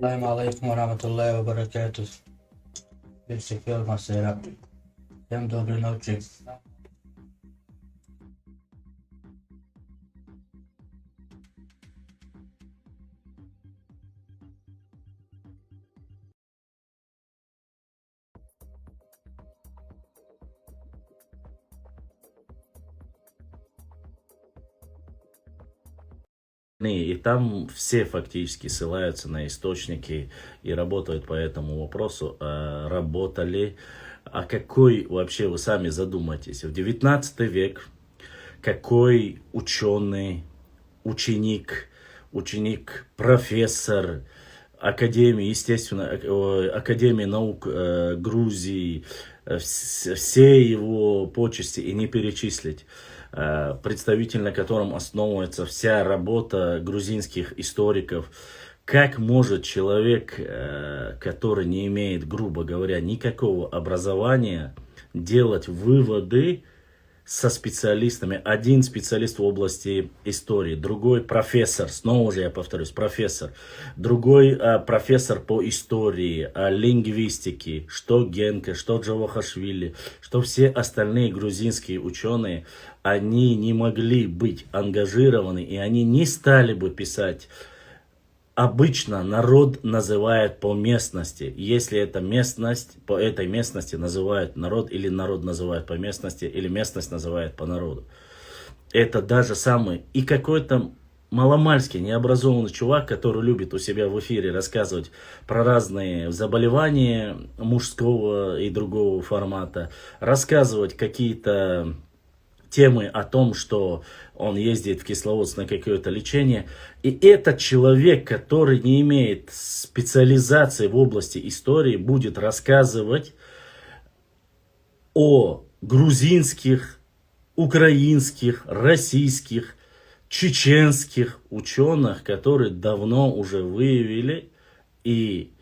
Assalamu alaikum warahmatullahi wabarakatuh. Ezequiel Macera. Всем доброй ночи. И там все фактически ссылаются на источники и работают по этому вопросу. Работали. А какой вообще, вы сами задумайтесь, в 19 век какой ученый, ученик, профессор Академии, естественно, Академии наук Грузии, все его почести и не перечислить, представитель, на котором основывается вся работа грузинских историков. Как может человек, который не имеет, грубо говоря, никакого образования, делать выводы со специалистами? Один специалист в области истории, другой профессор, снова же я повторюсь, профессор, другой профессор по истории, лингвистике, что Генка, что Джавахашвили, что все остальные грузинские ученые, они не могли быть ангажированы, и они не стали бы писать. Обычно народ называют по местности. Если это местность, по этой местности называют народ, или народ называют по местности, или местность называют по народу. Это даже самый и какой-то маломальский необразованный чувак, который любит у себя в эфире рассказывать про разные заболевания мужского и другого формата, рассказывать какие-то темы о том, что он ездит в Кисловодск на какое-то лечение. И этот человек, который не имеет специализации в области истории, будет рассказывать о грузинских, украинских, российских, чеченских ученых, которые давно уже выявили и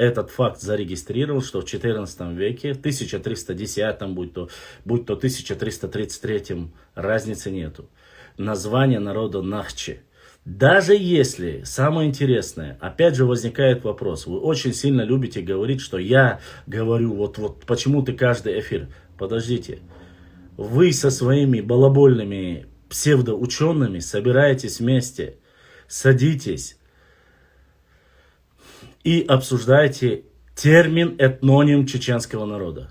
этот факт зарегистрировал, что в XIV веке, в 1310, будь то 1333, разницы нету. Название народа Нахчи. Даже если, самое интересное, опять же возникает вопрос, вы очень сильно любите говорить, что я говорю, вот почему ты каждый эфир. Подождите, вы со своими балабольными псевдоучеными собираетесь вместе, садитесь и обсуждаете термин этноним чеченского народа.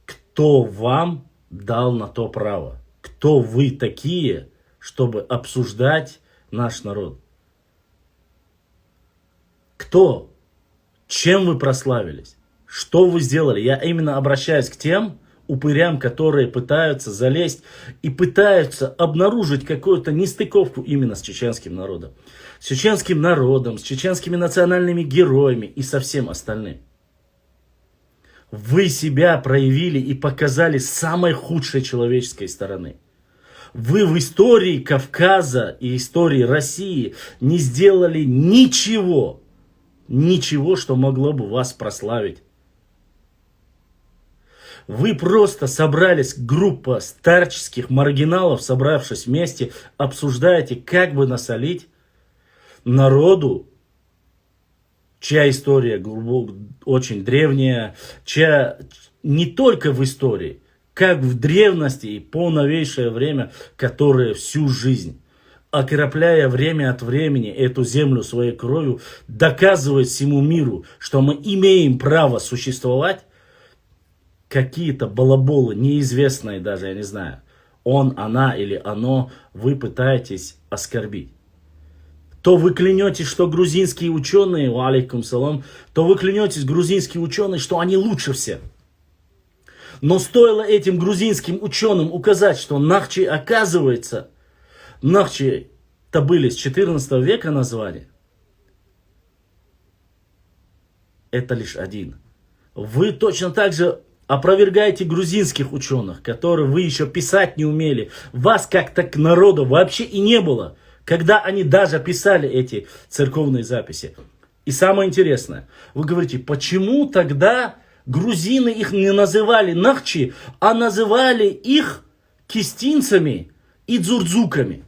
Кто вам дал на то право? Кто вы такие, чтобы обсуждать наш народ? Кто? Чем вы прославились? Что вы сделали? Я именно обращаюсь к тем упырям, которые пытаются залезть и пытаются обнаружить какую-то нестыковку именно с чеченским народом. С чеченским народом, с чеченскими национальными героями и со всем остальным. Вы себя проявили и показали с самой худшей человеческой стороны. Вы в истории Кавказа и истории России не сделали ничего, что могло бы вас прославить. Вы просто собрались, группа старческих маргиналов, собравшись вместе, обсуждаете, как бы насолить народу, чья история очень древняя, чья не только в истории, как в древности и по новейшее время, которые всю жизнь, окропляя время от времени эту землю своей кровью, доказывает всему миру, что мы имеем право существовать. Какие-то балаболы, неизвестные даже, я не знаю, он, она или оно, вы пытаетесь оскорбить. То вы клянетесь, что грузинские ученые, алейкум салам, то вы клянетесь, грузинские ученые, что они лучше всех. Но стоило этим грузинским ученым указать, что Нахчи, оказывается, Нахчи-то были с 14 века названия. Это лишь один. Вы точно так же опровергаете грузинских ученых, которые вы еще писать не умели. Вас как-то к народу вообще и не было, когда они даже писали эти церковные записи. И самое интересное, вы говорите, почему тогда грузины их не называли Нахчи, а называли их кистинцами и дзурдзуками?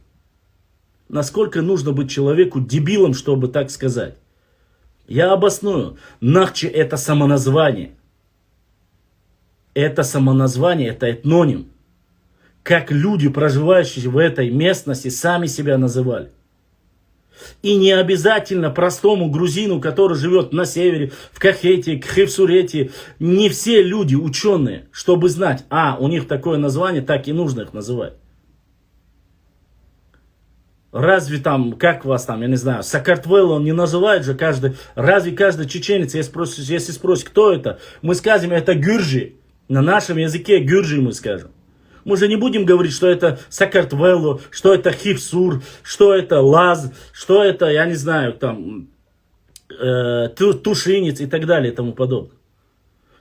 Насколько нужно быть человеку дебилом, чтобы так сказать? Я обосную. Нахчи это самоназвание. Это самоназвание, это этноним. Как люди, проживающие в этой местности, сами себя называли. И не обязательно простому грузину, который живет на севере, в Кахете, Кхевсурете, не все люди ученые, чтобы знать, у них такое название, так и нужно их называть. Разве там, как вас там, я не знаю, Сакартвело не называют же каждый, разве каждый чеченец, если спросит, кто это, мы скажем, это гюржи, на нашем языке гюржи мы скажем. Мы же не будем говорить, что это Сакартвело, что это Хивсур, что это Лаз, что это, я не знаю, там, Тушинец и так далее и тому подобное.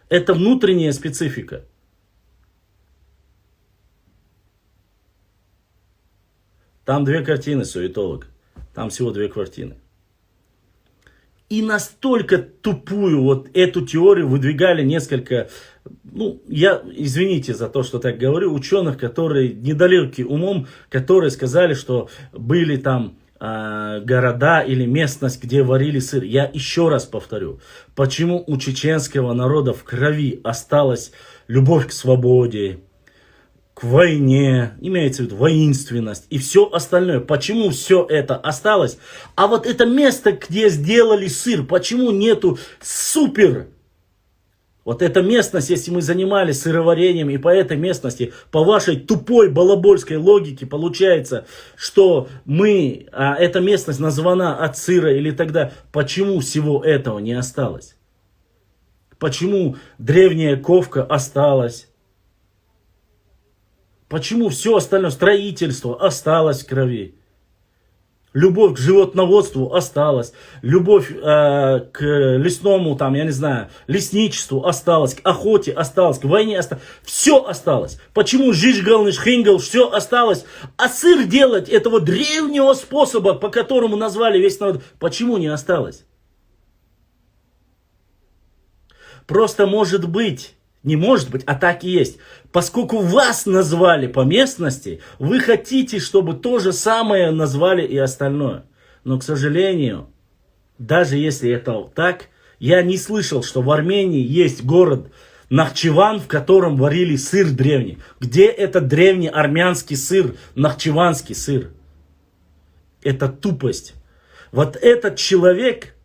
Это внутренняя специфика. Там 2 картины, суетолог. Там всего 2 картины. И настолько тупую вот эту теорию выдвигали несколько, извините за то, что так говорю, ученых, которые недалеки умом, которые сказали, что были там города или местность, где варили сыр. Я еще раз повторю, почему у чеченского народа в крови осталась любовь к свободе, к войне, имеется в виду воинственность и все остальное. Почему все это осталось? А вот это место, где сделали сыр, почему нету супер? Вот эта местность, если мы занимались сыроварением, и по этой местности, по вашей тупой балабольской логике, получается, что эта местность названа от сыра или тогда, почему всего этого не осталось? Почему древняя ковка осталась? Почему все остальное, строительство осталось в крови? Любовь к животноводству осталась. Любовь к лесному, там, я не знаю, лесничеству осталась. К охоте осталась. К войне осталось. Все осталось. Почему жижгалныш, хингал, все осталось. А сыр делать этого древнего способа, по которому назвали весь народ, почему не осталось? Просто может быть. Не может быть, а так и есть. Поскольку вас назвали по местности, вы хотите, чтобы то же самое назвали и остальное. Но, к сожалению, даже если это так, я не слышал, что в Армении есть город Нахчеван, в котором варили сыр древний. Где этот древний армянский сыр, нахчеванский сыр? Это тупость. Вот этот человек,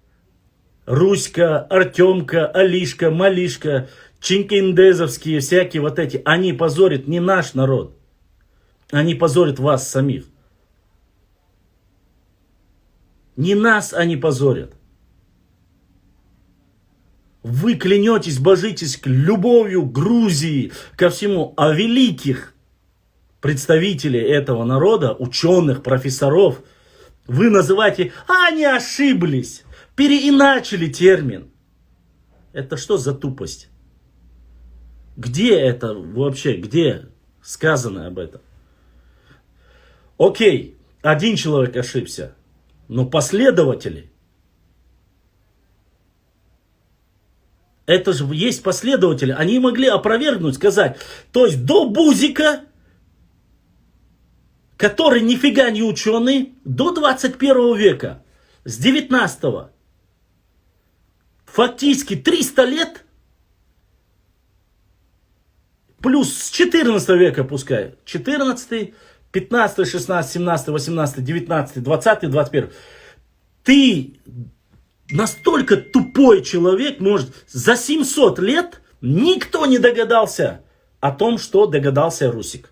Руська, Артемка, Алишка, Малишка, чинкиндезовские всякие вот эти, они позорят не наш народ. Они позорят вас самих. Не нас они позорят. Вы клянетесь, божитесь к любовью Грузии, ко всему, а великих представителей этого народа, ученых, профессоров, вы называете, они ошиблись, переиначили термин. Это что за тупость? Где это вообще, где сказано об этом? Окей, один человек ошибся, но последователи, это же есть последователи, они могли опровергнуть, сказать, то есть до Бузика, который нифига не ученый, до 21 века, с 19 фактически 300 лет, плюс с 14 века пускай, 14, 15, 16, 17, 18, 19, 20, 21. Ты настолько тупой человек, может, за 700 лет никто не догадался о том, что догадался Русик.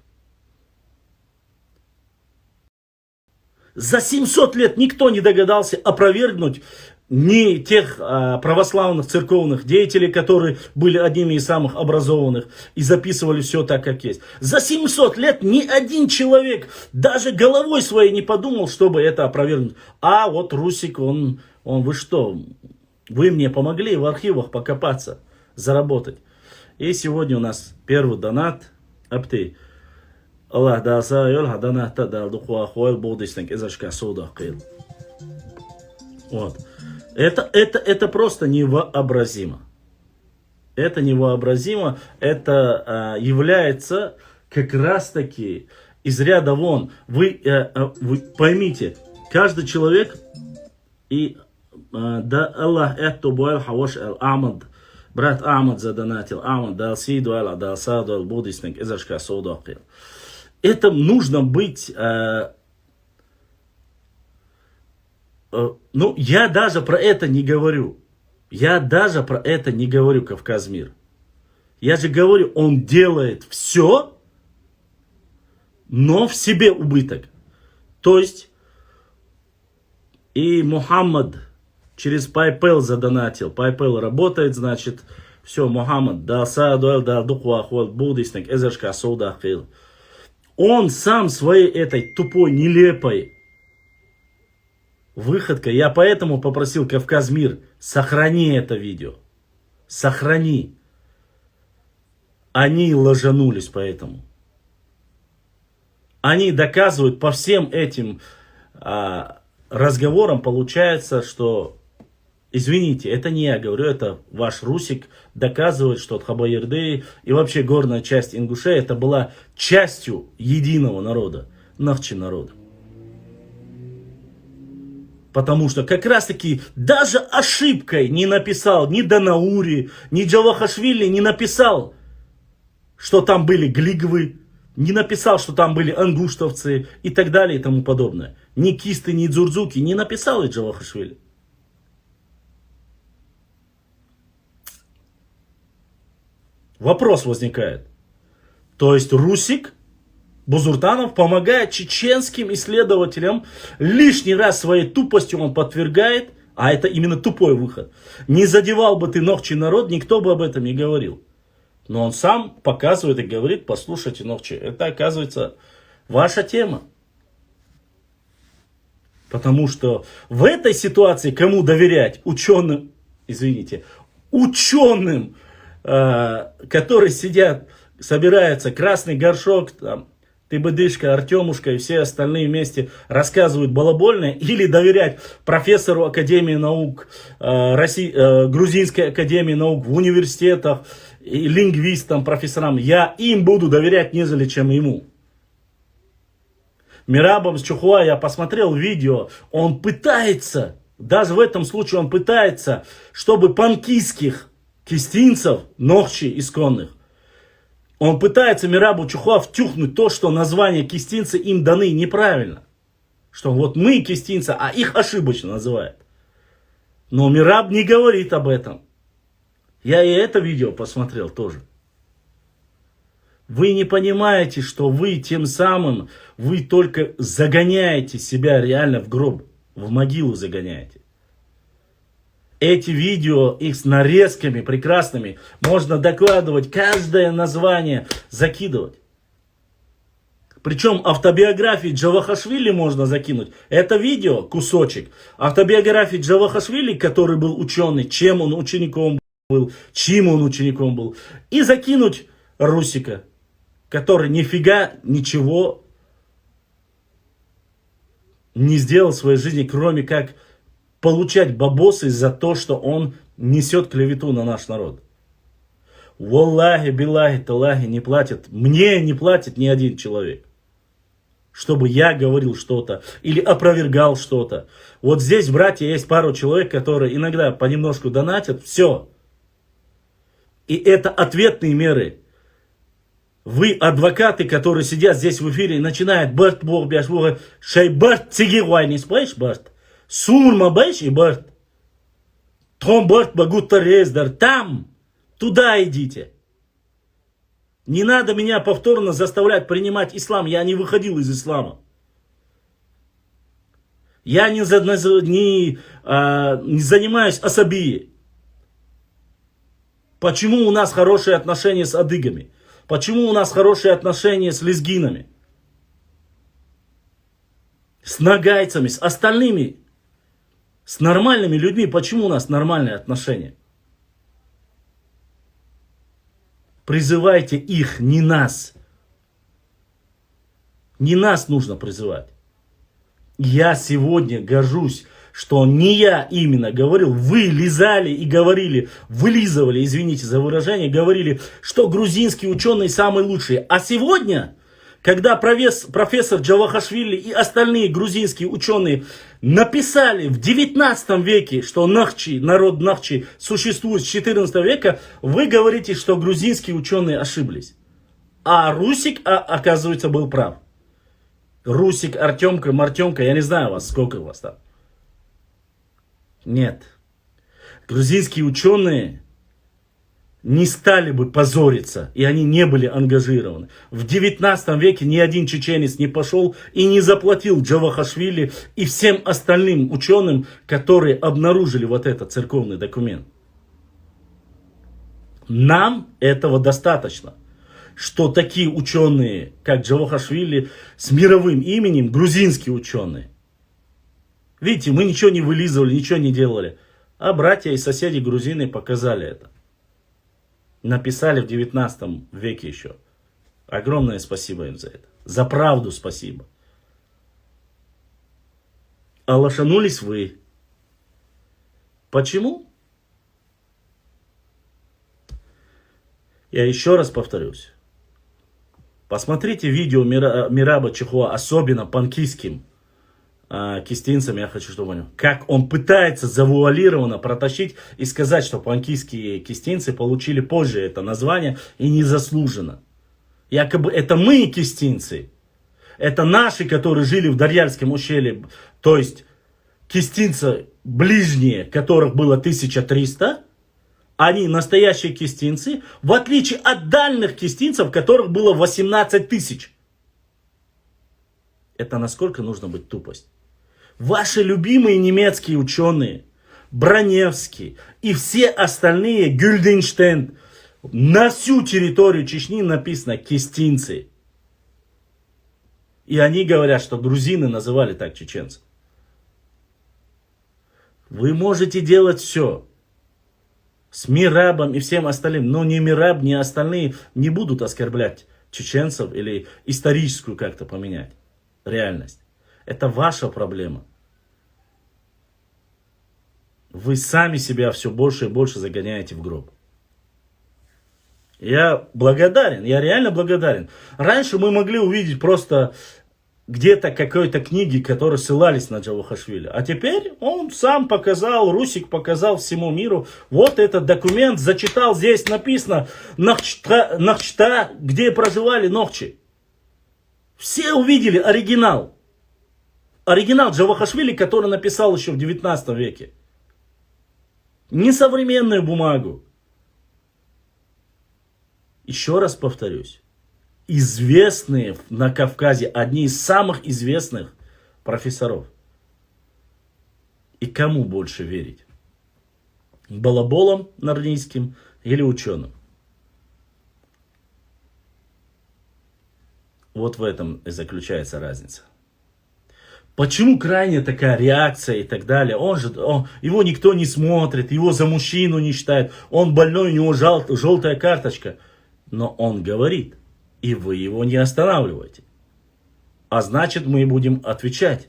За 700 лет никто не догадался опровергнуть ни тех православных церковных деятелей, которые были одними из самых образованных и записывали все так, как есть. За 700 лет ни один человек даже головой своей не подумал, чтобы это опровергнуть. А вот Русик, он вы что? Вы мне помогли в архивах покопаться, заработать. И сегодня у нас первый донат. Апты. Аллах даса йол хадана тадал духуа хуэл болдистенк изашка сода кил. Вот. Это просто невообразимо. Это невообразимо. Это является как раз таки из ряда вон. Вы поймите, каждый человек, и Да Аллах это бойл хаваш Ахмад. Брат Ахмад задонатил. Ахмад дал сиду аля дал саду ал будисник изашка соудакил. Это нужно быть... Ну, я даже про это не говорю. Я даже про это не говорю, Кавказмир. Я же говорю, он делает все, но в себе убыток. То есть, и Мухаммад через PayPal задонатил. PayPal работает, значит, все, Мухаммад, да, саадуэл, да, духуахуэл, будисник, эзершка, соудахил. Он сам своей этой тупой, нелепой выходкой, я поэтому попросил Кавказмир, сохрани это видео. Сохрани. Они ложанулись поэтому. Они доказывают по всем этим разговорам, получается, что, извините, это не я говорю, это ваш Русик доказывает, что Тхабаерды и вообще горная часть Ингушетии это была частью единого народа, Нахчи народа. Потому что как раз таки даже ошибкой не написал ни Данаури, ни Джавахашвили не написал, что там были глигвы, не написал, что там были ангуштовцы и так далее и тому подобное. Ни Кисты, ни Дзурзуки не написал и Джавахашвили. Вопрос возникает. То есть Русик Бузуртанов помогает чеченским исследователям, лишний раз своей тупостью он подвергает, а это именно тупой выход. Не задевал бы ты Нохчи народ, никто бы об этом не говорил. Но он сам показывает и говорит, послушайте, Нохчи, это оказывается ваша тема. Потому что в этой ситуации кому доверять? Ученым, извините, ученым, которые сидят, собирается красный горшок, там, Ты-Быдышка, Артемушка и все остальные вместе рассказывают балабольное, или доверять профессору Академии наук, Грузинской Академии наук в университетах, и лингвистам, профессорам. Я им буду доверять, нежели чем ему. Мирабом с Чухуа я посмотрел видео, он пытается, даже в этом случае он пытается, чтобы панкийских кистинцев, нохчи исконных, он пытается Мирабу Чухуа втюхнуть то, что названия кистинцы им даны неправильно. Что вот мы кистинцы, а их ошибочно называют. Но Мираб не говорит об этом. Я и это видео посмотрел тоже. Вы не понимаете, что вы тем самым, вы только загоняете себя реально в гроб, в могилу загоняете. Эти видео, их с нарезками прекрасными, можно докладывать, каждое название закидывать. Причем автобиографии Джавахашвили можно закинуть. Это видео, кусочек. Автобиографии Джавахашвили, который был ученый, чем он учеником был, чьим он учеником был. И закинуть Русика, который нифига ничего не сделал в своей жизни, кроме как получать бабосы за то, что он несет клевету на наш народ. Валлахи, биллахи, талахи не платят. Мне не платит ни один человек. Чтобы я говорил что-то или опровергал что-то. Вот здесь, братья, есть пару человек, которые иногда понемножку донатят. Все. И это ответные меры. Вы, адвокаты, которые сидят здесь в эфире и начинают «Барт, Бог, бяш, Бог, шей барт, цигирвай, не спаешь, барт?» Сурма, бач, и барт. Том барт багутта рездар. Там, туда идите. Не надо меня повторно заставлять принимать ислам. Я не выходил из ислама. Я не занимаюсь асабией. Почему у нас хорошие отношения с адыгами? Почему у нас хорошие отношения с лезгинами? С нагайцами, с остальными? С нормальными людьми, почему у нас нормальные отношения? Призывайте их, не нас. Не нас нужно призывать. Я сегодня горжусь, что не я именно говорил, вы лизали и говорили, вылизывали, извините за выражение, говорили, что грузинские ученые самые лучшие. А сегодня когда профессор Джавахашвили и остальные грузинские ученые написали в 19 веке, что Нахчи, народ Нахчи существует с 14 века, вы говорите, что грузинские ученые ошиблись. А Русик, оказывается, был прав. Русик, Артемка, Мартемка, я не знаю вас, сколько у вас там. Нет. Грузинские ученые не стали бы позориться, и они не были ангажированы. В 19 веке ни один чеченец не пошел и не заплатил Джавахашвили и всем остальным ученым, которые обнаружили вот этот церковный документ. Нам этого достаточно, что такие ученые, как Джавахашвили, с мировым именем, грузинские ученые. Видите, мы ничего не вылизывали, ничего не делали. А братья и соседи грузины показали это. Написали в 19 веке еще. Огромное спасибо им за это. За правду спасибо. А лошанулись вы. Почему? Я еще раз повторюсь. Посмотрите видео Мираба Чихуа, особенно панкистским кистинцам, я хочу, чтобы понял, как он пытается завуалированно протащить и сказать, что панкистские кистинцы получили позже это название и незаслуженно. Якобы это мы кистинцы, это наши, которые жили в Дарьяльском ущелье, то есть кистинцы ближние, которых было 1300, они настоящие кистинцы, в отличие от дальних кистинцев, которых было 18 тысяч. Это насколько нужно быть тупость. Ваши любимые немецкие ученые, Броневский и все остальные, Гюльденштейн, на всю территорию Чечни написано кистинцы. И они говорят, что грузины называли так чеченцев. Вы можете делать все. С Мирабом и всем остальным. Но ни Мираб, ни остальные не будут оскорблять чеченцев или историческую как-то поменять реальность. Это ваша проблема. Вы сами себя все больше и больше загоняете в гроб. Я благодарен, я реально благодарен. Раньше мы могли увидеть просто где-то какой-то книги, которые ссылались на Джавахашвили. А теперь он сам показал, Русик показал всему миру. Вот этот документ, зачитал, здесь написано Нахчта, где проживали Нохчи. Все увидели оригинал. Оригинал Джавахашвили, который написал еще в 19 веке. Не современную бумагу. Еще раз повторюсь. Известные на Кавказе, одни из самых известных профессоров. И кому больше верить? Балаболам нарнийским или ученым? Вот в этом и заключается разница. Почему крайне такая реакция и так далее? Его никто не смотрит, его за мужчину не считает, он больной, у него желтая карточка. Но он говорит, и вы его не останавливаете. А значит, мы будем отвечать.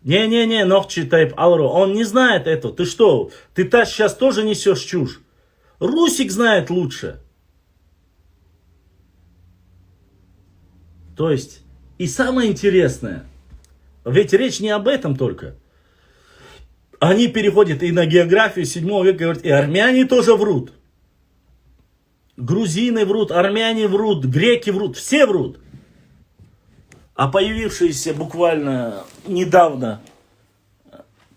Не, Нохчи Тайп Алро, он не знает этого. Ты что, ты сейчас тоже несешь чушь? Русик знает лучше. То есть, и самое интересное, ведь речь не об этом только. Они переходят и на географию 7 века, говорят, и армяне тоже врут. Грузины врут, армяне врут, греки врут, все врут. А появившиеся буквально недавно,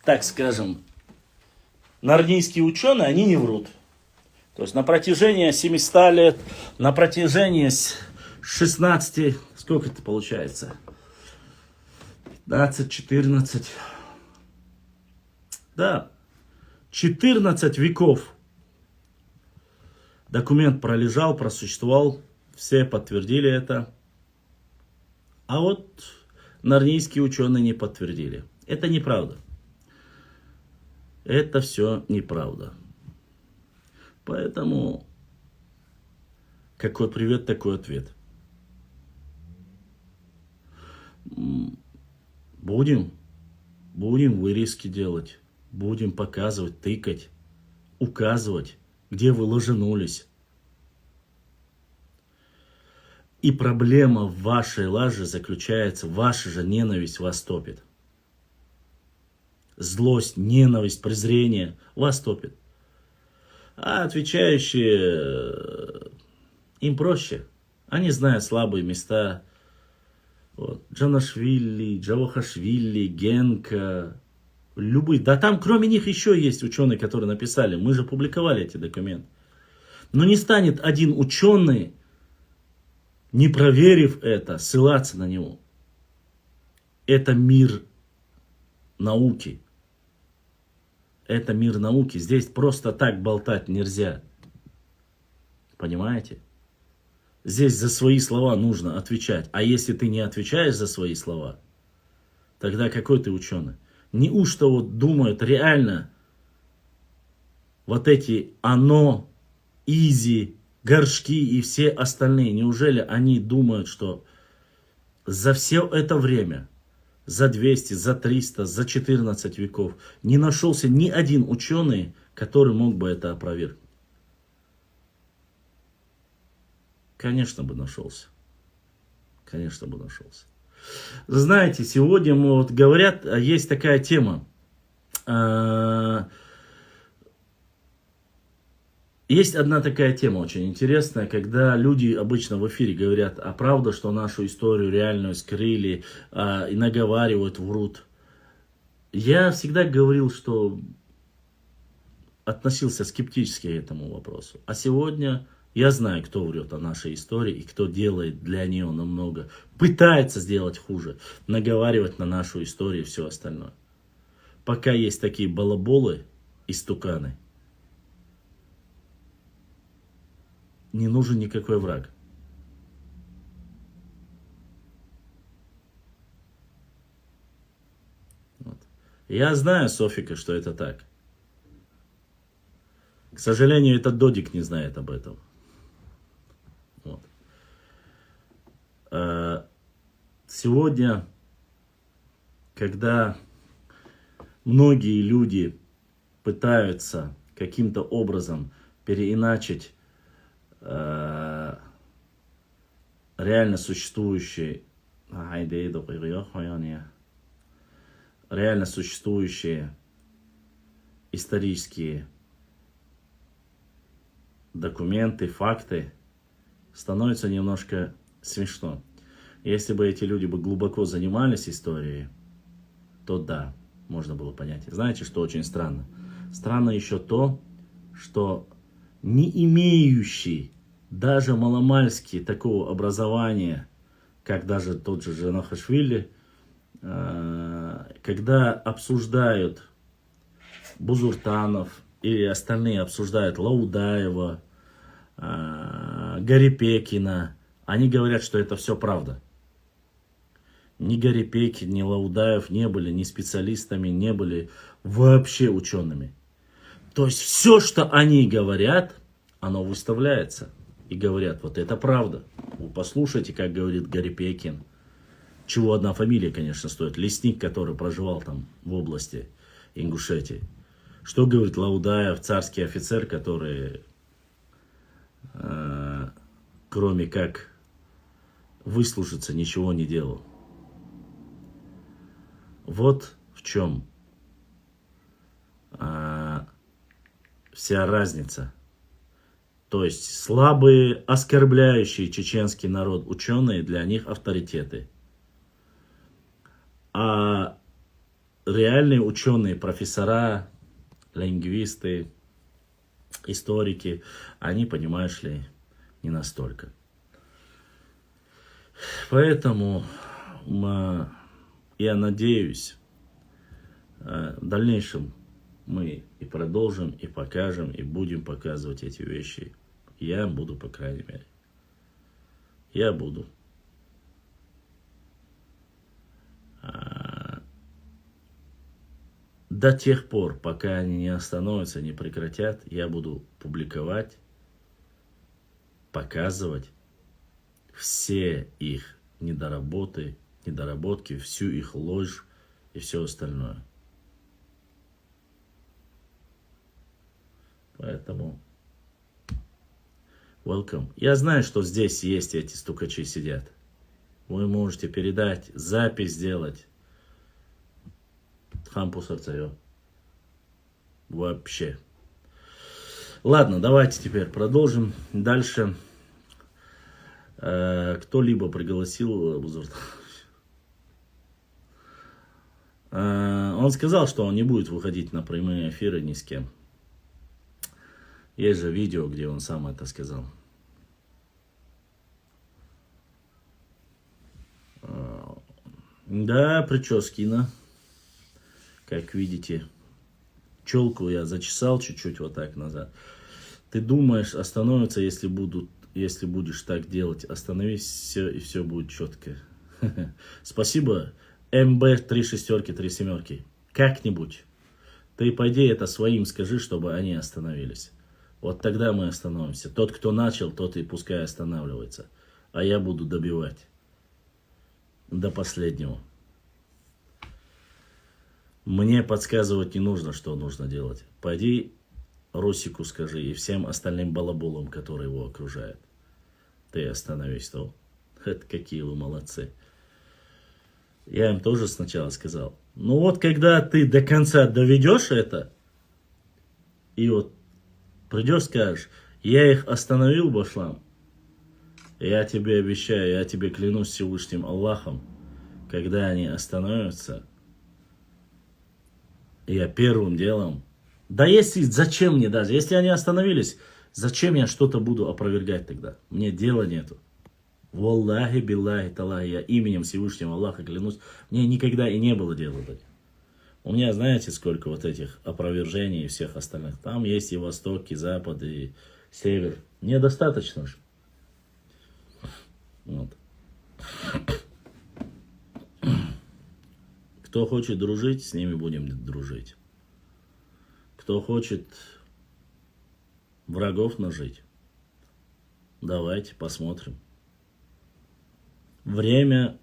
так скажем, нарнийские ученые, они не врут. То есть на протяжении 700 лет, на протяжении 16, сколько это получается? 15, 14, да, 14 веков документ пролежал, просуществовал, все подтвердили это. А вот нарнийские ученые не подтвердили. Это неправда. Это все неправда. Поэтому какой привет, такой ответ. Будем вырезки делать, будем показывать, тыкать, указывать, где вы ложанулись. И проблема в вашей лаже заключается, ваша же ненависть вас топит. Злость, ненависть, презрение вас топит. А отвечающие, им проще. Они знают слабые места. Вот. Джанашвили, Джавахашвили, Генка, любые. Да там кроме них еще есть ученые, которые написали. Мы же публиковали эти документы. Но не станет один ученый, не проверив это, ссылаться на него. Это мир науки. Это мир науки. Здесь просто так болтать нельзя. Понимаете? Здесь за свои слова нужно отвечать. А если ты не отвечаешь за свои слова, тогда какой ты ученый? Неужто вот думают реально вот эти оно, изи, горшки и все остальные, неужели они думают, что за все это время, за 200, за 300, за 14 веков не нашелся ни один ученый, который мог бы это опровергнуть? Конечно бы нашелся. Конечно бы нашелся. Знаете, сегодня вот говорят, есть такая тема. Есть одна такая тема очень интересная, когда люди обычно в эфире говорят, а правда, что нашу историю реальную скрыли, и наговаривают, врут. Я всегда говорил, что относился скептически к этому вопросу. А сегодня я знаю, кто врет о нашей истории и кто делает для нее намного, пытается сделать хуже, наговаривать на нашу историю и все остальное. Пока есть такие балаболы и стуканы, не нужен никакой враг. Вот. Я знаю, Софика, что это так. К сожалению, этот Додик не знает об этом. Вот. Сегодня, когда многие люди пытаются каким-то образом переиначить реально существующие исторические документы, факты, становится немножко смешно. Если бы эти люди бы глубоко занимались историей, то да, можно было понять. Знаете, что очень странно? Странно еще то, что не имеющий даже маломальски такого образования, как даже тот же Джанахашвили, когда обсуждают Бузуртанов или остальные обсуждают Лаудаева, Гарипекина, они говорят, что это все правда. Ни Гарипекин, ни Лаудаев не были ни специалистами, не были вообще учеными. То есть все, что они говорят, оно выставляется. И говорят, вот это правда. Вы послушайте, как говорит Гарипекин. Чего одна фамилия, конечно, стоит. Лесник, который проживал там в области Ингушетии. Что говорит Лаудаев, царский офицер, который, кроме как выслужиться, ничего не делал. Вот в чем вся разница. То есть слабые, оскорбляющие чеченский народ ученые, для них авторитеты. А реальные ученые, профессора, лингвисты, историки, они, понимаешь ли, не настолько. Поэтому я надеюсь, в дальнейшем мы и продолжим, и покажем, и будем показывать эти вещи. Я буду, по крайней мере. Я буду. До тех пор, пока они не остановятся, не прекратят, я буду публиковать, показывать все их недоработки, всю их ложь и все остальное. Поэтому welcome. Я знаю, что здесь есть эти стукачи сидят. Вы можете передать, запись сделать. Хампусарцайо. Вообще. Ладно, давайте теперь продолжим. Дальше. Кто-либо пригласил Бузурта. Он сказал, что он не будет выходить на прямые эфиры ни с кем. Есть же видео, где он сам это сказал. Да, прическина. Как видите. Челку я зачесал чуть-чуть вот так назад. Ты думаешь, остановится, если будешь так делать. Остановись, все, и все будет четко. Спасибо. МБ 3 шестерки, 3 семерки. Как-нибудь. Ты пойди это своим скажи, чтобы они остановились. Вот тогда мы остановимся. Тот, кто начал, тот и пускай останавливается. А я буду добивать. До последнего. Мне подсказывать не нужно, что нужно делать. Пойди Русику скажи и всем остальным балаболам, которые его окружают. Ты остановись, то. Это какие вы молодцы. Я им тоже сначала сказал. Ну вот, когда ты до конца доведешь это, и вот придешь, скажешь, я их остановил, Башлам, я тебе обещаю, я тебе клянусь Всевышним Аллахом, когда они остановятся, я первым делом, да если, зачем мне даже, если они остановились, зачем я что-то буду опровергать тогда? Мне дела нету. Валлахи, биллахи, талахи, я именем Всевышнего Аллаха клянусь, мне никогда и не было дела. У меня, знаете, сколько вот этих опровержений и всех остальных. Там есть и Восток, и Запад, и Север. Мне достаточно же. Вот. Кто хочет дружить, с ними будем дружить. Кто хочет врагов нажить, давайте посмотрим. Время,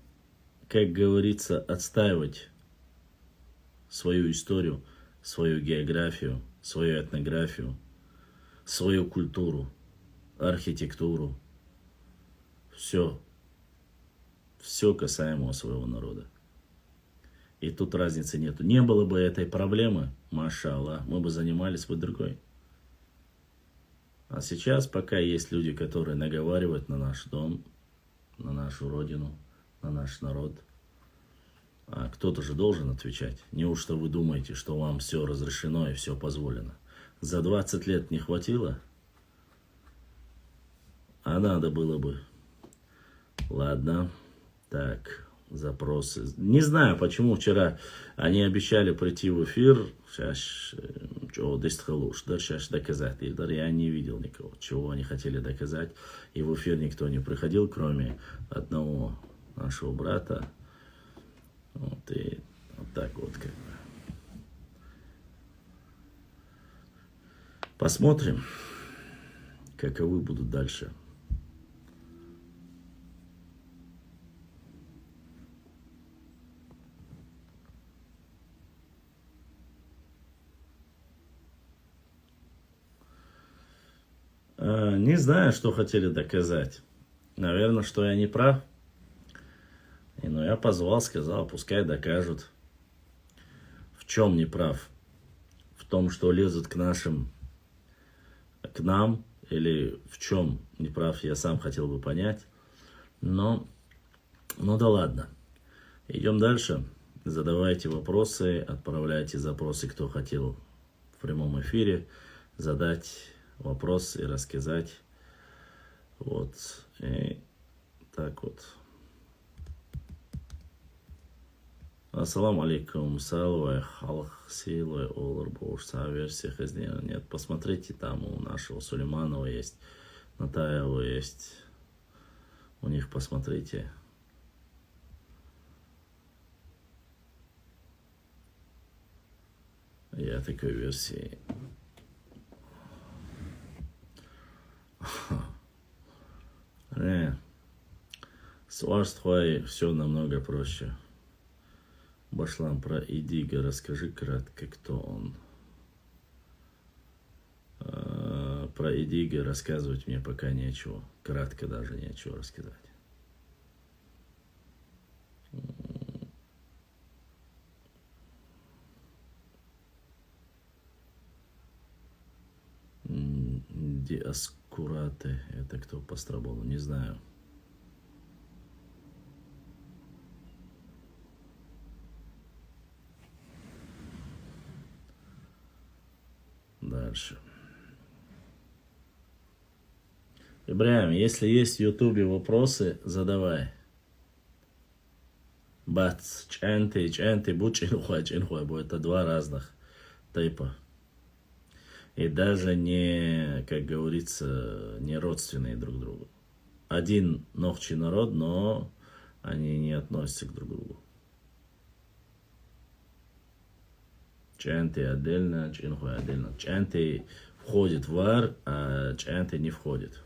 как говорится, отстаивать свою историю, свою географию, свою этнографию, свою культуру, архитектуру. Все касаемо своего народа. И тут разницы нету. Не было бы этой проблемы, маша Аллах, мы бы занимались бы другой. А сейчас пока есть люди, которые наговаривают на наш дом, на нашу родину, на наш народ. А кто-то же должен отвечать. Неужто вы думаете, что вам все разрешено и все позволено? За 20 лет не хватило? А надо было бы. Ладно. Так, запросы. Не знаю, почему вчера они обещали прийти в эфир. Сейчас, сейчас доказать. Я не видел никого, чего они хотели доказать. И в эфир никто не приходил, кроме одного нашего брата. Вот и вот так вот как бы. Посмотрим, каковы будут дальше. Не знаю, что хотели доказать. Наверное, что я не прав. Но я позвал, сказал, пускай докажут. В чем не прав? В том, что лезут к нам, или в чем не прав, я сам хотел бы понять. Но, ну да ладно. Идем дальше. Задавайте вопросы, отправляйте запросы, кто хотел в прямом эфире задать вопрос и рассказать. Вот. И так вот. Ассаламу алейкум, салвай, халх, силой, олар, боуш, версия хаздина. Нет, посмотрите, там у нашего Сулейманова есть, Натаева есть. У них посмотрите. Я такой версии. С Варствой все намного проще. Башлам, про Идига расскажи кратко, кто он. про Эдига рассказывать мне пока нечего. Кратко даже нечего рассказать. Диаскураты. Это кто по Страбону? Не знаю. Дальше. Ибраим, если есть в Ютубе вопросы, задавай. Бац, чанты, будь чинхуа, это два разных типа. И даже не, как говорится, не родственные друг другу. Один ногчий народ, но они не относятся к друг другу. Чанты отдельно, чинхуа отдельно. Чанты входит в ар, а чанты не входит.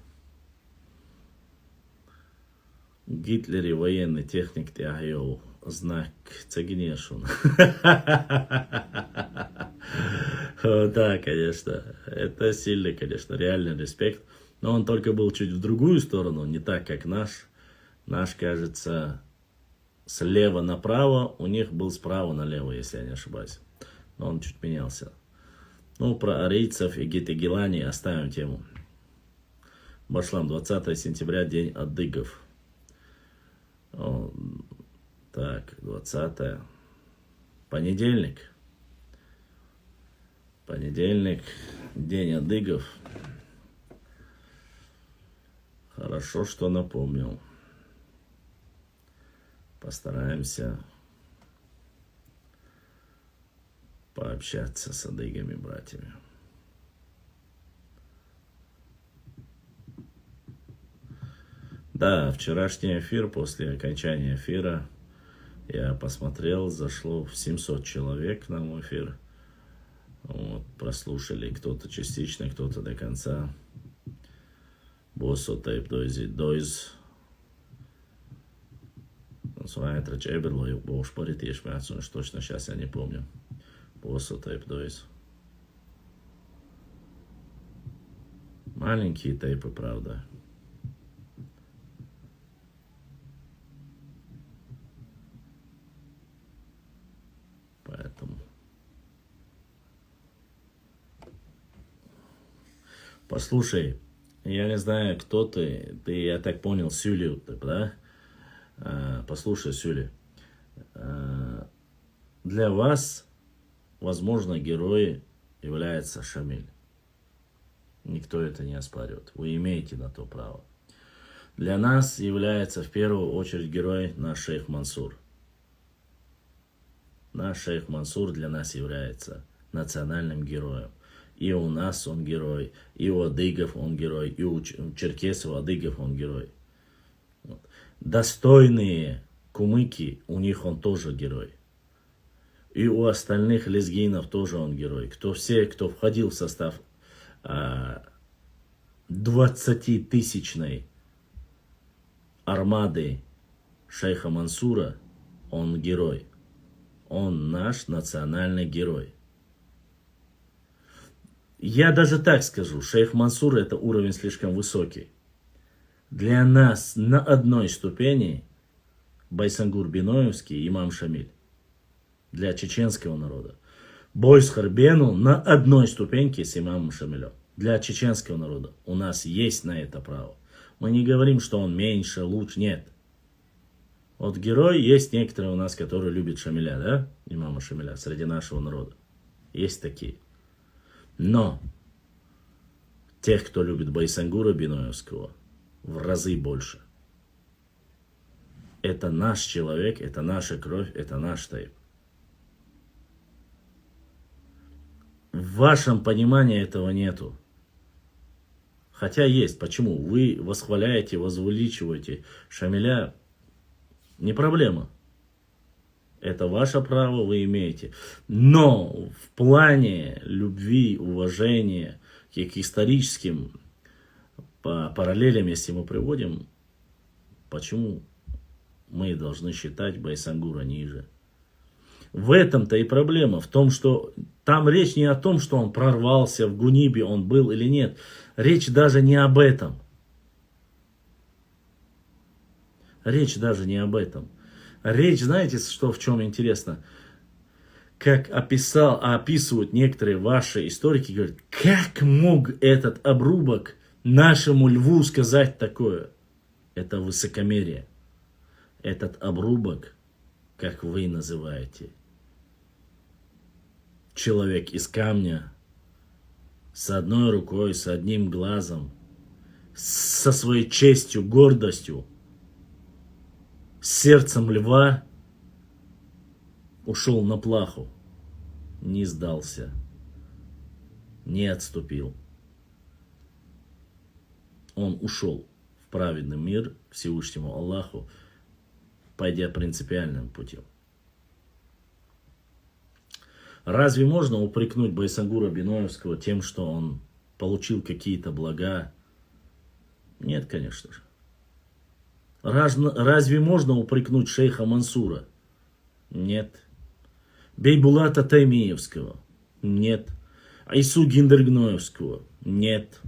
Гитлер военный техник тягил знак Цагинешун. Да, конечно. Это сильный, конечно, реальный респект. Но он только был чуть в другую сторону, не так, как наш. Наш, кажется, слева направо, у них был справа налево, если я не ошибаюсь. Но он чуть менялся. Ну, про арийцев и Гетегелани оставим тему. Башлам, 20 сентября, день адыгов. О, так, 20 понедельник. Понедельник, день адыгов. Хорошо, что напомнил. Постараемся пообщаться с адыгами, братьями. Да, вчерашний эфир, после окончания эфира, я посмотрел, зашло в 700 человек на мой эфир. Вот, прослушали кто-то частично, кто-то до конца. Босо тайп дойз. Суайтра Чеберло, бож паритеш, точно сейчас я не помню. Босо тайп дойз. Маленькие тайпы, правда. Поэтому. Послушай, я не знаю, кто ты. Ты, я так понял, Сюли, да? Послушай, Сюли. Для вас, возможно, герой является Шамиль. Никто это не оспаривает. Вы имеете на то право. Для нас является в первую очередь герой наш шейх Мансур. Наш шейх Мансур для нас является национальным героем. И у нас он герой, и у адыгов он герой, и у черкесов, адыгов он герой. Вот. Достойные кумыки, у них он тоже герой. И у остальных лезгинов тоже он герой. Кто входил в состав 20-тысячной армады шейха Мансура, он герой. Он наш национальный герой. Я даже так скажу, шейх Мансур это уровень слишком высокий. Для нас на одной ступени Байсангур Биноевский и имам Шамиль. Для чеченского народа. Бойс Харбену на одной ступеньке с имамом Шамилем. Для чеченского народа. У нас есть на это право. Мы не говорим, что он меньше, лучше. Нет. Вот герой есть некоторые у нас, которые любят Шамиля, да? Имама Шамиля среди нашего народа. Есть такие. Но тех, кто любит Байсангура Биноевского, в разы больше. Это наш человек, это наша кровь, это наш тайп. В вашем понимании этого нету. Хотя есть. Почему? Вы восхваляете, возвеличиваете Шамиля. Не проблема. Это ваше право, вы имеете. Но в плане любви, уважения к историческим параллелям, если мы приводим, почему мы должны считать Байсангура ниже? В этом-то и проблема. В том, что там речь не о том, что он прорвался в Гунибе, он был или нет. Речь даже не об этом. Речь даже не об этом. Речь, знаете, что в чем интересно? Как описывают некоторые ваши историки, говорят, как мог этот обрубок нашему льву сказать такое? Это высокомерие. Этот обрубок, как вы называете, человек из камня, с одной рукой, с одним глазом, со своей честью, гордостью, с сердцем льва, ушел на плаху, не сдался, не отступил. Он ушел в праведный мир к Всевышнему Аллаху, пойдя принципиальным путем. Разве можно упрекнуть Байсангура Биноевского тем, что он получил какие-то блага? Нет, конечно же. Разве можно упрекнуть шейха Мансура? Нет. Бейбулата Таймиевского? Нет. Айсу Гиндергноевского? Нет.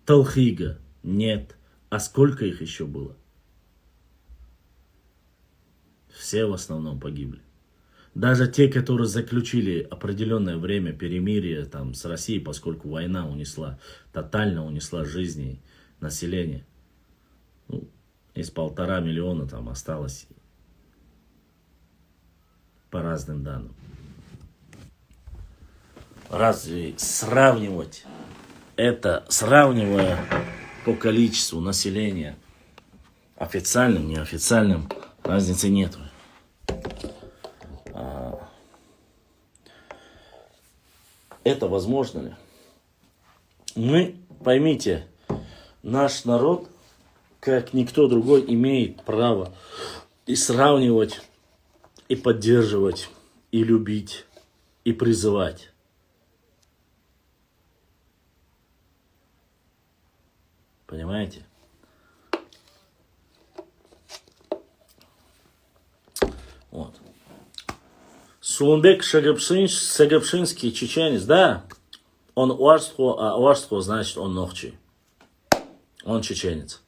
Талхига? Нет. А сколько их еще было? Все в основном погибли. Даже те, которые заключили определенное время перемирия там, с Россией, поскольку война тотально унесла жизни населения. Ну, из 1,5 миллиона там осталось по разным данным. Разве сравнивать это, сравнивая по количеству населения, официальным, неофициальным, разницы нет. Это возможно ли? Мы, поймите, наш народ, как никто другой, имеет право и сравнивать, и поддерживать, и любить, и призывать. Понимаете? Вот. Сулунбек Сагапшинский чеченец, да, он уарство, а уарство значит он нохчи. Он чеченец.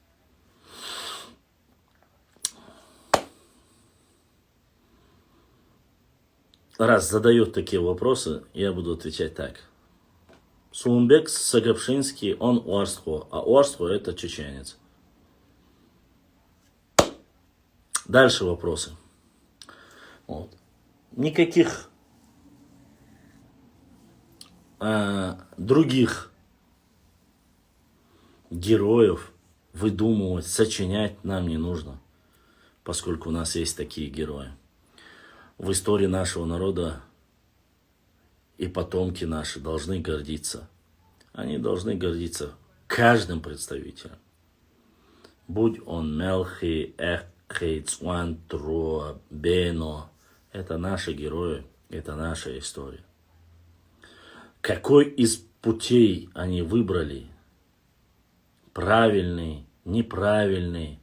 Раз задают такие вопросы, я буду отвечать так. Сулунбек Сагапшинский, он уарство, а уарство это чеченец. Дальше вопросы. Вот. Никаких других героев выдумывать, сочинять нам не нужно, поскольку у нас есть такие герои. В истории нашего народа и потомки наши должны гордиться. Они должны гордиться каждым представителем. Будь он Мелхи, Эхи, Цуан, Труа, Бено. Это наши герои, это наша история. Какой из путей они выбрали, правильный, неправильный,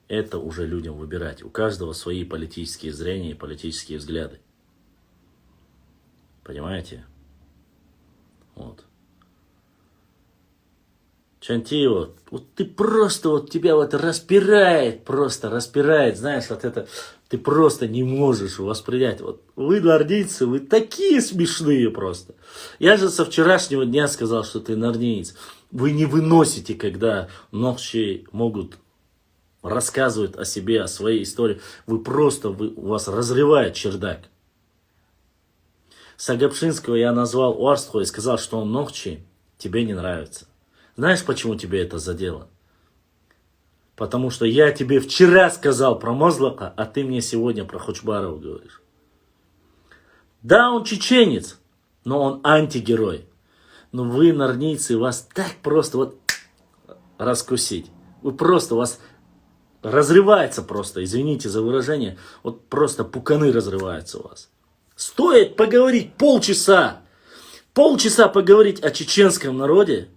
это уже людям выбирать. У каждого свои политические зрения и политические взгляды. Понимаете? Вот. Чантиева, вот ты просто, вот тебя вот распирает, знаешь, вот это, ты просто не можешь воспринять. Вот вы, нордийцы, вы такие смешные просто. Я же со вчерашнего дня сказал, что ты нордиец. Вы не выносите, когда нордши могут рассказывать о себе, о своей истории. У вас разрывает чердак. Сагапшинского я назвал уарство и сказал, что он нордши, тебе не нравится. Знаешь, почему тебе это задело? Потому что я тебе вчера сказал про Мозлака, а ты мне сегодня про Хочбарова говоришь. Да, он чеченец, но он антигерой. Но вы, нордийцы, вас так просто вот раскусить. Вас разрывается просто, извините за выражение, вот просто пуканы разрываются у вас. Стоит поговорить полчаса поговорить о чеченском народе,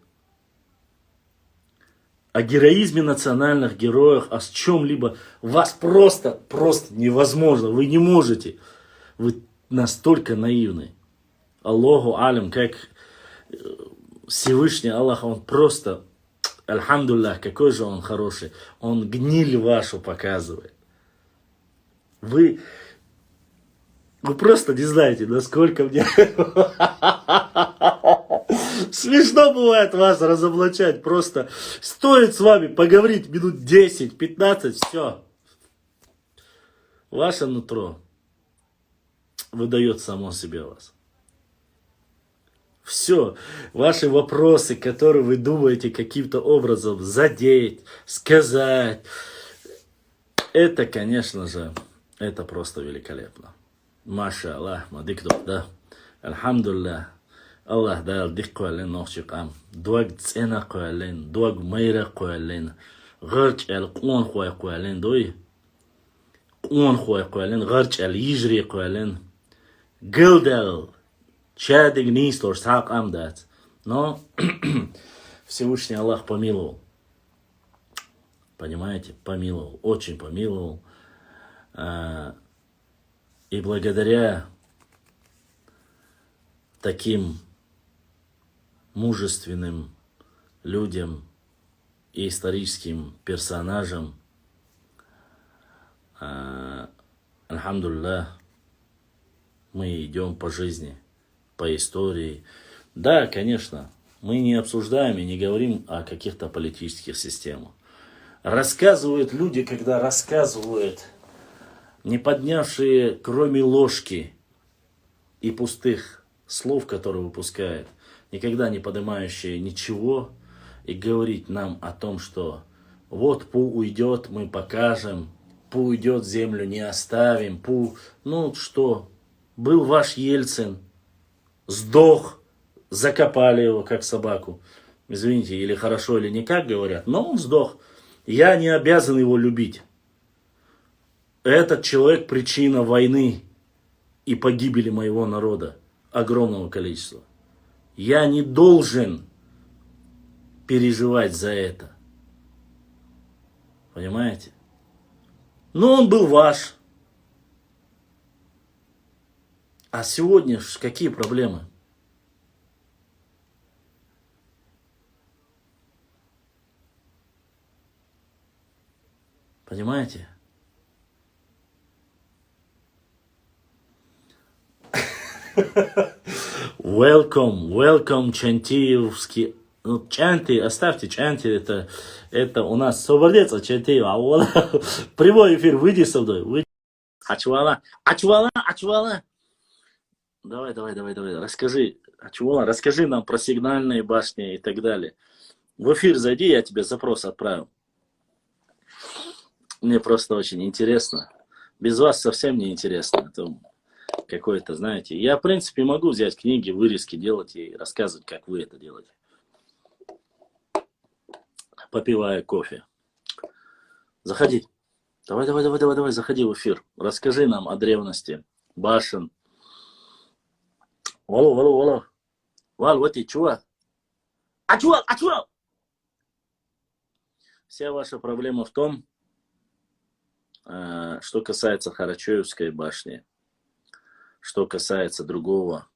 о героизме национальных героях, о чем-либо, вас просто невозможно, вы не можете. Вы настолько наивны. Аллаху алям, как Всевышний Аллах, он просто, альхамдуллах, какой же он хороший. Он гниль вашу показывает. Вы просто не знаете, насколько мне смешно бывает вас разоблачать. Просто стоит с вами поговорить минут 10-15, все. Ваше нутро выдает само себе вас. Все, ваши вопросы, которые вы думаете каким-то образом задеть, сказать, это, конечно же, это просто великолепно. Маша Аллах, мадикдок, да. Альхамдуллах. Аллах дал дик коален нохчикам. Дуаг цена коален, дуаг майра коален. Гарч ал куан хуай коален, дой. Куан хуай коален, гарч ал ижри коален. Гилдал. Чадик нистор сак амдат. Но Всевышний Аллах помиловал. Понимаете? Помиловал. Очень помиловал. И благодаря таким мужественным людям и историческим персонажам, альхамдуллах, мы идем по жизни, по истории. Да, конечно, мы не обсуждаем и не говорим о каких-то политических системах. Рассказывают люди, когда рассказывают, не поднявшие кроме ложки и пустых слов, которые выпускают, никогда не поднимающие ничего, и говорить нам о том, что вот Пу уйдет, мы покажем, Пу уйдет, землю не оставим, Пу, ну что, был ваш Ельцин, сдох, закопали его как собаку, извините, или хорошо, или никак говорят, но он сдох, я не обязан его любить. Этот человек причина войны и погибели моего народа, огромного количества. Я не должен переживать за это. Понимаете? Но он был ваш. А сегодня какие проблемы? Понимаете? Welcome, Чантиевский. Ну, Чанти, оставьте Чанти, это у нас совладец от Чантиева. А вот прямой эфир, выйди со мной. Выйди. Ачвала. Давай, расскажи, Ачвала, расскажи нам про сигнальные башни и так далее. В эфир зайди, я тебе запрос отправил. Мне просто очень интересно. Без вас совсем не интересно. Это какое-то, знаете. Я, в принципе, могу взять книги, вырезки делать и рассказывать, как вы это делаете. Попивая кофе. Заходи. Давай, заходи в эфир. Расскажи нам о древности башен. Вало. Вал, вот и чува. Ачуал. Вся ваша проблема в том, что касается Харачоевской башни, что касается другого.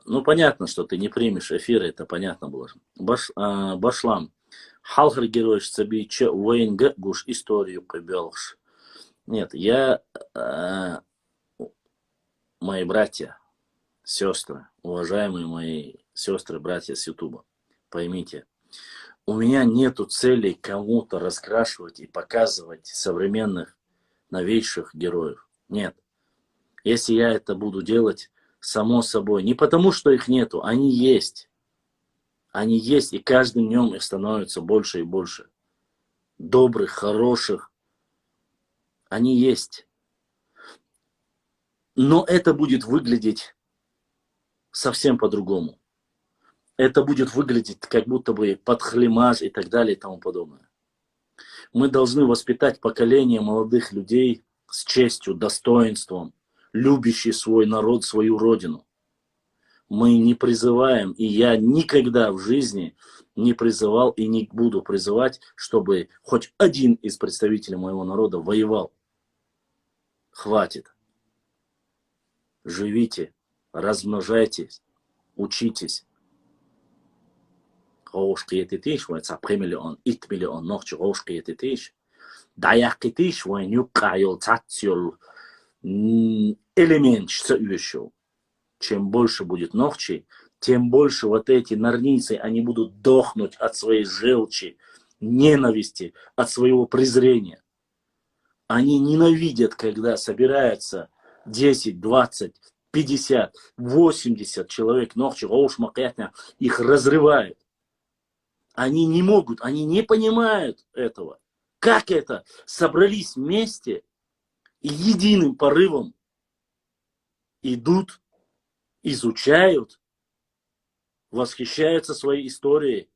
Ну, понятно, что ты не примешь эфир, это понятно было. Башлам. Халхар Героевич Цабича Уэйнга Гуш историю побелш. Нет, мои братья, сестры, уважаемые мои сестры, братья с Ютуба, поймите, у меня нету целей кому-то раскрашивать и показывать современных новейших героев. Нет. Если я это буду делать, само собой, не потому, что их нету, они есть. Они есть, и каждым днем их становится больше и больше. Добрых, хороших. Они есть. Но это будет выглядеть совсем по-другому. Это будет выглядеть как будто бы подхлемаж и так далее и тому подобное. Мы должны воспитать поколение молодых людей с честью, достоинством, любящие свой народ, свою родину. Мы не призываем, и я никогда в жизни не призывал и не буду призывать, чтобы хоть один из представителей моего народа воевал. Хватит. Живите, размножайтесь, учитесь. Рошкиетитиш, вот сапремиллион, 8 миллион, ночь рошкиетитиш. Даяхкитиш, вот нюкайол, цатсиол, элемент, что еще. Чем больше будет ногчей, тем больше вот эти норницы, они будут дохнуть от своей желчи, ненависти, от своего презрения. Они ненавидят, когда собираются 10, 20, 50, 80 человек ногчи, их разрывают. Они не могут, они не понимают этого. Как это? Собрались вместе и единым порывом идут, изучают, восхищаются своей историей,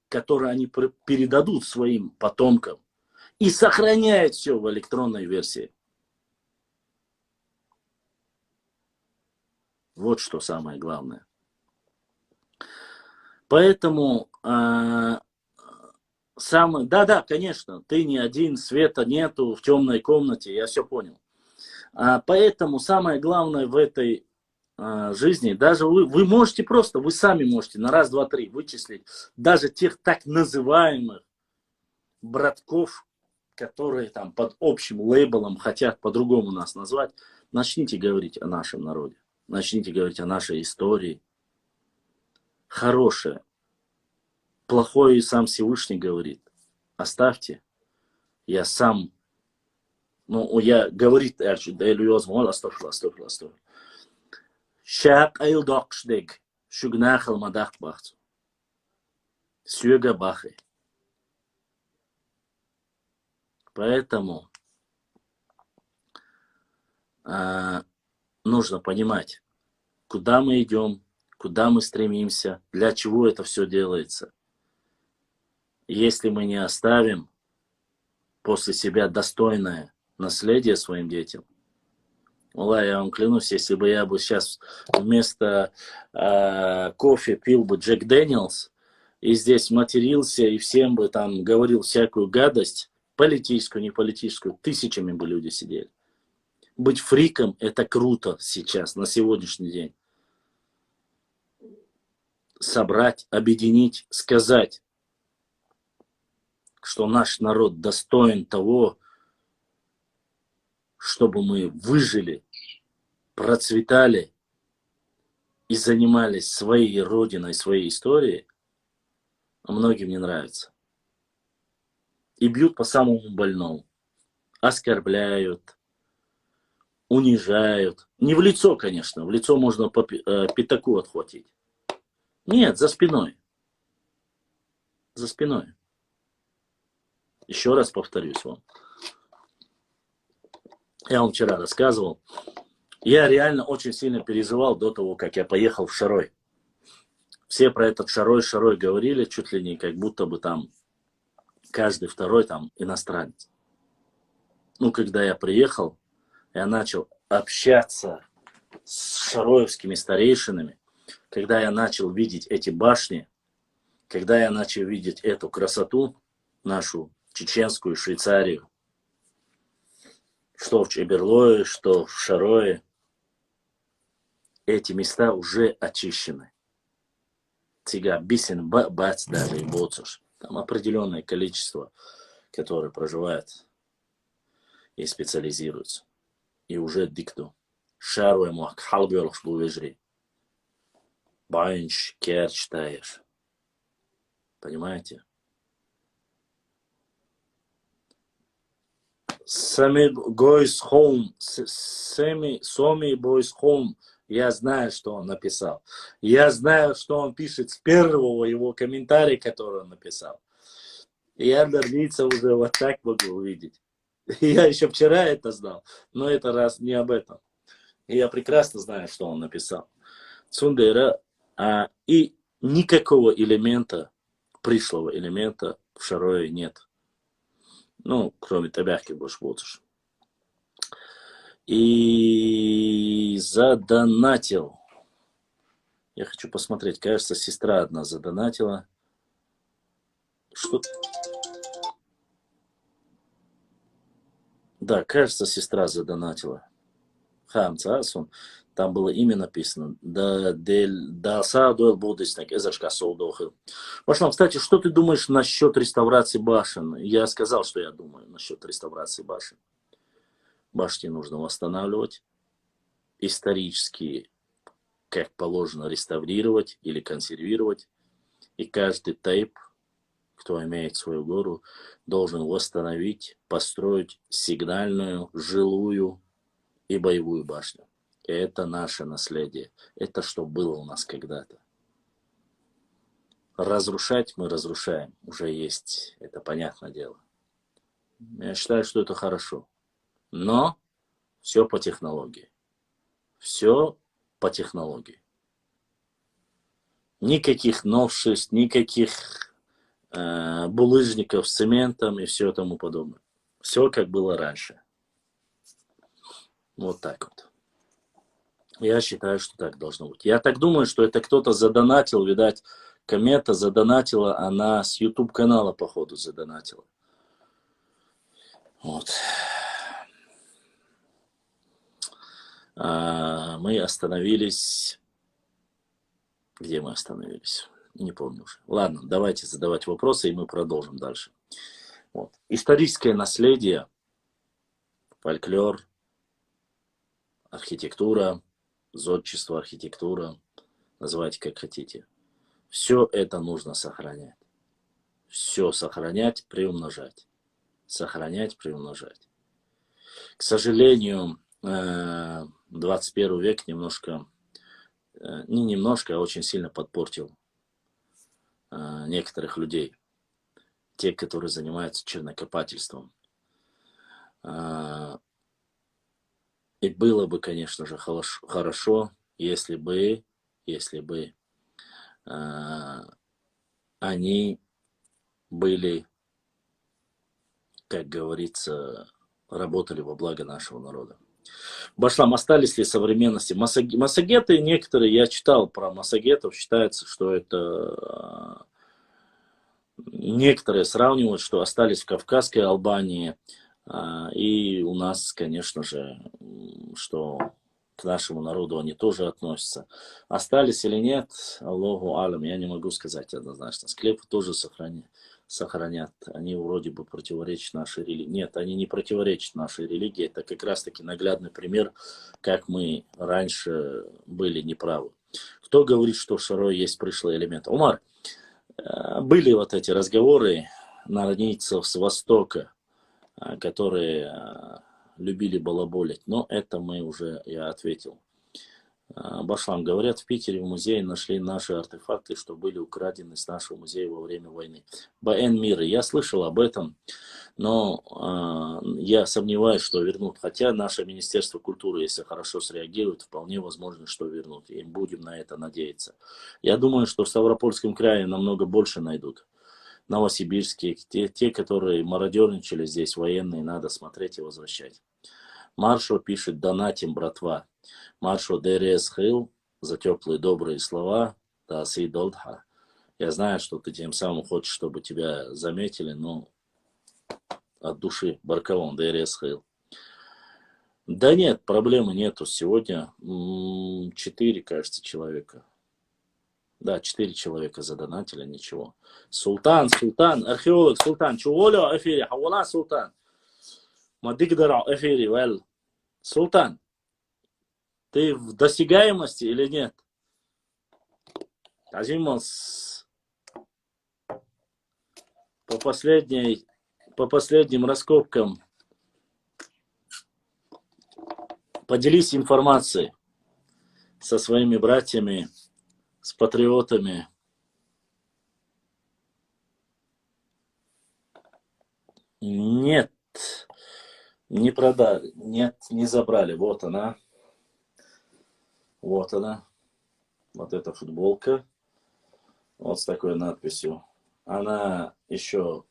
которую они передадут своим потомкам, и сохраняют все в электронной версии. Вот что самое главное. Поэтому, да, конечно, ты не один, света нету в темной комнате, я все понял. Поэтому самое главное в этой жизни, даже вы можете просто, вы сами можете на раз, два, три вычислить даже тех так называемых братков, которые там под общим лейблом хотят по-другому нас назвать. Начните говорить о нашем народе, начните говорить о нашей истории. Хорошее. Плохое и сам Всевышний говорит. Оставьте. Я сам, я говорит, Шак айл докшдег, шугнахал мадах бахцу. Сюга бахы. Поэтому нужно понимать, куда мы идем, куда мы стремимся, для чего это все делается. Если мы не оставим после себя достойное наследие своим детям, Аллах, я вам клянусь, если бы я сейчас вместо кофе пил бы Джек Дэниелс и здесь матерился и всем бы там говорил всякую гадость, политическую, не политическую, тысячами бы люди сидели. Быть фриком — это круто сейчас, на сегодняшний день. Собрать, объединить, сказать, что наш народ достоин того, чтобы мы выжили, процветали и занимались своей родиной, своей историей, многим не нравится. И бьют по самому больному. Оскорбляют, унижают. Не в лицо, конечно. В лицо можно по пятаку отхватить. Нет, за спиной. За спиной. Еще раз повторюсь вам. Я вам вчера рассказывал. Я реально очень сильно переживал до того, как я поехал в Шарой. Все про этот Шарой говорили, чуть ли не как будто бы там каждый второй там иностранец. Когда я приехал, я начал общаться с шароевскими старейшинами, когда я начал видеть эти башни, когда я начал видеть эту красоту, нашу чеченскую Швейцарию, что в Чеберлое, что в Шарое, эти места уже очищены. Тига бисен бац даже и боцуш. Там определенное количество, которые проживают и специализируются. И уже дикту. Шаруя муак халбиолах шлувежри. Байнч кер читаешь. Понимаете? Сами Гойс Хоум, Соми Бойс Хоум, я знаю, что он написал. Я знаю, что он пишет с первого его комментария, который он написал. Я норница уже вот так могу увидеть. Я еще вчера это знал, но это раз не об этом. И я прекрасно знаю, что он написал. Цундера, и никакого элемента, пришлого элемента в Шарое нет. Кроме табяхки больше будешь. И задонатил Я хочу посмотреть. Кажется, сестра одна задонатила. Что? Да, кажется, сестра задонатила. Хамцасон. Там было имя написано. Да, садуэл будеснек, эзершка солдохил. Башлам, кстати, что ты думаешь насчет реставрации башен? Я сказал, что я думаю насчет реставрации башен. Башни нужно восстанавливать. Исторически, как положено, реставрировать или консервировать. И каждый тейп, кто имеет свою гору, должен восстановить, построить сигнальную, жилую и боевую башню. Это наше наследие. Это что было у нас когда-то. Разрушать мы разрушаем. Уже есть. Это понятное дело. Я считаю, что это хорошо. Но все по технологии. Все по технологии. Никаких новшеств, никаких булыжников с цементом и все тому подобное. Все как было раньше. Вот так вот. Я считаю, что так должно быть. Я так думаю, что это кто-то задонатил, видать, комета задонатила, она с YouTube канала, походу, задонатила. Вот. Мы остановились... Где мы остановились? Не помню уже. Ладно, давайте задавать вопросы, и мы продолжим дальше. Вот. Историческое наследие, фольклор, архитектура, зодчество, архитектура, называйте как хотите. Все это нужно сохранять. Все сохранять, приумножать. Сохранять, приумножать. К сожалению, 21 век немножко, не немножко, а очень сильно подпортил некоторых людей. Те, которые занимаются чернокопательством. И было бы, конечно же, хорошо, если бы они были, как говорится, работали во благо нашего народа. Башлам, остались ли современности? Массагеты некоторые, я читал про массагетов, считается, что это... Некоторые сравнивают, что остались в Кавказской Албании, и у нас, конечно же, что к нашему народу они тоже относятся. Остались или нет, Аллаху алям, я не могу сказать однозначно. Склепы тоже сохранят. Они вроде бы противоречат нашей религии. Нет, они не противоречат нашей религии. Это как раз-таки наглядный пример, как мы раньше были неправы. Кто говорит, что в Шарое есть пришлый элемент? Умар, были вот эти разговоры народийцев с Востока, которые любили балаболить. Но это мы уже, я ответил. Башлам, говорят, в Питере в музее нашли наши артефакты, что были украдены с нашего музея во время войны. БН Мира, я слышал об этом, но я сомневаюсь, что вернут. Хотя наше Министерство культуры, если хорошо среагирует, вполне возможно, что вернут. И будем на это надеяться. Я думаю, что в Ставропольском крае намного больше найдут. Новосибирские, те, которые мародерничали здесь, военные, надо смотреть и возвращать. Маршо пишет: донатим, братва. Маршо ДРС Хил за теплые добрые слова. Да, Сейдолдха. Я знаю, что ты тем самым хочешь, чтобы тебя заметили, но от души. Баркалон, ДРС Хил. Да нет, проблемы нету. Сегодня 4, кажется, человека. Да, 4 человека задонатили, ничего. Султан, археолог, Султан. Чуволю эфире, хавала Султан. Мадигдара эфире, вел. Султан, ты в досягаемости или нет? Азимас, по последним раскопкам поделись информацией со своими братьями, с патриотами. Нет, не продали, нет, не забрали. Вот она. Вот она. Вот эта футболка. Вот с такой надписью. Она еще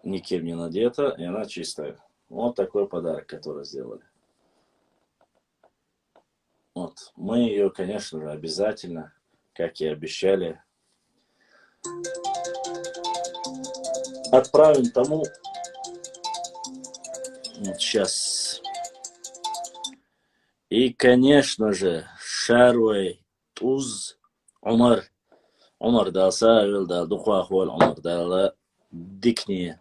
никем не надета, и она чистая. Вот такой подарок, который сделали. Вот. Мы ее, конечно же, обязательно, как и обещали, отправим тому. Вот сейчас. И, конечно же, Шарвей Туз Умар. Умар да Савил, да Духахвал, Умар да Дикни.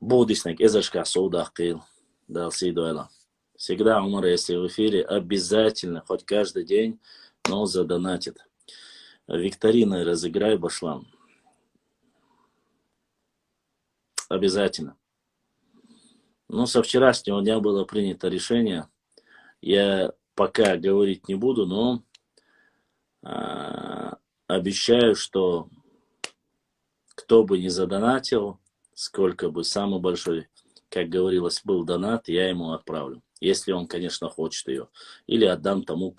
Будисник Эзашка Судахкил, да Сидуэла. Всегда Умар, если в эфире, обязательно, хоть каждый день, но задонатит. Викторины разыграй, Башлам. Обязательно. Ну, со вчерашнего дня было принято решение. Я пока говорить не буду, но обещаю, что кто бы ни задонатил, сколько бы самый большой, как говорилось, был донат, я ему отправлю. Если он, конечно, хочет ее. Или отдам тому,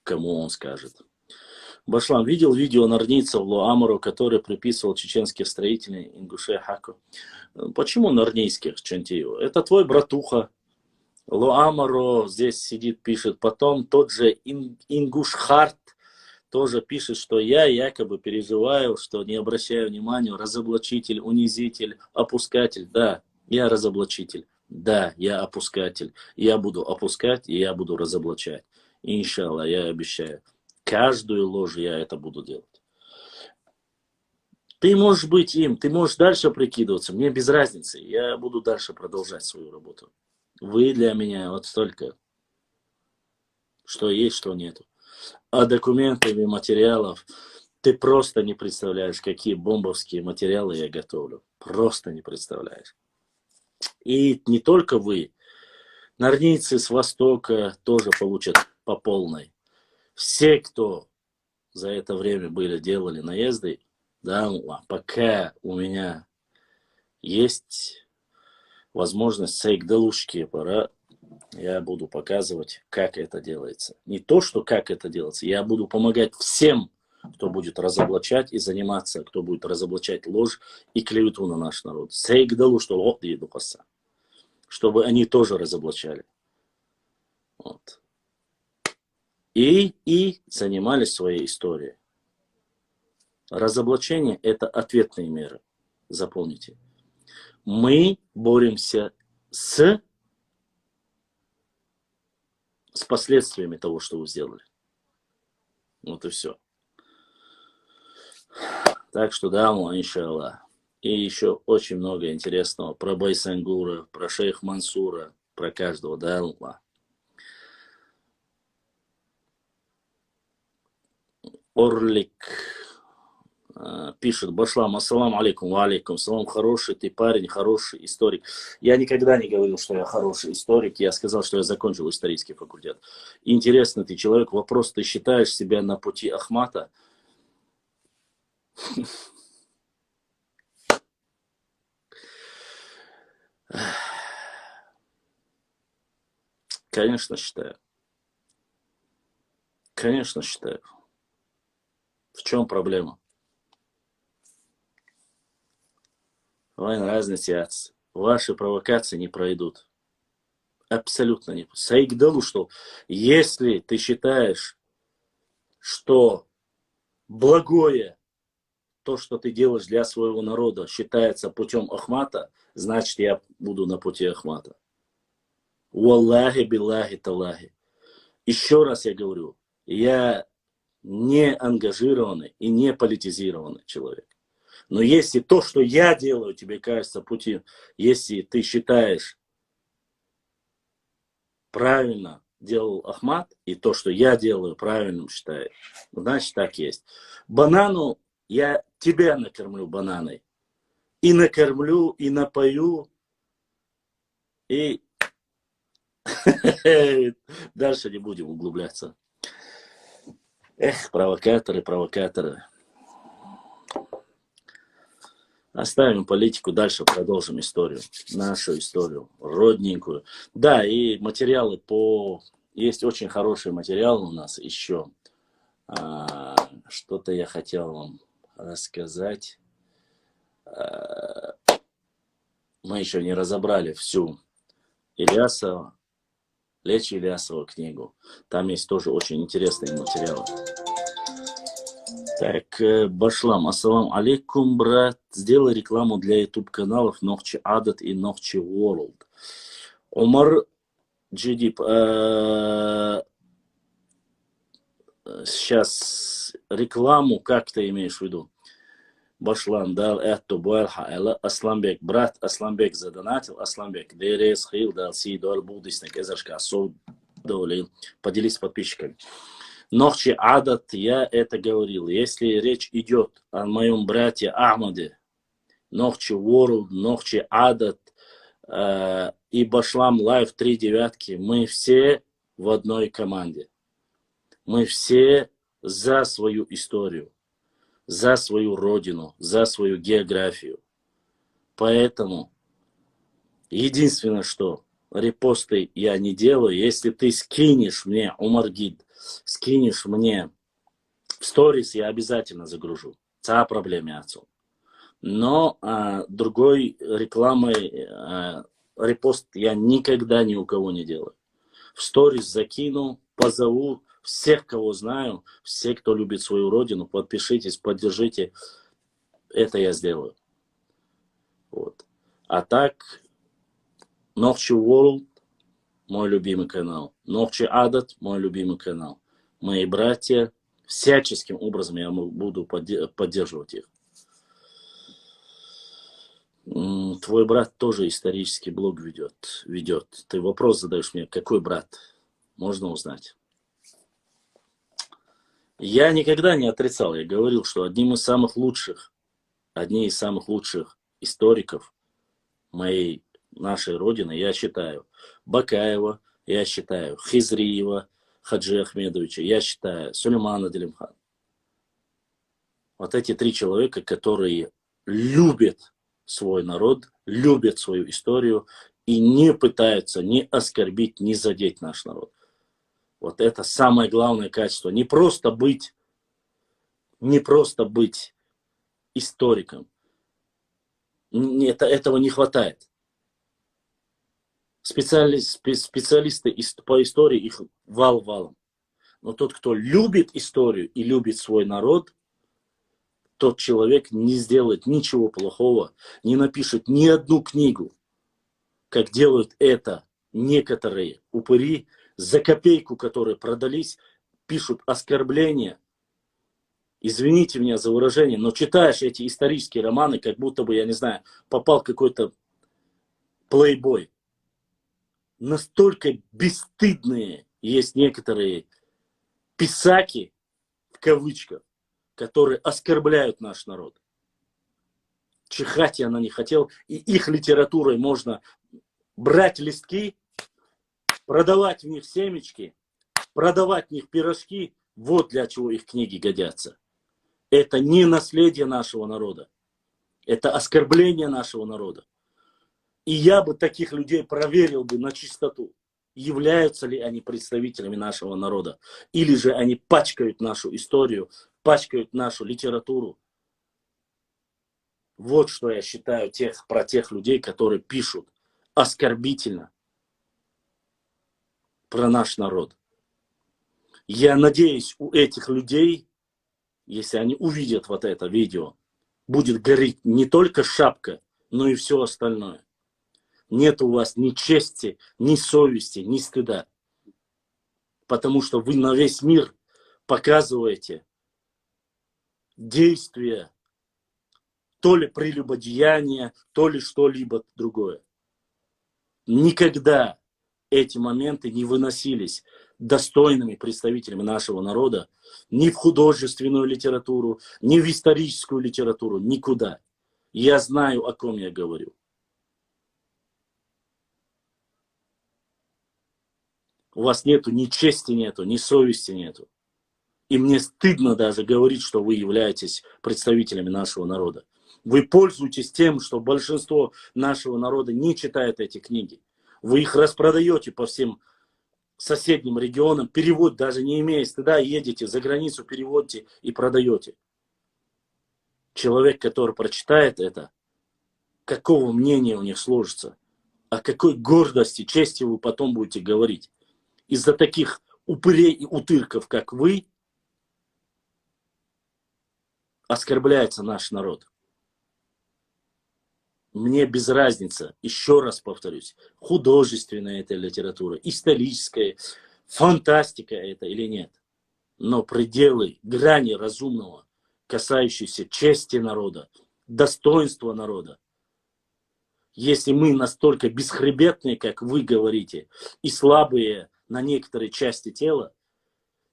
кому он скажет. Башлам, видел видео норнийцев Лоамару, который приписывал чеченских строителей Ингуше Хаку? Почему норнийских, Чантию? Это твой братуха. Лоамаро здесь сидит, пишет. Потом тот же Ингушхарт тоже пишет, что я якобы переживаю, что не обращаю внимания, разоблачитель, унизитель, опускатель. Да, я разоблачитель. Да, я опускатель. Я буду опускать, и я буду разоблачать. Иншалла, я обещаю. Каждую ложь я это буду делать. Ты можешь быть им, ты можешь дальше прикидываться. Мне без разницы. Я буду дальше продолжать свою работу. Вы для меня вот столько, что есть, что нету. А документов и материалов ты просто не представляешь, какие бомбовские материалы я готовлю. Просто не представляешь. И не только вы. Норнийцы с Востока тоже получат по полной. Все, кто за это время делали наезды, да, пока у меня есть возможность сейкдалушки, пора, я буду показывать, как это делается. Не то, что как это делается, я буду помогать всем, кто будет разоблачать и заниматься, кто будет разоблачать ложь и клевету на наш народ. Сейкдалу, что вот и духаса. Чтобы они тоже разоблачали. Вот. И занимались своей историей. Разоблачение – это ответные меры. Запомните. Мы боремся с последствиями того, что вы сделали. Вот и все. Так что да, иншаллах. И еще очень много интересного про Байсангура, про шейх Мансура, про каждого, да, Аллах. Орлик пишет: Башлам, ассалам алейкум, ва алейкум салам, хороший ты парень, хороший историк. Я никогда не говорил, что я хороший историк, я сказал, что я закончил исторический факультет. Интересный ты человек, вопрос, ты считаешь себя на пути Ахмата? Конечно, считаю. Конечно, считаю. В чем проблема? Вайн разница, ваши провокации не пройдут. Абсолютно не. Саигдалу, что если ты считаешь, что благое, то, что ты делаешь для своего народа, считается путем Ахмата, значит, я буду на пути Ахмата. Уаллахи, биллахи, талахи. Еще раз я говорю, я не ангажированный и не политизированный человек. Но если то, что я делаю, тебе кажется путем, если ты считаешь правильно делал Ахмат, и то, что я делаю, правильным считаю, значит, так есть. Банану я тебя накормлю бананой. И накормлю, и напою, и дальше не будем углубляться. Эх, провокаторы, провокаторы. Оставим политику, дальше продолжим историю. Нашу историю, родненькую. Да, и материалы по... Есть очень хорошие материалы у нас еще. Что-то я хотел вам рассказать. Мы еще не разобрали всю Ильяса. Лечи Ильясова книгу. Там есть тоже очень интересные материалы. Так, Башлам, ассалам алейкум, брат. Сделай рекламу для YouTube каналов Нохчи Адат и Нохчи World. Умар Джидип, сейчас рекламу, как ты имеешь в виду? Башлан дал эту буэлха, Асламбек, брат Асламбек задонатил, Асламбек, дерес хил дал си дол будисник, эзершка сов долил. Поделись с подписчиками. Нохчи Адат, я это говорил. Если речь идет о моем брате Ахмаде, Нохчи World, Нохчи Адат и Башлам Лайв 3 девятки, мы все в одной команде. Мы все за свою историю, за свою родину, за свою географию. Поэтому единственное, что репосты я не делаю, если ты скинешь мне, Умаргид, скинешь мне в сторис, я обязательно загружу. Та проблема отцу. Но другой рекламой репост я никогда ни у кого не делаю. В сторис закину, позову всех, кого знаю, все, кто любит свою родину, подпишитесь, поддержите. Это я сделаю. Вот. А так, Нохчи World, мой любимый канал. Нохчи Адат, мой любимый канал. Мои братья, всяческим образом я буду поддерживать их. Твой брат тоже исторический блог ведет. Ты вопрос задаешь мне, какой брат? Можно узнать. Я никогда не отрицал, я говорил, что одни из самых лучших историков нашей родины, я считаю Бакаева, я считаю Хизриева, Хаджи Ахмедовича, я считаю Сулеймана Делимхан. Вот эти 3 человека, которые любят свой народ, любят свою историю и не пытаются ни оскорбить, ни задеть наш народ. Вот это самое главное качество. Не просто быть историком. Этого не хватает. Специалисты по истории, их вал-валом. Но тот, кто любит историю и любит свой народ, тот человек не сделает ничего плохого, не напишет ни одну книгу, как делают это некоторые упыри, за копейку, которые продались, пишут оскорбления. Извините меня за выражение, но читаешь эти исторические романы, как будто бы, я не знаю, попал какой-то плейбой. Настолько бесстыдные есть некоторые писаки, в кавычках, которые оскорбляют наш народ. Чихать я на них хотел, и их литературой можно брать листки, продавать в них семечки, продавать в них пирожки. Вот для чего их книги годятся. Это не наследие нашего народа. Это оскорбление нашего народа. И я бы таких людей проверил бы на чистоту. Являются ли они представителями нашего народа. Или же они пачкают нашу историю, пачкают нашу литературу. Вот что я считаю про тех людей, которые пишут оскорбительно про наш народ. Я надеюсь, у этих людей, если они увидят вот это видео, будет гореть не только шапка, но и все остальное. Нет у вас ни чести, ни совести, ни стыда. Потому что вы на весь мир показываете действия, то ли прелюбодеяния, то ли что-либо другое. Никогда эти моменты не выносились достойными представителями нашего народа ни в художественную литературу, ни в историческую литературу, никуда. Я знаю, о ком я говорю. У вас нету ни чести, нету, ни совести нету. И мне стыдно даже говорить, что вы являетесь представителями нашего народа. Вы пользуетесь тем, что большинство нашего народа не читает эти книги. Вы их распродаете по всем соседним регионам, перевод даже не имея стыда, едете за границу, переводите и продаете. Человек, который прочитает это, какого мнения у них сложится, о какой гордости, чести вы потом будете говорить. из-за таких упырей и утырков, как вы, оскорбляется наш народ. Мне без разницы, еще раз повторюсь, художественная это литература, историческая, фантастика это или нет. Но пределы, грани разумного, касающиеся чести народа, достоинства народа. Если мы настолько бесхребетные, как вы говорите, и слабые на некоторые части тела,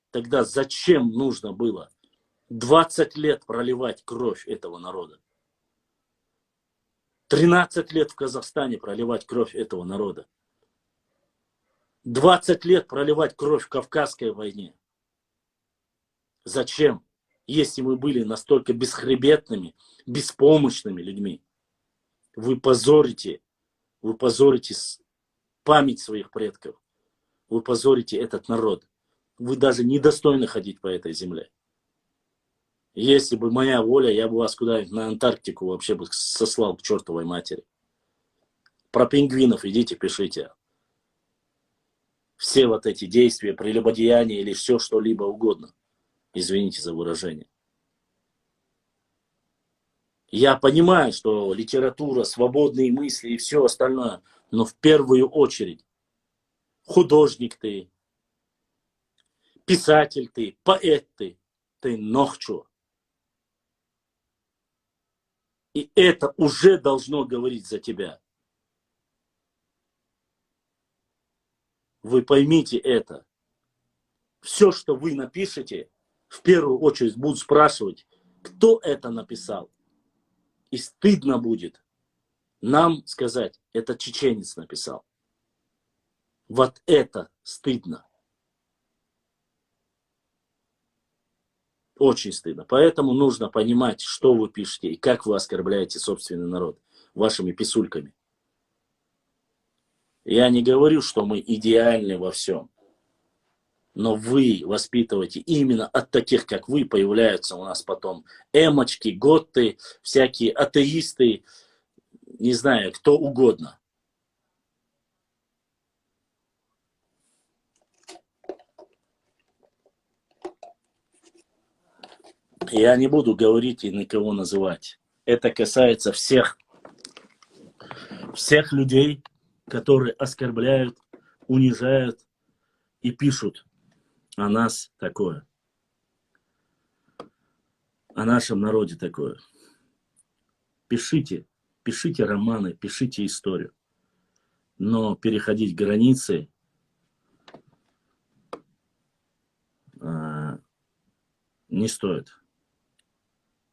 тогда зачем нужно было 20 лет проливать кровь этого народа? 13 лет в Казахстане проливать кровь этого народа. 20 лет проливать кровь в Кавказской войне. Зачем? Если мы были настолько бесхребетными, беспомощными людьми. Вы позорите память своих предков. Вы позорите этот народ. Вы даже недостойны ходить по этой земле. Если бы моя воля, я бы вас куда-нибудь на Антарктику вообще бы сослал к чертовой матери. Про пингвинов идите, пишите. Все вот эти действия, прелюбодеяния или все что-либо угодно. Извините за выражение. Я понимаю, что литература, свободные мысли и все остальное, но в первую очередь художник ты, писатель ты, поэт ты нохчу. И это уже должно говорить за тебя. Вы поймите это. Все, что вы напишете, в первую очередь будут спрашивать, кто это написал. И стыдно будет нам сказать, это чеченец написал. Вот это стыдно. Очень стыдно. Поэтому нужно понимать, что вы пишете и как вы оскорбляете собственный народ вашими писульками. Я не говорю, что мы идеальны во всем. Но вы воспитываете именно от таких, как вы, появляются у нас потом эмочки, готты, всякие атеисты, не знаю, кто угодно. Я не буду говорить и никого называть. Это касается всех людей, которые оскорбляют, унижают и пишут о нас такое. О нашем народе такое. Пишите романы, пишите историю. Но переходить границы не стоит.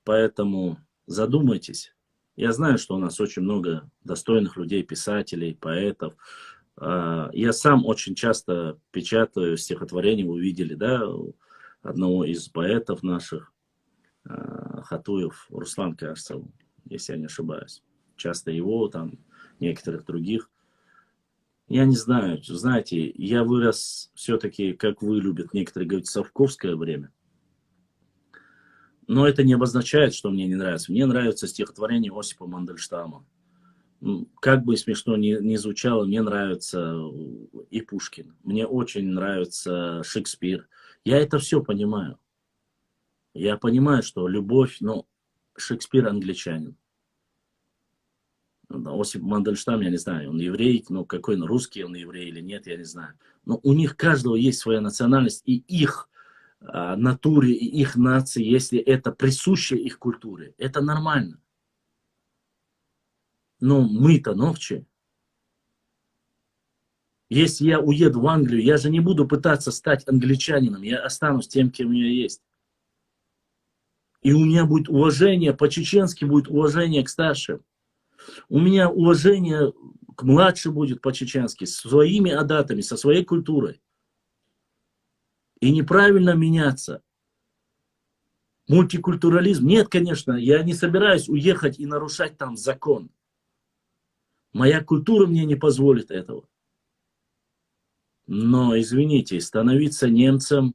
Поэтому задумайтесь. Я знаю, что у нас очень много достойных людей, писателей, поэтов. Я сам очень часто печатаю стихотворения, вы видели, да, одного из поэтов наших, Хатуев Руслан, кажется, если я не ошибаюсь. Часто его, там, некоторых других. Я не знаю, знаете, я вырос все-таки, как вы любят некоторые говорить, в совковское время. Но это не обозначает, что мне не нравится. Мне нравится стихотворение Осипа Мандельштама. Как бы смешно ни звучало, мне нравится и Пушкин. Мне очень нравится Шекспир. Я это все понимаю. Я понимаю, что любовь, но Шекспир англичанин. Осип Мандельштам, я не знаю, он еврей, но какой он, русский он еврей или нет, я не знаю. Но у них каждого есть своя национальность, и их натуре, и их нации, если это присуще их культуре, это нормально. Но мы-то ногче. Если я уеду в Англию, я же не буду пытаться стать англичанином, я останусь тем, кем я есть. И у меня будет уважение, по-чеченски будет уважение к старшим. У меня уважение к младшим будет по-чеченски, с своими адатами, со своей культурой. И неправильно меняться. Мультикультурализм. Нет, конечно, я не собираюсь уехать и нарушать там закон. Моя культура мне не позволит этого. Но, извините, становиться немцем,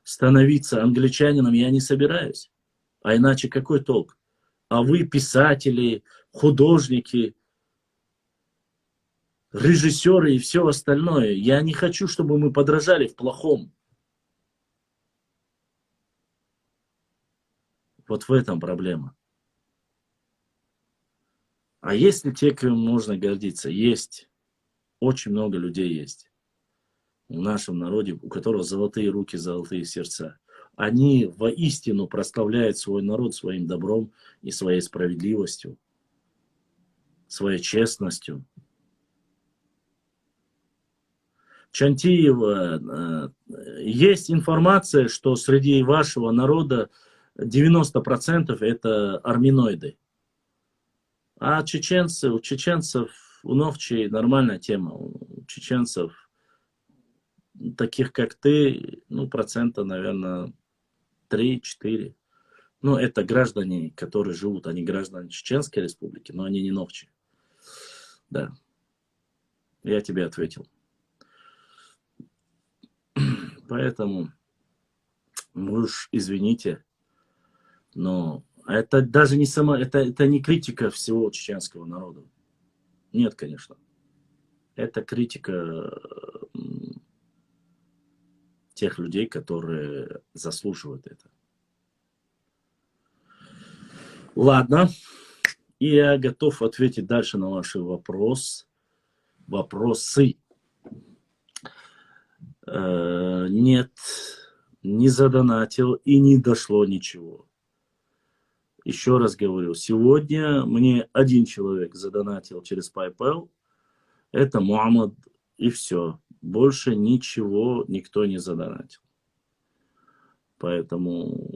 становиться англичанином я не собираюсь. А иначе какой толк? А вы, писатели, художники, режиссеры и все остальное. Я не хочу, чтобы мы подражали в плохом. Вот в этом проблема. А есть ли те, кем можно гордиться? Есть. Очень много людей есть в нашем народе, у которых золотые руки, золотые сердца. Они воистину прославляют свой народ своим добром и своей справедливостью, своей честностью. Чантиева, есть информация, что среди вашего народа 90% это армяноиды. А у чеченцев, у новчей нормальная тема. У чеченцев, таких как ты, ну, процента, наверное, 3-4. Ну, это граждане, которые живут, они граждане Чеченской республики, но они не новчи. Да. Я тебе ответил. Поэтому, вы уж извините, но это даже не это не критика всего чеченского народа. Нет, конечно. Это критика тех людей, которые заслуживают это. Ладно. И я готов ответить дальше на ваши вопросы. Нет, не задонатил и не дошло ничего. Еще раз говорю, сегодня мне один человек задонатил через PayPal. Это Мухаммад, и все. Больше ничего никто не задонатил. Поэтому,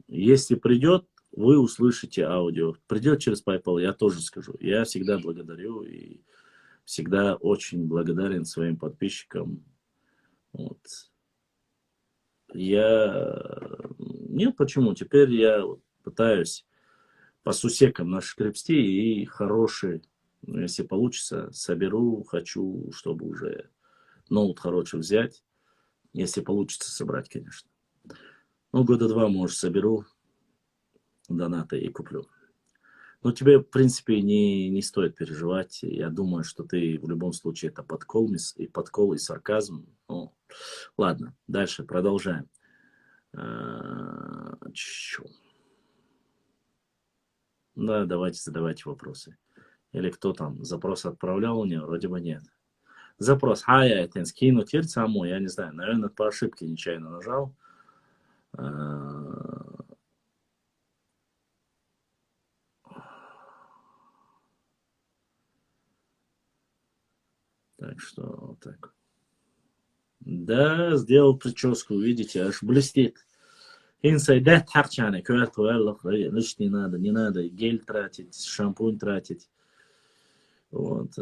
если придет, вы услышите аудио. Придет через PayPal, я тоже скажу. Я всегда благодарю и всегда очень благодарен своим подписчикам. Вот. Нет, почему? Теперь я пытаюсь по сусекам нашкребсти и хорошие, если получится, соберу. Хочу, чтобы уже ноут хороший взять. Если получится собрать, конечно. Ну, года 2, может, соберу донаты и куплю. Но тебе, в принципе, не стоит переживать. Я думаю, что ты в любом случае это подкол и сарказм. Ну, ладно, дальше продолжаем. Да, давайте задавайте вопросы. Или кто там запрос отправлял у него? Вроде бы нет. Запрос. Я это скину теперь саму, я не знаю. Наверное, по ошибке нечаянно нажал. Так что вот так. Да, сделал прическу, видите, аж блестит. Инсайдет харчаны, лишь не надо гель тратить, шампунь тратить. Вот.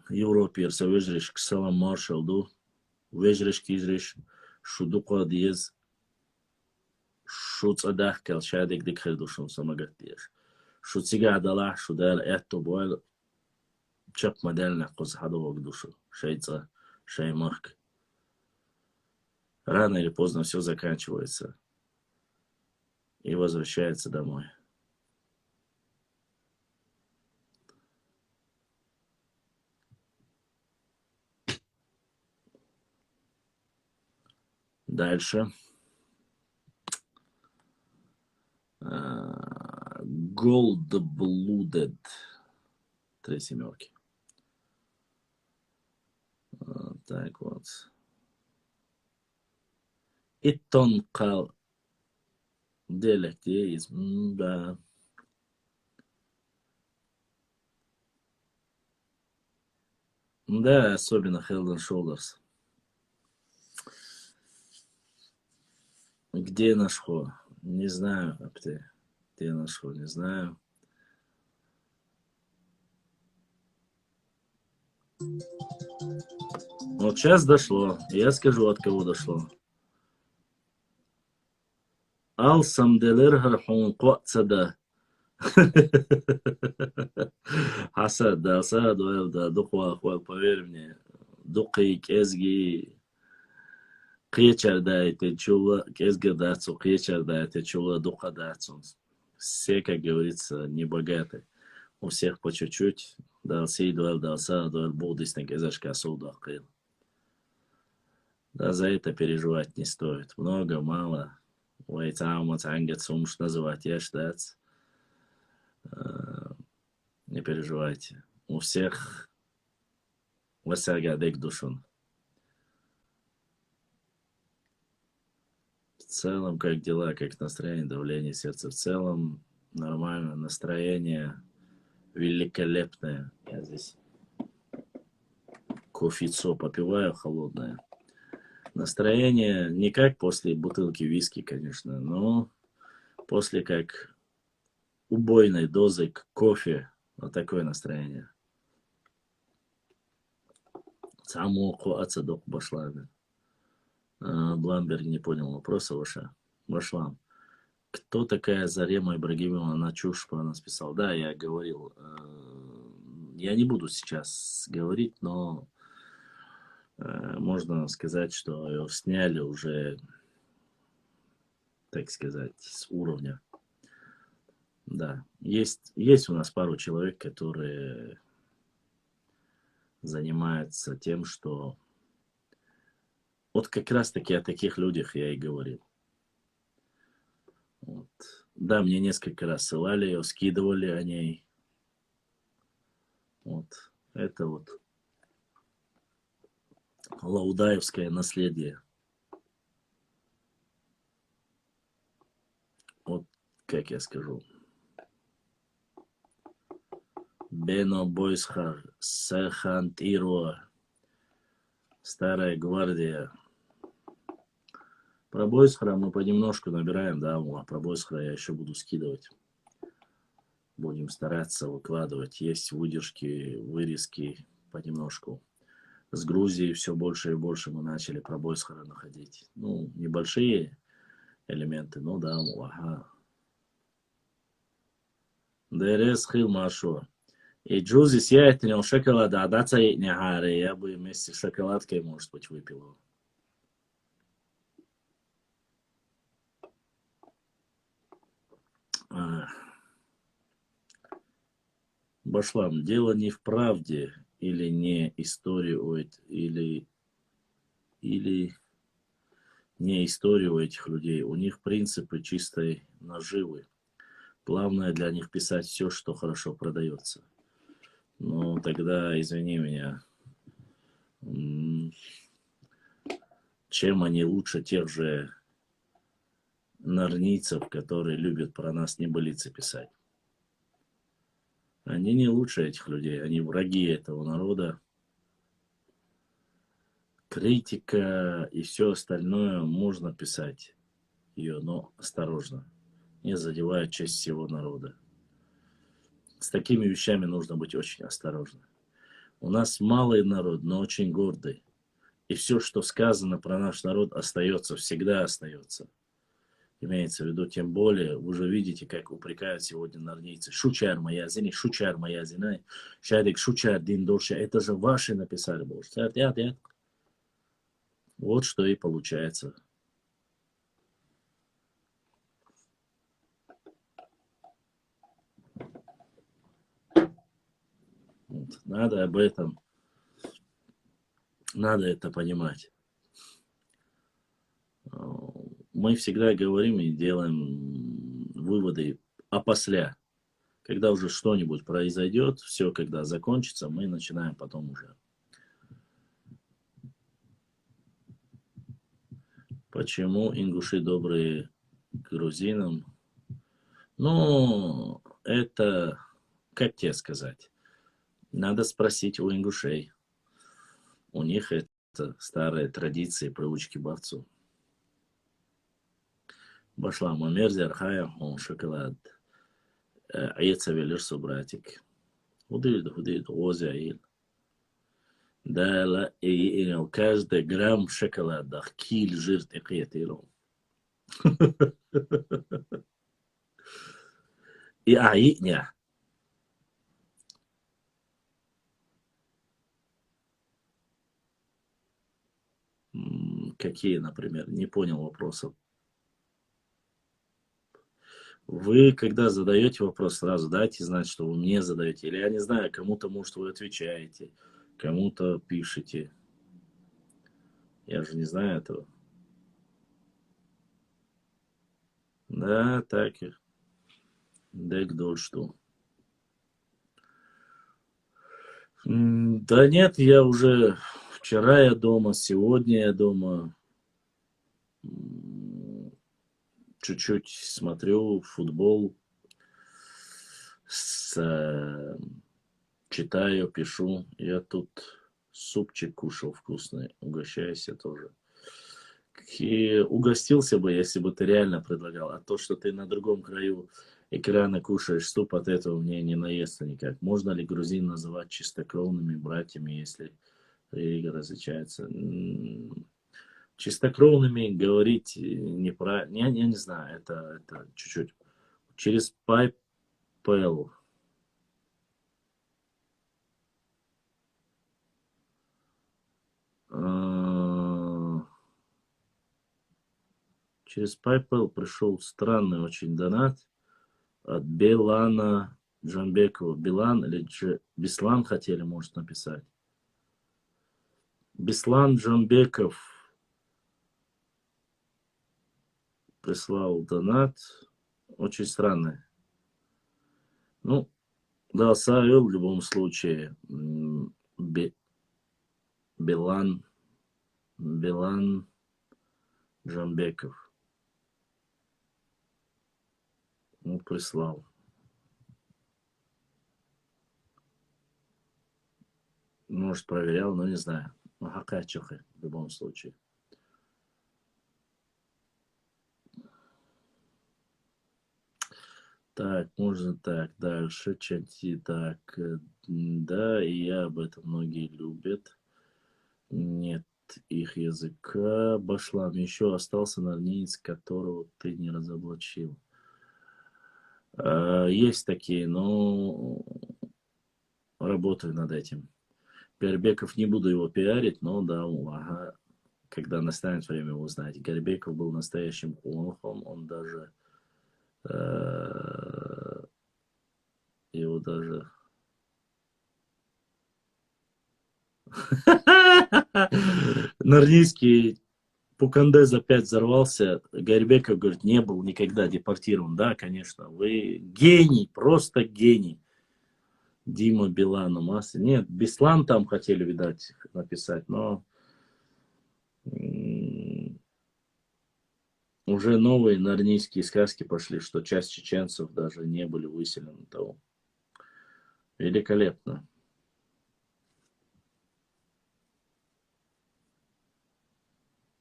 Европерса вежреш к салам маршалду, вежреш кизреш, шудука диез, шуц адахкал, шадик дикхердушун самагатиеш. Шуцига адалах, шудал этто бойл, чап модельных козхадовок душу, шейца, шеймарк. Рано или поздно все заканчивается и возвращается домой. Дальше. Gold-blooded. 3 семерки. Так вот. Итонкал. Делектеизм. Да. Да, особенно Head and Shoulders. Где нашел? Не знаю, где нашел, не знаю. Вот сейчас дошло. Я скажу, от кого дошло. Алсамделер хархун коцада. Хасад, да, сад, да, духва, поверь мне. Духи, кезги. Кечер дайте, чула, кезги дацу, кечер дайте, чула, духа дацу. Все, как говорится, не богаты. У всех по чуть-чуть. Дал сей, дал са, дал буддистник, изашка суда кыл. Да за это переживать не стоит. Много, мало. Ой, там вот ангет сумш называть, я штац. Не переживайте. У всех васягадек душон. В целом, как дела, как настроение, давление сердца. В целом, нормально. Настроение великолепное. Я здесь кофейцо попиваю холодное. Настроение не как после бутылки виски, конечно, но после как убойной дозы кофе. Вот такое настроение. Самоку ацадок башлами. Бламберг не понял вопроса ваша. Башлам. Кто такая Зарема Ибрагимова? Она чушь про нас писала. Да, я говорил. Я не буду сейчас говорить, но можно сказать, что ее сняли уже, так сказать, с уровня. Да, есть у нас пару человек, которые занимаются тем, что... Вот как раз-таки о таких людях я и говорил. Вот. Да, мне несколько раз ссылали ее, скидывали о ней. Вот. Это вот лаудаевское наследие. Вот как я скажу. Бено Бойсхар, Сахантиро, Старая Гвардия. Про Бойсхара мы понемножку набираем, да, а про Бойсхара я еще буду скидывать. Будем стараться выкладывать. Есть выдержки, вырезки понемножку. С Грузией все больше и больше мы начали про Бойсхара находить. Ну, небольшие элементы, ну да, ага. Дерес хил машо. И Джузи сияет в нем шоколад, а даться не харе. Я бы вместе с шоколадкой, может быть, выпил его. Башлам, дело не в правде или не истории или не истории у этих людей. У них принципы чистой наживы. Главное для них писать все, что хорошо продается. Ну, тогда, извини меня, чем они лучше тех же нарнийцев, которые любят про нас небылицы писать? Они не лучше этих людей, они враги этого народа. Критика и все остальное можно писать ее, но осторожно, не задевая честь всего народа. С такими вещами нужно быть очень осторожным. У нас малый народ, но очень гордый. И все, что сказано про наш народ, остается, всегда остается. Имеется в виду, тем более, вы же видите, как упрекают сегодня нарнийцы. Шучар моя зина, шадик шучар дин доша. Это же ваши написали больше. Вот что и получается. Вот. Надо об этом, надо это понимать. Мы всегда говорим и делаем выводы опосля. Когда уже что-нибудь произойдет, все, когда закончится, мы начинаем потом уже. Почему ингуши добрые к грузинам? Ну, это, как тебе сказать, надо спросить у ингушей. У них это старые традиции, привычки борцов. Башла мамерзер, хая, он шоколад. Яйца велишься, братик. Худеет, озяил. Да, ла, и каждый грамм шоколада, киль жир текетиром. И аитня. Какие, например? Не понял вопросов. Вы, когда задаете вопрос, сразу дайте знать, что вы мне задаете. Или я не знаю, кому-то, может, вы отвечаете, кому-то пишете. Я же не знаю этого. Да, так и. Дай кто что. Да нет, я уже вчера я дома, сегодня я дома. Чуть-чуть смотрю футбол, читаю, пишу. Я тут супчик кушал вкусный, угощаюсь я тоже. И угостился бы, если бы ты реально предлагал. А то, что ты на другом краю экрана кушаешь суп, от этого мне не наесться никак. Можно ли грузин называть чистокровными братьями, если религия различается? Чистокровными говорить неправильно. Я не знаю, это чуть-чуть. Через PayPal. Через PayPal пришел странный очень донат от Белана Джамбекова. Билан или Беслан хотели, может, написать. Беслан Джамбеков прислал донат. Очень странный. Ну, да, оставил в любом случае. Билан Джамбеков. Ну, прислал. Может, проверял, но не знаю. Ну, какая чуха в любом случае. Так, можно так, дальше, чати, так, да, и я об этом многие любят. Нет их языка. Башлам, еще остался нарнеец, которого ты не разоблачил. Есть такие, но работаю над этим. Горбеков, не буду его пиарить, но да, ага, когда настанет время, вы узнаете. Горбеков был настоящим лохом, он даже его даже... Нарнийский Пукандез опять взорвался. Горбеков говорит, не был никогда депортирован. Да, конечно, вы гений, просто гений. Дима Билану масса. Нет, Беслан там хотели, видать, написать, но уже новые нарнийские сказки пошли, что часть чеченцев даже не были выселены того. Великолепно.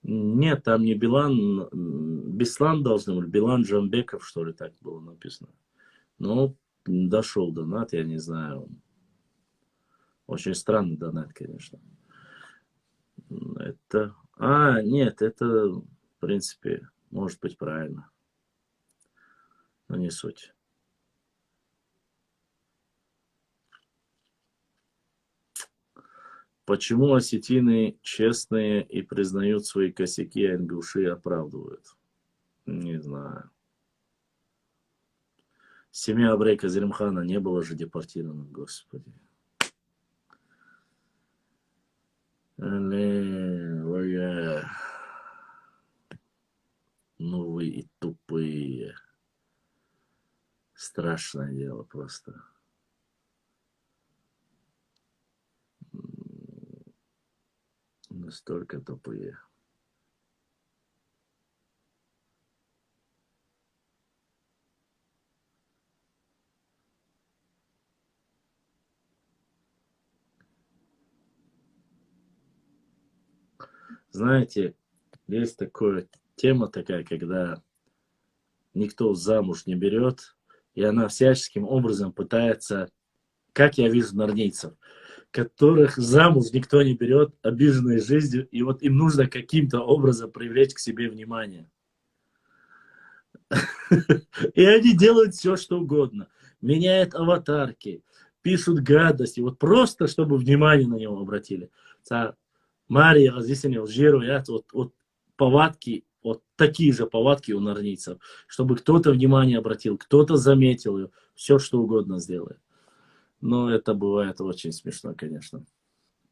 Нет, там не Билан, Беслан должен быть, Билан Джамбеков, что ли, так было написано. Но дошел донат, я не знаю. Очень странный донат, конечно. Это... нет, это, в принципе, может быть правильно. Но не суть. Почему осетины честные и признают свои косяки, а ингуши оправдывают? Не знаю. Семья Абрейка Зелимхана не была же депортирована, господи. Ну вы и тупые. Страшное дело просто. Настолько тупые. Знаете, есть такая тема такая, когда никто замуж не берет, и она всяческим образом пытается, как я вижу нарнийцев, которых замуж никто не берет, обиженные жизнью, и вот им нужно каким-то образом привлечь к себе внимание. И они делают все, что угодно. Меняют аватарки, пишут гадости, вот просто, чтобы внимание на него обратили. Мария, здесь они лжируют, вот повадки вот такие же повадки у норнийцев, чтобы кто-то внимание обратил, кто-то заметил ее, все что угодно сделает. Но это бывает очень смешно, конечно.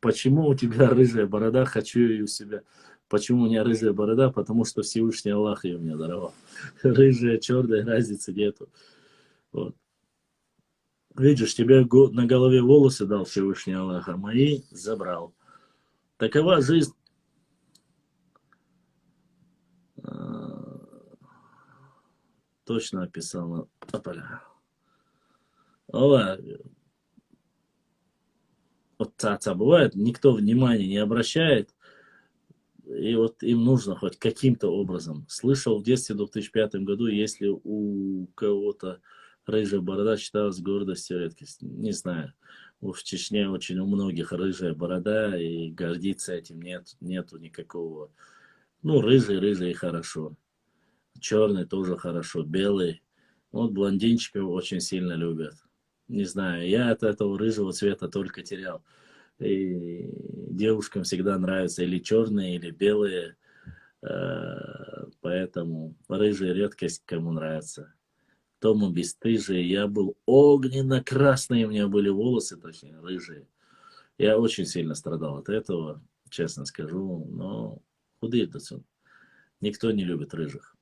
Почему у тебя рыжая борода? Хочу ее у себя. Почему у меня рыжая борода? Потому что Всевышний Аллах ее мне даровал. Рыжая, черная, разницы нету. Вот. Видишь, тебе на голове волосы дал Всевышний Аллах, а мои забрал. Такова жизнь. Точно описала. Опаля. Ова, вот ца бывает, никто внимания не обращает, и вот им нужно хоть каким-то образом. Слышал в детстве в 2005 году, если у кого-то рыжая борода считалась гордостью, редкость. Не знаю. В Чечне очень у многих рыжая борода, и гордиться этим нету никакого. Ну, рыжий и хорошо. Черный тоже хорошо, белый. Вот блондинчиков очень сильно любят. Не знаю, я от этого рыжего цвета только терял. И девушкам всегда нравятся или черные, или белые. Поэтому рыжая редкость кому нравится. Тому бесстыжие. Я был огненно-красные, у меня были волосы, точнее, рыжие. Я очень сильно страдал от этого, честно скажу. Но худые никто не любит рыжих.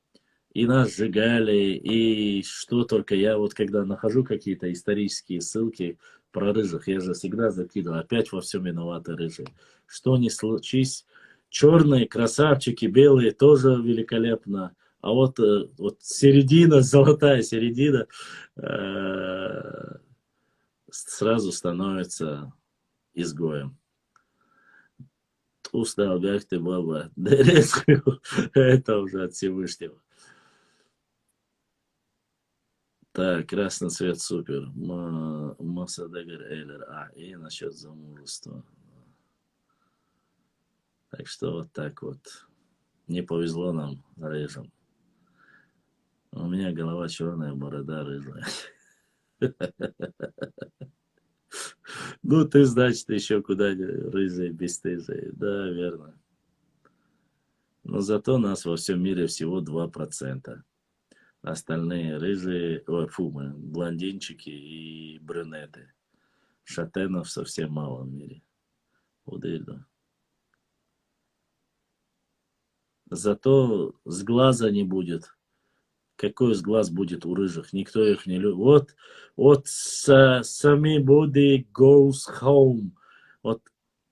И нас сжигали, и что только я вот когда нахожу какие-то исторические ссылки про рыжих, я же всегда закидываю, опять во всем виноваты рыжие. Что ни случись, черные красавчики, белые тоже великолепно, а вот середина, золотая середина, сразу становится изгоем. Устал, как ты, баба, это уже от Всевышнего. Так, красный цвет супер. Масадагар Эйлер. И насчет замужества. Так что вот так вот. Не повезло нам рыжим. У меня голова черная, борода рыжая. Ну, ты, значит, еще куда рыжие, бесстыжие. Да, верно. Но зато нас во всем мире всего 2%. Остальные рыжие, мы, блондинчики и брюнеты. Шатенов совсем мало в мире. Удобно. Зато с глаза не будет. Какой с глаз будет у рыжих? Никто их не любит. Вот somebody goes home. Вот,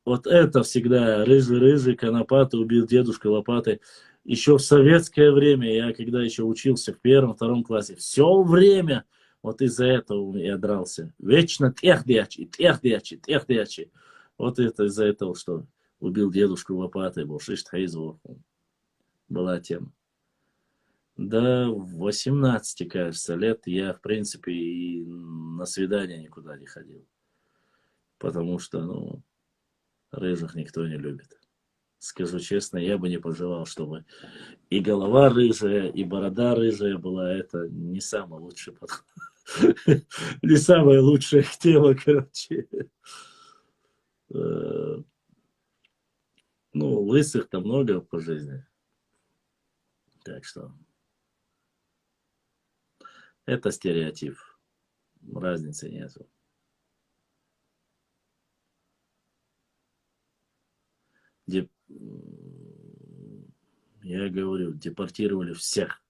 вот это всегда рыжий, конопатый, убил дедушка лопатой. Еще в советское время, я когда еще учился в первом-втором классе, все время вот из-за этого я дрался. Вечно техдячи. Вот это из-за этого, что убил дедушку лопатой, был шиштхайзу. Была тема. До 18, кажется, лет я, в принципе, и на свидание никуда не ходил. Потому что, ну, рыжих никто не любит. Скажу честно, я бы не пожелал, чтобы и голова рыжая, и борода рыжая была. Это не самый лучший подход. Не самая лучшая тема, короче. Ну, лысых-то много по жизни. Так что это стереотип. Разницы нету. Я говорю, депортировали всех.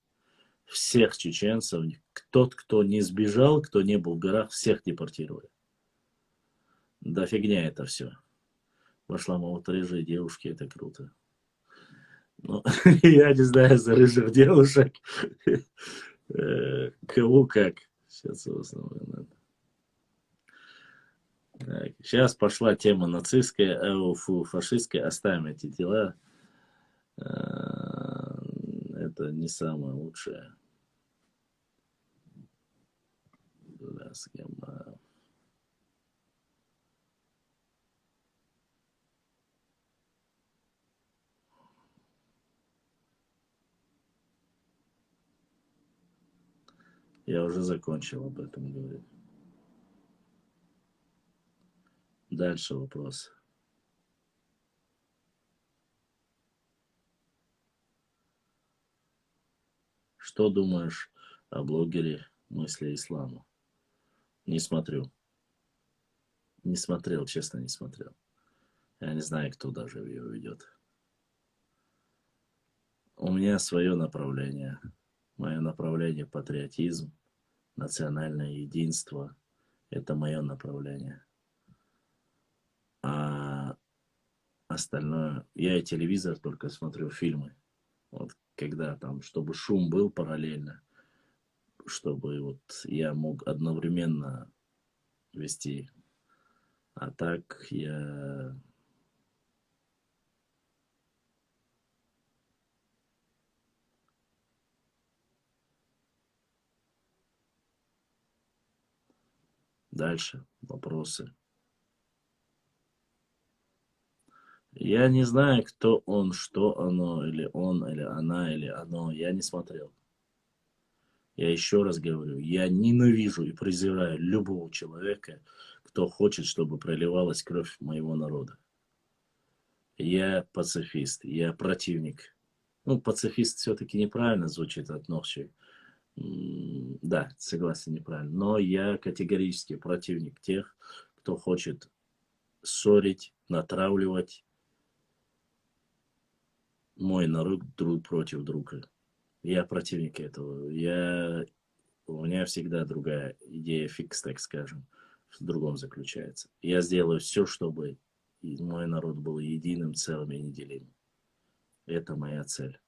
Всех чеченцев. Тот, кто не сбежал, кто не был в горах, всех депортировали. Да фигня это все. Пошла, мол, вот рыжие девушки, это круто. Ну, я не знаю за рыжих девушек. Кого как. Сейчас в основном. Так, сейчас пошла тема нацистская, фашистская. Оставим эти дела. Это не самое лучшее. Я уже закончил об этом говорить. Дальше вопрос. Что думаешь о блогере мысли ислама? Не смотрю. Не смотрел, честно, не смотрел. Я не знаю, кто даже ее ведет. У меня свое направление. Мое направление патриотизм, национальное единство. Это мое направление. А остальное... Я и телевизор только смотрю, фильмы. Вот когда там, чтобы шум был параллельно, чтобы вот я мог одновременно вести. А так я... Дальше вопросы. Я не знаю, кто он, что оно, или он, или она, или оно. Я не смотрел. Я еще раз говорю, я ненавижу и презираю любого человека, кто хочет, чтобы проливалась кровь моего народа. Я пацифист, я противник. Ну, пацифист все-таки неправильно звучит от Нохчи. Да, согласен, неправильно. Но я категорически противник тех, кто хочет ссорить, натравливать мой народ друг против друга. Я противник этого. У меня всегда другая идея фикс, так скажем, в другом заключается. Я сделаю все, чтобы мой народ был единым, целым и неделимым. Это моя цель.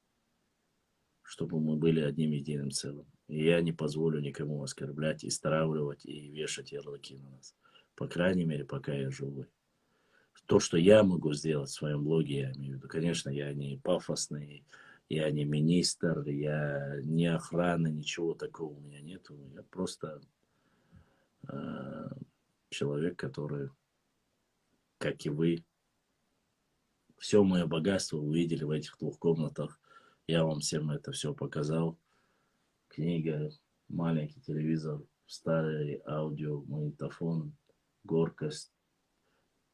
Чтобы мы были одним единым целым. И я не позволю никому оскорблять, и стравливать, и вешать ярлыки на нас. По крайней мере, пока я живой. То, что я могу сделать в своем блоге, я имею в виду, конечно, я не пафосный, я не министр, я не охрана, ничего такого у меня нету. Я просто человек, который, как и вы, все мое богатство вы видели в этих 2 комнатах. Я вам всем это все показал. Книга, маленький телевизор, старый аудио, магнитофон, горка.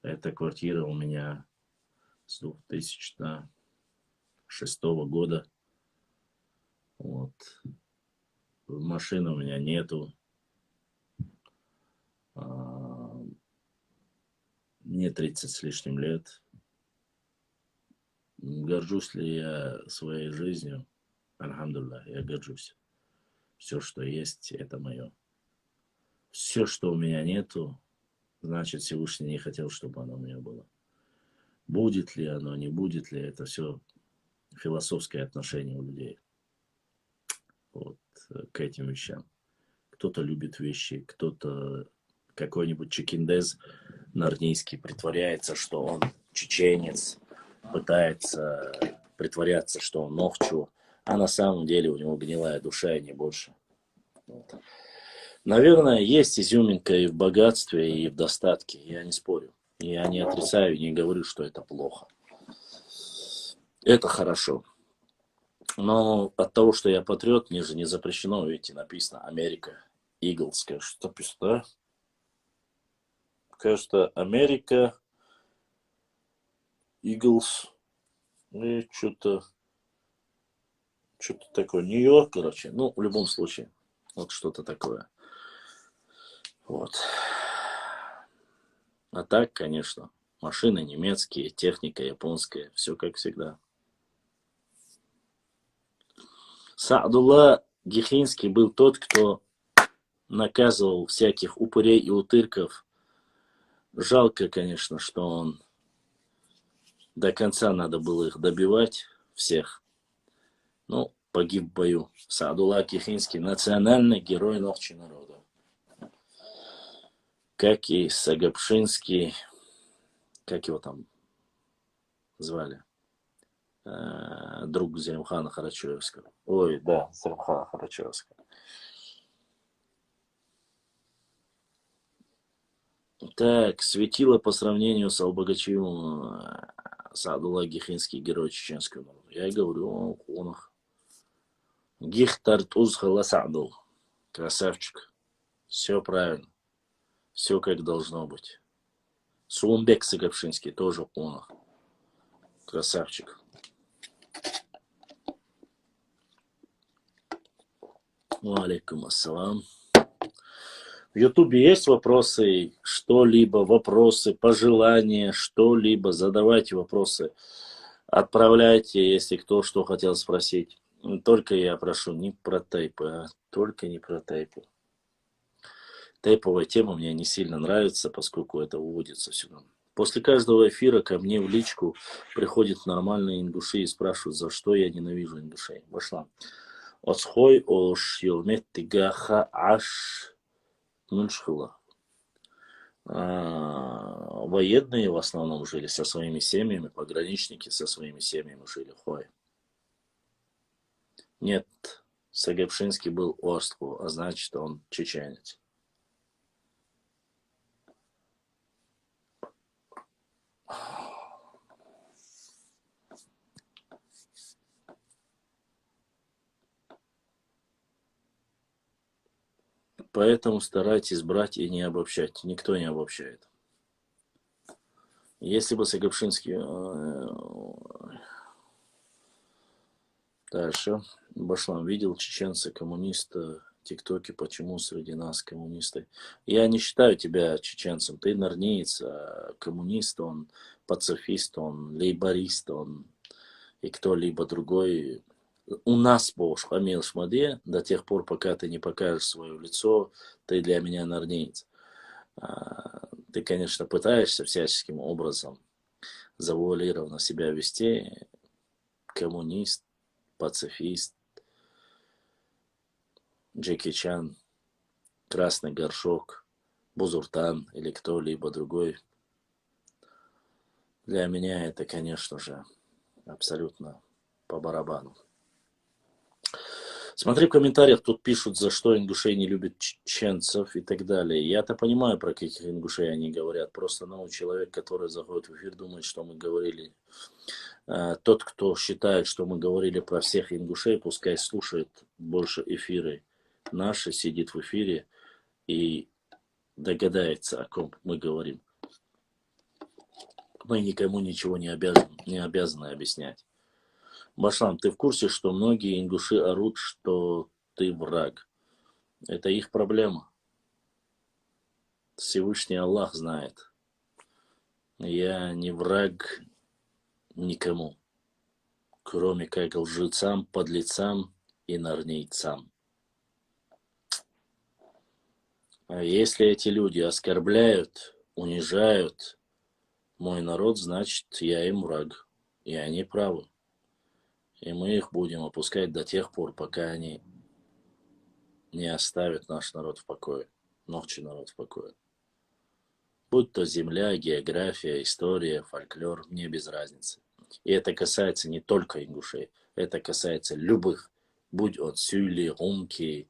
Эта квартира у меня с 2006 года. Вот. Машины у меня нету. Мне 30 с лишним лет. Горжусь ли я своей жизнью? Альхамдулиллах, я горжусь. Все, что есть, это мое. Все, что у меня нету, значит, Всевышний не хотел, чтобы оно у меня было. Будет ли оно, не будет ли, это все философское отношение у людей. Вот к этим вещам. Кто-то любит вещи, кто-то какой-нибудь чекиндез нарнийский притворяется, что он чеченец, пытается притворяться, что он нохчу, а на самом деле у него гнилая душа и не больше. Вот. Наверное, есть изюминка и в богатстве, и в достатке, я не спорю. Я не отрицаю, не говорю, что это плохо. Это хорошо. Но от того, что я патриот, мне же не запрещено, видите, написано Америка, Иглская. Что пишет, да? Кажется, Америка, Иглс, и что-то такое. Нью-Йорк, короче. Ну, в любом случае, вот что-то такое. Вот. А так, конечно, машины немецкие, техника японская, все как всегда. Саадулла Гихинский был тот, кто наказывал всяких упырей и утырков. Жалко, конечно, что он до конца надо было их добивать, всех. Ну, погиб в бою. Саадулла Гихинский, национальный герой Нохчи народа. Как и Сагапшинский, как его там звали? Друг Зелимхана Харачоевского. Ой, да, Зелимхана Харачоевского. Так, светило по сравнению с Албогачевым Саадулла Гихинский, герой чеченского народа. Я и говорю о хунах. Гихтарт Узхала Саадул. Красавчик. Все правильно. Все как должно быть. Сулумбек Сагапшинский тоже хунах. Красавчик. Алейкум ассалам. В Ютубе есть вопросы, что-либо, вопросы, пожелания, что-либо. Задавайте вопросы. Отправляйте, если кто что хотел спросить. Только я прошу, не про тейпы, только не про тейпы. Тейповая тема мне не сильно нравится, поскольку это уводится сюда. После каждого эфира ко мне в личку приходят нормальные ингуши и спрашивают, за что я ненавижу ингушей. Вошла. Осхой ош елмет тигаха аш нульшхила. Военные в основном жили со своими семьями, пограничники со своими семьями жили. Хой. Нет, Сагапшинский был Орску, а значит он чеченец. Поэтому старайтесь брать и не обобщать. Никто не обобщает. Если бы Сагапшинский... Дальше. Башлам видел чеченца, коммуниста, тиктоке, почему среди нас коммунисты. Я не считаю тебя чеченцем. Ты нарнеец, коммунист, он пацифист, он лейборист, он и кто-либо другой. У нас Бог Хамил Шмаде, до тех пор, пока ты не покажешь свое лицо, ты для меня нарнеец. Ты, конечно, пытаешься всяческим образом завуалированно себя вести. Коммунист, пацифист, Джеки Чан, Красный Горшок, Бузуртан или кто-либо другой. Для меня это, конечно же, абсолютно по барабану. Смотри в комментариях, тут пишут, за что ингушей не любят чеченцев и так далее. Я-то понимаю, про каких ингушей они говорят. Просто новый человек, который заходит в эфир, думает, что мы говорили. Тот, кто считает, что мы говорили про всех ингушей, пускай слушает больше эфиры наши, сидит в эфире и догадается, о ком мы говорим. Мы никому ничего не обязаны объяснять. Башлам, ты в курсе, что многие ингуши орут, что ты враг? Это их проблема. Всевышний Аллах знает. Я не враг никому, кроме как лжецам, подлецам и нарнейцам. А если эти люди оскорбляют, унижают мой народ, значит, я им враг. И они правы. И мы их будем опускать до тех пор, пока они не оставят наш народ в покое. Ночи народ в покое. Будь то земля, география, история, фольклор, мне без разницы. И это касается не только ингушей. Это касается любых. Будь от Сюли, Румки,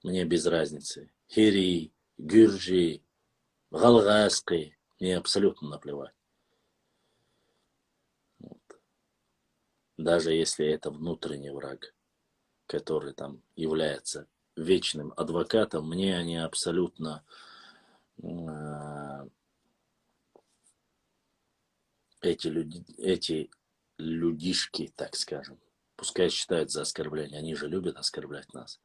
мне без разницы. Хири, Гюржи, Галгаски, мне абсолютно наплевать. Вот. Даже если это внутренний враг, который там является вечным адвокатом, мне они абсолютно эти людишки, так скажем, пускай считают за оскорбление, они же любят оскорблять нас.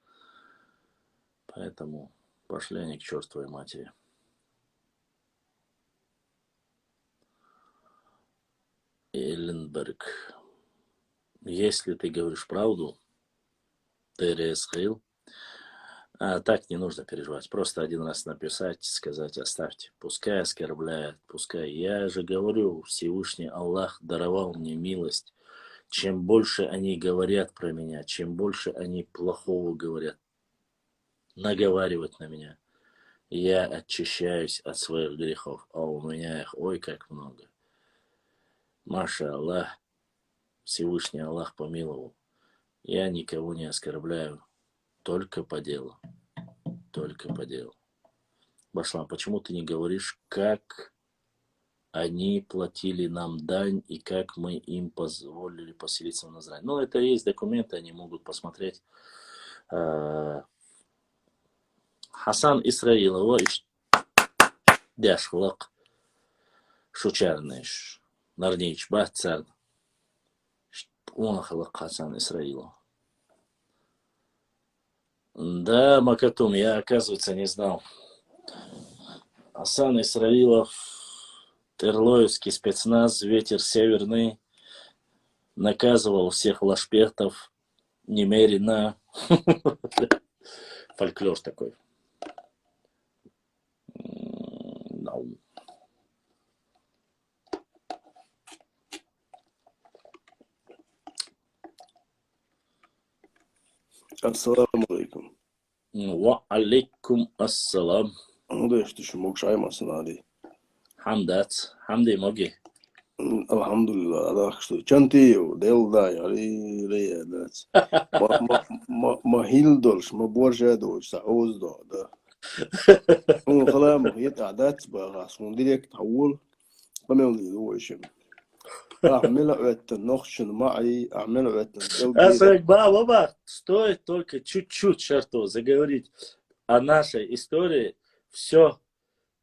Поэтому пошли они к чертовой матери. Элленберг. Если ты говоришь правду, ты решил, так не нужно переживать. Просто один раз написать, сказать, оставьте. Пускай оскорбляет, пускай. Я же говорю, Всевышний Аллах даровал мне милость. Чем больше они говорят про меня, чем больше они плохого говорят, наговаривать на меня, я очищаюсь от своих грехов. А у меня их ой как много. Маша Аллах, Всевышний Аллах помиловал. Я никого не оскорбляю. Только по делу. Только по делу. Башлам, почему ты не говоришь, как они платили нам дань и как мы им позволили поселиться в Назране? Ну, это есть документы, они могут посмотреть. Хасан Исраилова дяшхлак шучарныш нарнич бахцар он хлак Хасан Исраилова. Да, Макатум, я, оказывается, не знал. Асан Исраилов, Терлоевский спецназ, ветер северный, наказывал всех лашпехтов немерено. Фольклор такой. No. Assalamu alaikum. Wa alaikum assalam. Odesh tu shumok shaymas nadi. Hamdat. Hamdi mogi. Alhamdulillah. Allah shtu. Chantiyo delda yari reyadat. Ma hildolsh ma borjadosh sauzdo da. خلاص هي قعدات بقى عشان ديريكت تحول بنعمل وشم اعمل عدة نخش معي اعمل عدة Баба, стоит только чуть-чуть, Шарту, заговорить о нашей истории, все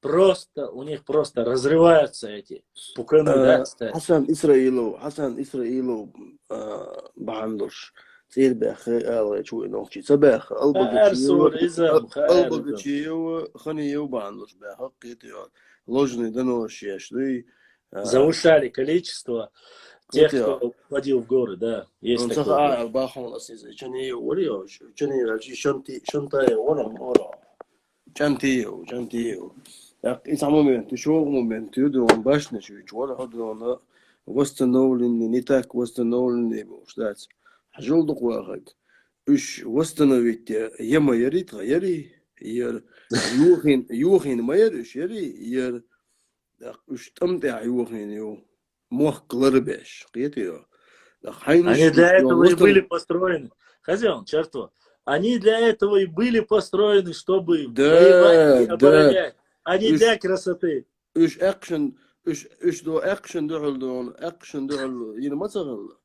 просто, у них просто разрываются эти пуканы, да, кстати. حسن اسرائيلو بعندش تصير باخي شوي نوخشي صباح البقتشيو خنيو بعندش بحقيتي ложный донос шли Завышали количество тех, кто входил в горы, да. Есть такое. Чантио. И сам момент, еще момент, он башня, чего он восстановленный, не так восстановленный был, ждать. Желтый квахак. Уж восстановить ема ярит, яри, яр юхин майер, яри, яр уж там ты юхин ю мох кларбеш, киетио. Они для этого и были построены. Хозяин, черту. Они для этого и были построены, чтобы воевать и оборонять, а не для красоты. Уж до экшен дохл, يعني ما تغل.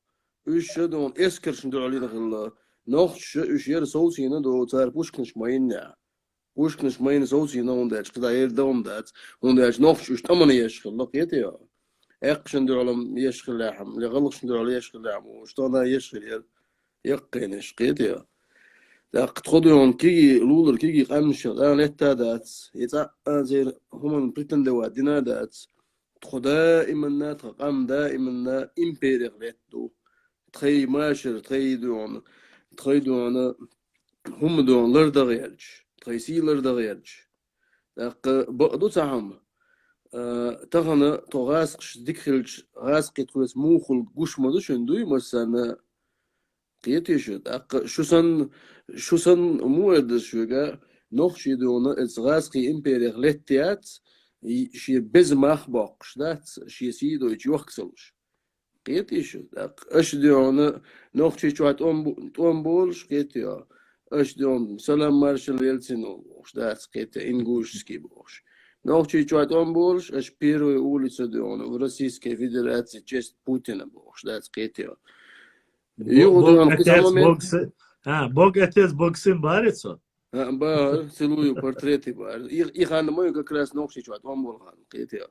Уж دون эскершен дохл ينغل. Nog uж ير соусина до цар пушкнеш майна. Пушкнеш майна соусина он дать, когда ер дом дать, он дать nog уж там не يشغل, لك يتيا. экшен دخل يشغل لحم, لغلقشن دخل يشغل لحم, وش تانا يشغل يقينش قيتيا. تخدون كي لولر كي قامش لا نتادات يتا زير هم بريتندوا دينادات دائما نات قام دائما امبيرير لتو تخي ماشر تخي دون هم دون لردغيرج تخي سي لردغيرج بقدو تاهم تغنى تغاسقش ديكلج غاسقي تخلص موخل قوش مدوشن دوي مثلا قيتيشت شوسن موعد شوغا نوخشي دونا اتغاسقي امبيريغ لتيات شي بزماخ باقش دات شي سيدو يجوخسلش قيتيشت اش دونا نوخشي شوات ام بولش قيتيا اش دون سلام مارشال يلتسينو وش دات قيتي انغوشسكي بوش نوخشي شوات ام بولش اش بيروي улица دونا в Российской Федерации честь Путина бوش دات قيتيا Бог отец, Бог сын Барицу? Бар, целую портреты бар. И хан мой как раз ногти чувак, он был хан, кития.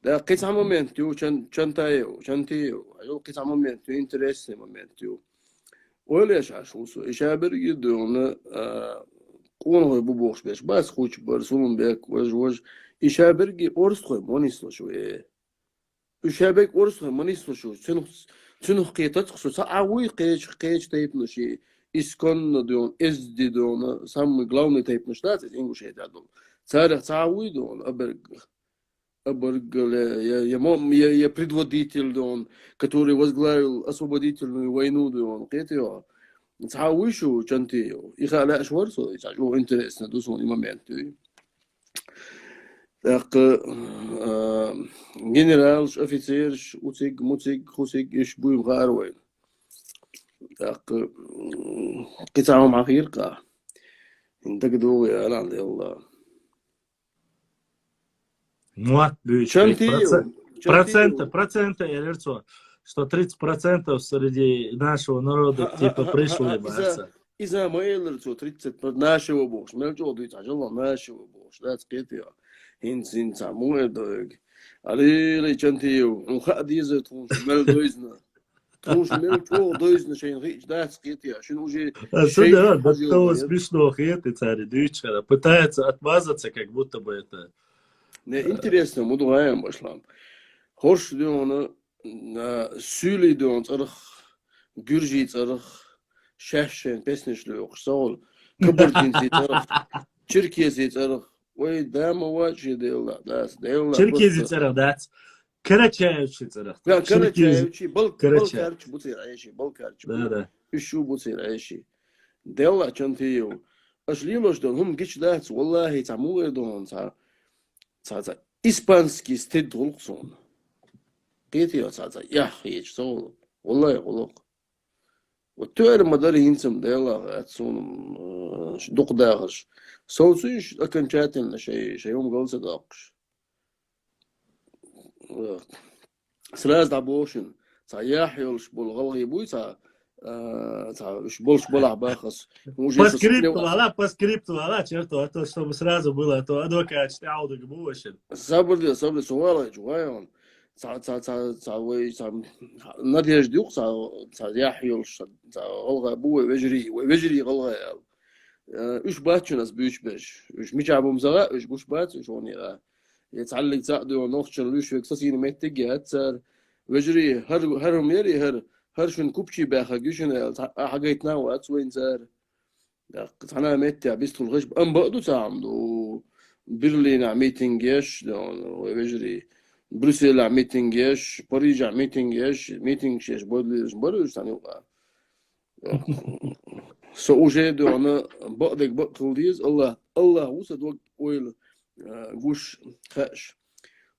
Да, кица момент, ю чантаю, ю кица момент, ю интересный момент, ю. Ойлеш ашусу, и шабер гидон, кон бубош беш, бас хуч бар, сулун бек, вож, и шабер ги орсхой монисло шуе. И шабек орсхой монисло шу, شنو قيتت خصوصا عوي قيش تايب نشي اسكن دون ازدي دون سام главный تايب نشتات انغوش هيدادون царь عوي دون ابرг я предводитель дон который возглавил освободительную войну дон قيتيو عوي شو чантио и خلا اشورسو يجو интересно دوسون момент генералш, офицерш, уциг, муциг, хусиг, إيش بوي مغاروين. قطعهم حقيقة. إنت كدو يا لا الله. Ну, проценты, я лицо, что 30% среди нашего народа типа пришли бороться. إذا ما يلرسو 30% нашего бош, мелчо дуйца, жила нашего бош, да, скетия. هين سامو دوغ علي لي چنتيو وخا ديزه تون مل دويزنا تروش ملك فوق دويزن شين غيش داس قيتي عشان وجي Особенно, да, حاجة то وضيط смешно, хеты, царь, дичера, пытается отмазаться, как будто бы это... نه интересно موضوع هاي باشلام خوش ديون سولي ديون ترخ جرجي ترخ شاشن بسنش لوق سول كبردين زي ترخ تركيا زي ترخ وي دام واجه ديلا داس ديلا Черкизي بس царах, да, Карачаевичи царах, لا كرتش Черкизي, عيشي بل Карачаев, كرتش بتصير عيشي بل كرتش да, да. شو بتصير عيشي ديلا كنتيو اشليلوش دون هم جيش داس والله تعمو دون تا اسبانسكي ستيد غلقصون قيتي يا تا يا اخي شغل والله يغلق والتوير مداري ينسم ديلا اتسون دوق داغش صوتيش اكن شاتن شيء يوم قول صداقش سلاز دابوشن تا ياحيولش بالغلغي بوي تا شبولش بلع باخس По скрипту, черту, а то, чтобы сразу было, а то адвокат читал, да гмушин. صبر سؤال جوايون تا وي تا ناديش دوق تا ياحيولش تا غلغي بوي ويجري غلغي ايش باتشو ناس بيش باش ايش مش عبو مزغا ايش بوش بات ايش وني يتعلق تاعدو نوخشن لوش فيك ساسين ميتجي هتسر وجري هر ميري هر شن كوبشي باخا جيشن حاجيتنا وات وين زار انا ميتي بيستو الغشب ام بقدو تعمدو برلين عميتنجيش وجري بروسيل عميتنجيش باريس عميتنجيش ميتنجيش بودليش يعني سأوجد أنا بقدك بقلديز الله وصد ويل جوش خاش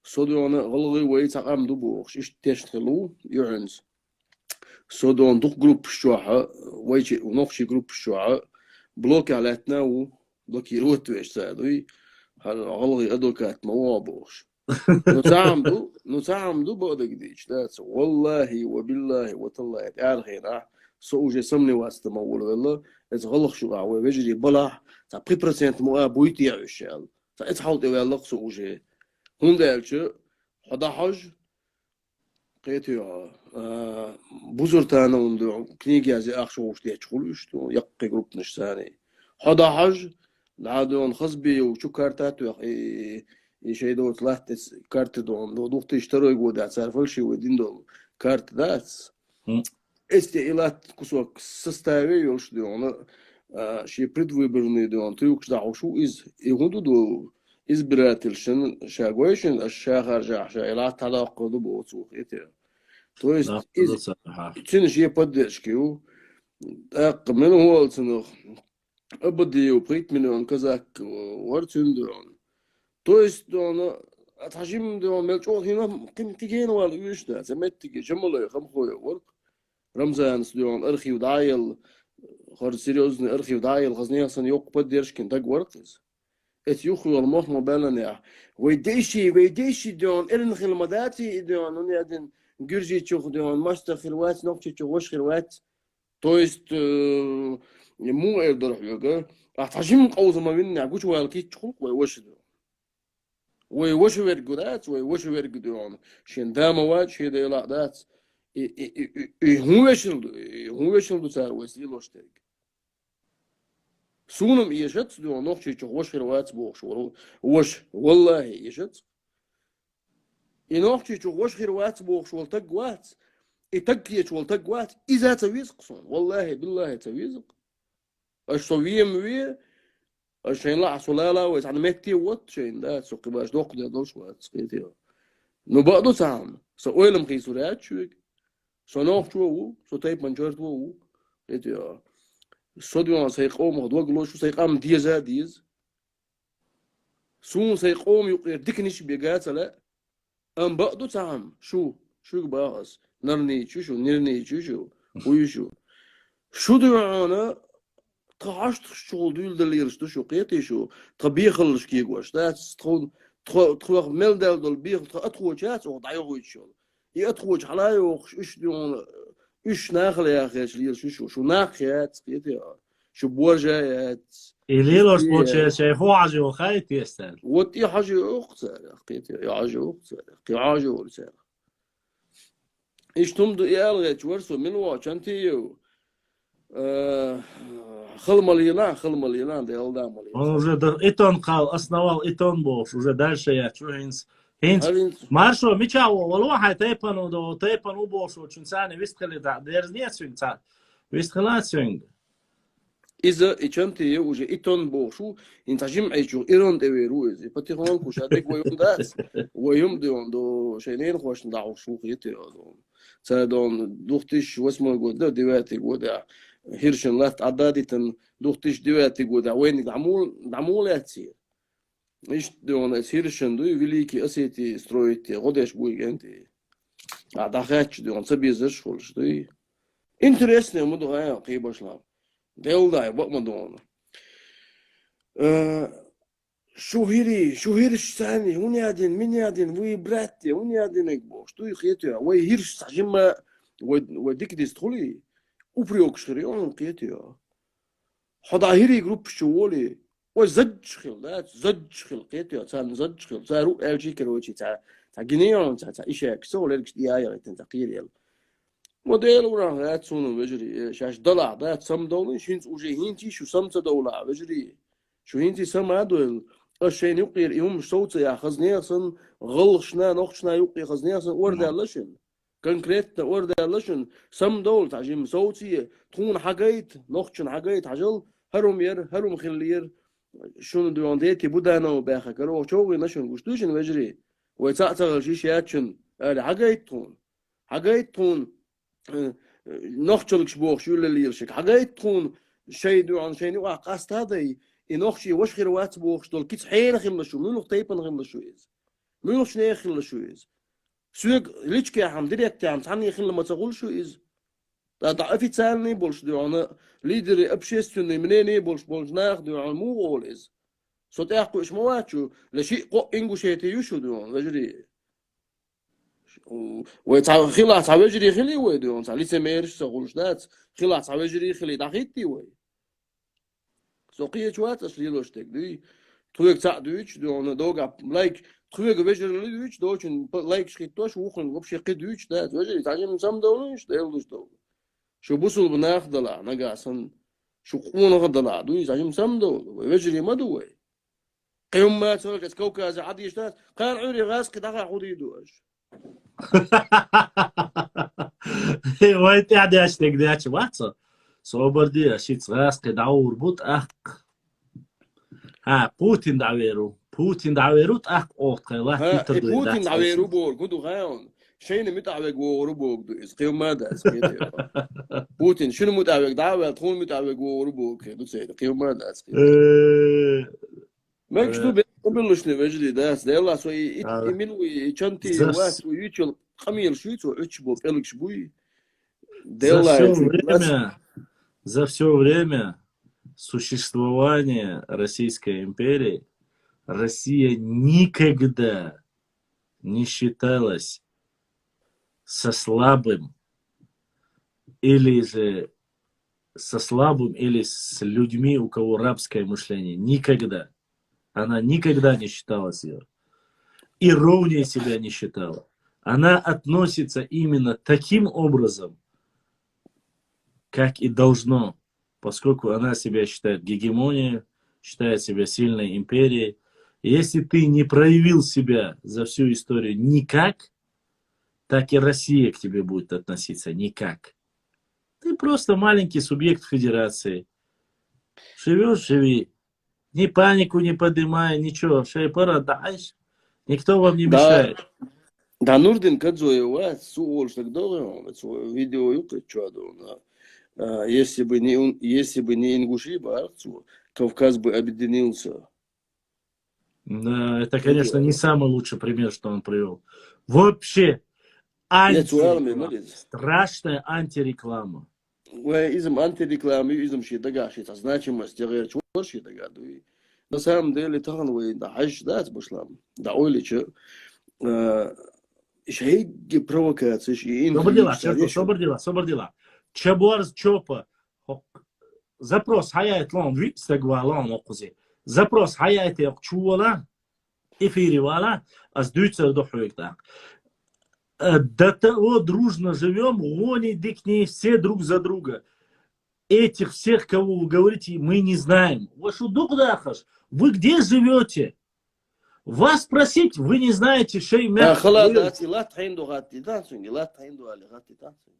صدو أنا غلغي ويتعام دبوخش إيش تشتغلوا يعنز صدو أنا دوك جروب الشوعة ويجي ونخشي جروب الشوعة بلوك على تناو بلوكي روتو إيش سادوي هل غلغي أدوكات موابوش نتعامدو بقدك ديش داتس والله وبالله وتالله أرخينا سوجي سمني واستمول والله غلق شو قاوي ويجري بلح تا بريبرسنت مو بويتي عشال تا اتحاول يولق سوجي هون دالشو 11 قيتو بوزرتانا وندو كنيجي زي اخشوش دي تشخلوش تو يقي جروب نش ثاني 11 لعادون خصبي وشو كارتات شي دو طلعت كارت دون دو دوقت يشتروا يقود عارفلشي ودين دول كارت داتس استيلات كسوك составе يوش دون شي предвыборный дон тюкш да ушу يغندو دو избирательшин шагойшин الشاخر جاح شايلا تلاقو دو بوتو ايتي то есть تشين شي поддержкиу من هو تنخ ابديو بريت من كذاك ورتون دون то есть دون اتحجم دون ملچو هنا كم تيجين ولا يوش دا زمت تيجي جمله خم خويا ورق رمزان سديون ارخي ودايل خور سيريوزن ارخي ودايل غزنيه سن يوق بديرشكن دق ورقز ات يخو المخ مبالن يا ويديشي دون ارن خلمداتي دون ونيادن جرجي تشوخ دون ماستر خلوات نوقتي تشوخ وش خلوات то есть مو يقدر يوغا اتحجم قوز ما بين عقوش والكي تشوخ وش وش ورقدات وش ورقدون شين دام واج شي ديلا دات هو وشل صار وسيله اشترك سونم يشت دو نوخشي تشوخ وش خلوات بوخ وش والله يشت ينوخشي تشوخ وش خلوات بوخ شو تقوات يتقيت والتقوات اذا تويزق صون والله بالله تويزق اش صويم وي اش لا صلالا ويعني متي وات شين دا سوق باش دوق دا دوش وات سقيتي نو بعدو سام سو ويلم خيسورات شو سونوخ شو سو تايب منجرت وو ايتي سوديون سيقوم دوغلو شو سيقام ديز سون سيقوم يقير دكنش بيغات لا ام بعدو سام شو باغس نرني شو ويشو شو دعانا تقعشت الشغل دول دليرش شو قيتي شو طبيخلش كي قواش تخوخ ملدل دول بيخ اتخوشات وضعيغو يتشول يتخوش حلايوخ ايش دون ايش ناخل يا اخي شو ناخيات قيتي شو بوجايات إليلوش بوتشي شايفو عجو خايت يستاهل وتي حاجة أخت قيتي يا عجو أخت قي عجو رسالة إيش تمدو إيالغيت ورسو من واش أنتيو خل مليلان دي ألدا Он مليلان уже Итон основал Итон Бош, уже дальше я чуинс. Хинц. هل انت Маршо, мечаво, والواحد تيبانو دو تيبانو بوشو تشنساني вистхали да дерзнецвин ца. Вистхалацвин. إذا إشانتي وجه إتون بوشو إنت جمع يشو إيران دويرو إذا بتيخون كوش هذيك ويوم داس ويوم دو شينين خوش ندعو شو خيتي دون سادون دوختش واسمه جودا دواتي جودا هيرشن لات عدادي دوختش دواتي جودا وين دعمول يتصير إيش دون هيرشن دو великий أسيتي строить غداش بوي أنتي عداخاتش دون سبيزش خلش دو интересно مدو هاي قيبش لام ديلداي بق مدون شو هيرش ثاني هون يادين من يادين وي براتي هون يادين اكبوش تو يخيتو وي هيرش تجمع وديك ديستولي وبريوك شريون قيتو حدا هيري جروب شوولي وزج خل زج خل قيتو تان زج خل زارو ال جي كروتشي تا جنيون تا ايشاك سو لك ديايا تنتقيل يلا موديل وراه هات سونو وجري شاش ضلع ده سم دولين شينز وجي هينتي شو سمت دولع وجري شو هينتي سم هادول الشين يقير يوم صوت يا خزنيسن غلشنا نخشنا يقي خزنيسن وردا لشن كونكريت وردا لشن سم دول تعجم صوتي تكون حاجيت نخشن حاجيت عجل هرم خلير شنو ديونديتي بودانا وباخا كرو شوغي نشن قشتوشن وجري ويتعتغل شيشياتشن حاجيت تون نخشلك شبوخ شو اللي يرشك حاجات تكون شيء دو عن شيء وقع قاست هذا ينخشي وش خير وات بوخ دول كيس حين خير شو منو تيبن خير شو إز منو شنو خير شو إز سوق ليش كي عم ديريكت عم تعني خير لما تقول شو إز ده ضعفي تسالني بولش دو أنا ليدر أبشيستوني منين بولش ناخ دو عن مو قول إز صوت أحكو إيش مواتشو لشيء قو إنجو شيء تيوشو دو وجري ويتع خلا تعوجري خلي ويدون تاع لي سميرش تقولش دات خلا تعوجري خلي داخيتي وي سوقيه شوات اصلي لوش تك دي توك تاع دوش دون دوغا لايك توك وجري دوش دوچن لايك شيتوش وخن وبشي قدوش دات وجري تعجم سام دونش ديلوش دو شو بوصل بناخدلا نغاسن شو قون غدلا دوي تعجم سام دو وجري ما دوي قيم ما تولك كوكاز عادي شتات قال عوري غاس قدغا خودي دوش وين تعدي اشتك داتش واتسا صوبر دي اشيت غاس قدعور بوت اخ ها بوتين دعويرو اخ اوت قيلا ها بوتين دعويرو بول كنتو غاون شين متعوج ووربوك دو اسقيم ماذا اسقيت بوتين شنو متعوج دعوه تكون متعوج ووربوك دو سيد قيم ماذا اسقيت ما كتب قبلش نوجلي داس ديلا سو يمينو يشنتي واس ويوتشل خميل شويتو اتشبو بلك شبوي ديلا за все время существования Российской империи Россия никогда не считалась со слабым или с людьми, у кого рабское мышление. Никогда. Она никогда не считалась ее. И ровнее себя не считала. Она относится именно таким образом, как и должно, поскольку она себя считает гегемонией, считает себя сильной империей. И если ты не проявил себя за всю историю никак, так и Россия к тебе будет относиться никак. Ты просто маленький субъект федерации. Живешь, живи. Ни панику не поднимай, ничего. Шейпара даешь. Никто вам не мешает. Да, Нурдин Кадзоева, суол, что договор, видео юкать чудо. Если бы не ингуши, Кавказ бы объединился. Да, это, конечно, не самый лучший пример, что он привел. Вообще, страшная антиреклама. Изм антиреклама, изм шитагаши, это значимость, я чего шитагаду. На самом деле, таханвей, да, хаш дать пошлам, да, ойлича. Иш хейги провокации, иш Собор дела. Чабуарз чопа. Запрос хаяет лон, вистагва лон окузи. Запрос хаяет чувала, эфири вала, аз дүйцер дохуек так. До того дружно живем, гони дикни все друг за друга. Этих всех, кого вы говорите, мы не знаем. Вашу духдахаш, вы где живете? Вас спросить, вы не знаете, шей خلاص мягко. داتي لا تحين دو غاتي تانسوني لا تحين дو али غاتي تانسوني.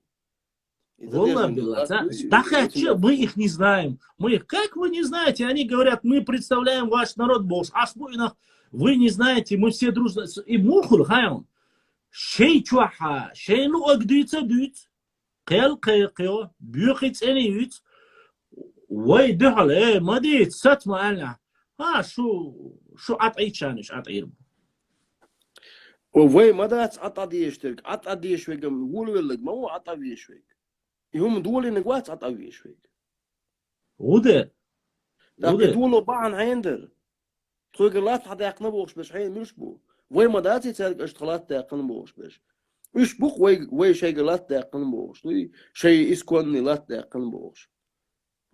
Волна была. Так а че, мы их не знаем. Мы их, как вы не знаете? Они говорят, мы представляем ваш народ, босс. А вы не знаете, мы все дружно. И мухул, хайон. Шей чуаха, шей ну агдыца дыц. Кел кел, бюхиц эни юц. Вай дыхал, мадит, сат ма'альна. شو عطعي شانش عطعي وي ما دات عطا ديشترك عطا ديشويك يقولوا لك ما هو عطا ديشويك هم دول انك وات عطا ديشويك وده لكن دولو بعن عندر تقول لا تحدا يقنا بوش باش حين مش بو وي ما دات يتسالك اشتغلات يقنا بوش باش مش بوك وي شيء لا يقنا بوش شيء اسكون لا يقنا بوش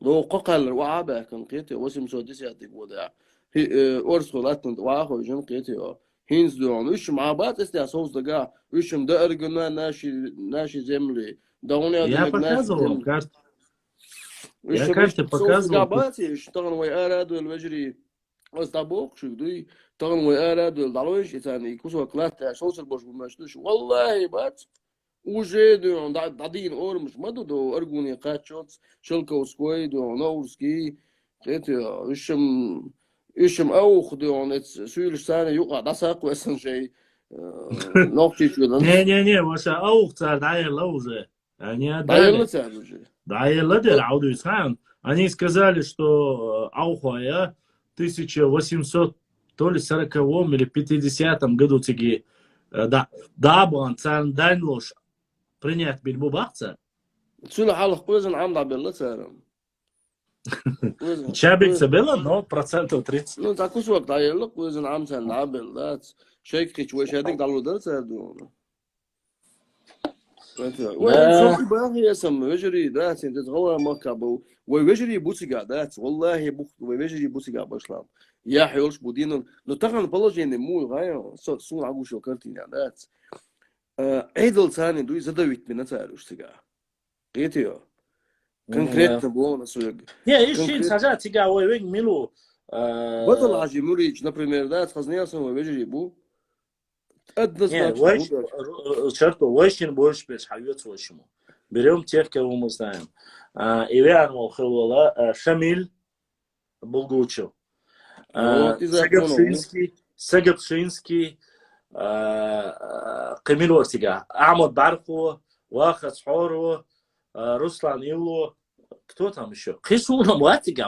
لو ققل وعابه كان قيتي واسم سودس يعطيك وضع أرسلت وآخر جن قيتي هينز دون وش مع بعض استياسوس دقا وشم ده أرجونا ناشي زملي دوني Я показывал карты. Я карты показывал. قاباتي اشتغل وياراد والوجري واستابوك شو دوي تغن وياراد والدعوش يتاني كوسو كلات صوص البوش بمشتوش والله بات وجدوا دادين أورمش ما دو أرجوني قاتشوت شلكو سكويد ونورسكي قيتي وشم أوخ دون سويلش سنة يقع دساق واسن شيء نوقتي شو Не, ваша аух царь дайла уже. Они دايلا отдали. تعال وجه Дайла дер ауду исхан. Они сказали, что аухая 1800, то ли 40-м или 50-м году тиги да бан цан данлош принять бильбубахца. تسول حالك قوزن عم دعبلا تعال Чабик было, но процентов 30. Ну так وقت دايلا قوزن عم تعال دعبلا شيك كيش وش هذيك دعلو در تعال دون وين شو باهي اسم وجري دات انت تغوى مكابو ويجري بوسيغا دات والله بوخ ويجري بوسيغا بشلام يا حيولش بودين لو تغن بلوجين مو غايو سو عقو شو كرتين دات عيدل ثاني دوي زدويت من تعالوش سيغا قيتيو конкретно было سوق Не, ищи сажа тига вейг милу. بدل عجي مريج например دات خزنيا سو ويجري بو Не, черт, очень больше бешхайот вашему. Берем тех, кого мы знаем. Иван Молховола, Шамиль Булгучев, Сагапшинский, Камиль Ортига, Ахмад Барху, Вахат Схору, Руслан Илу, кто там еще? Хисуна Муатига,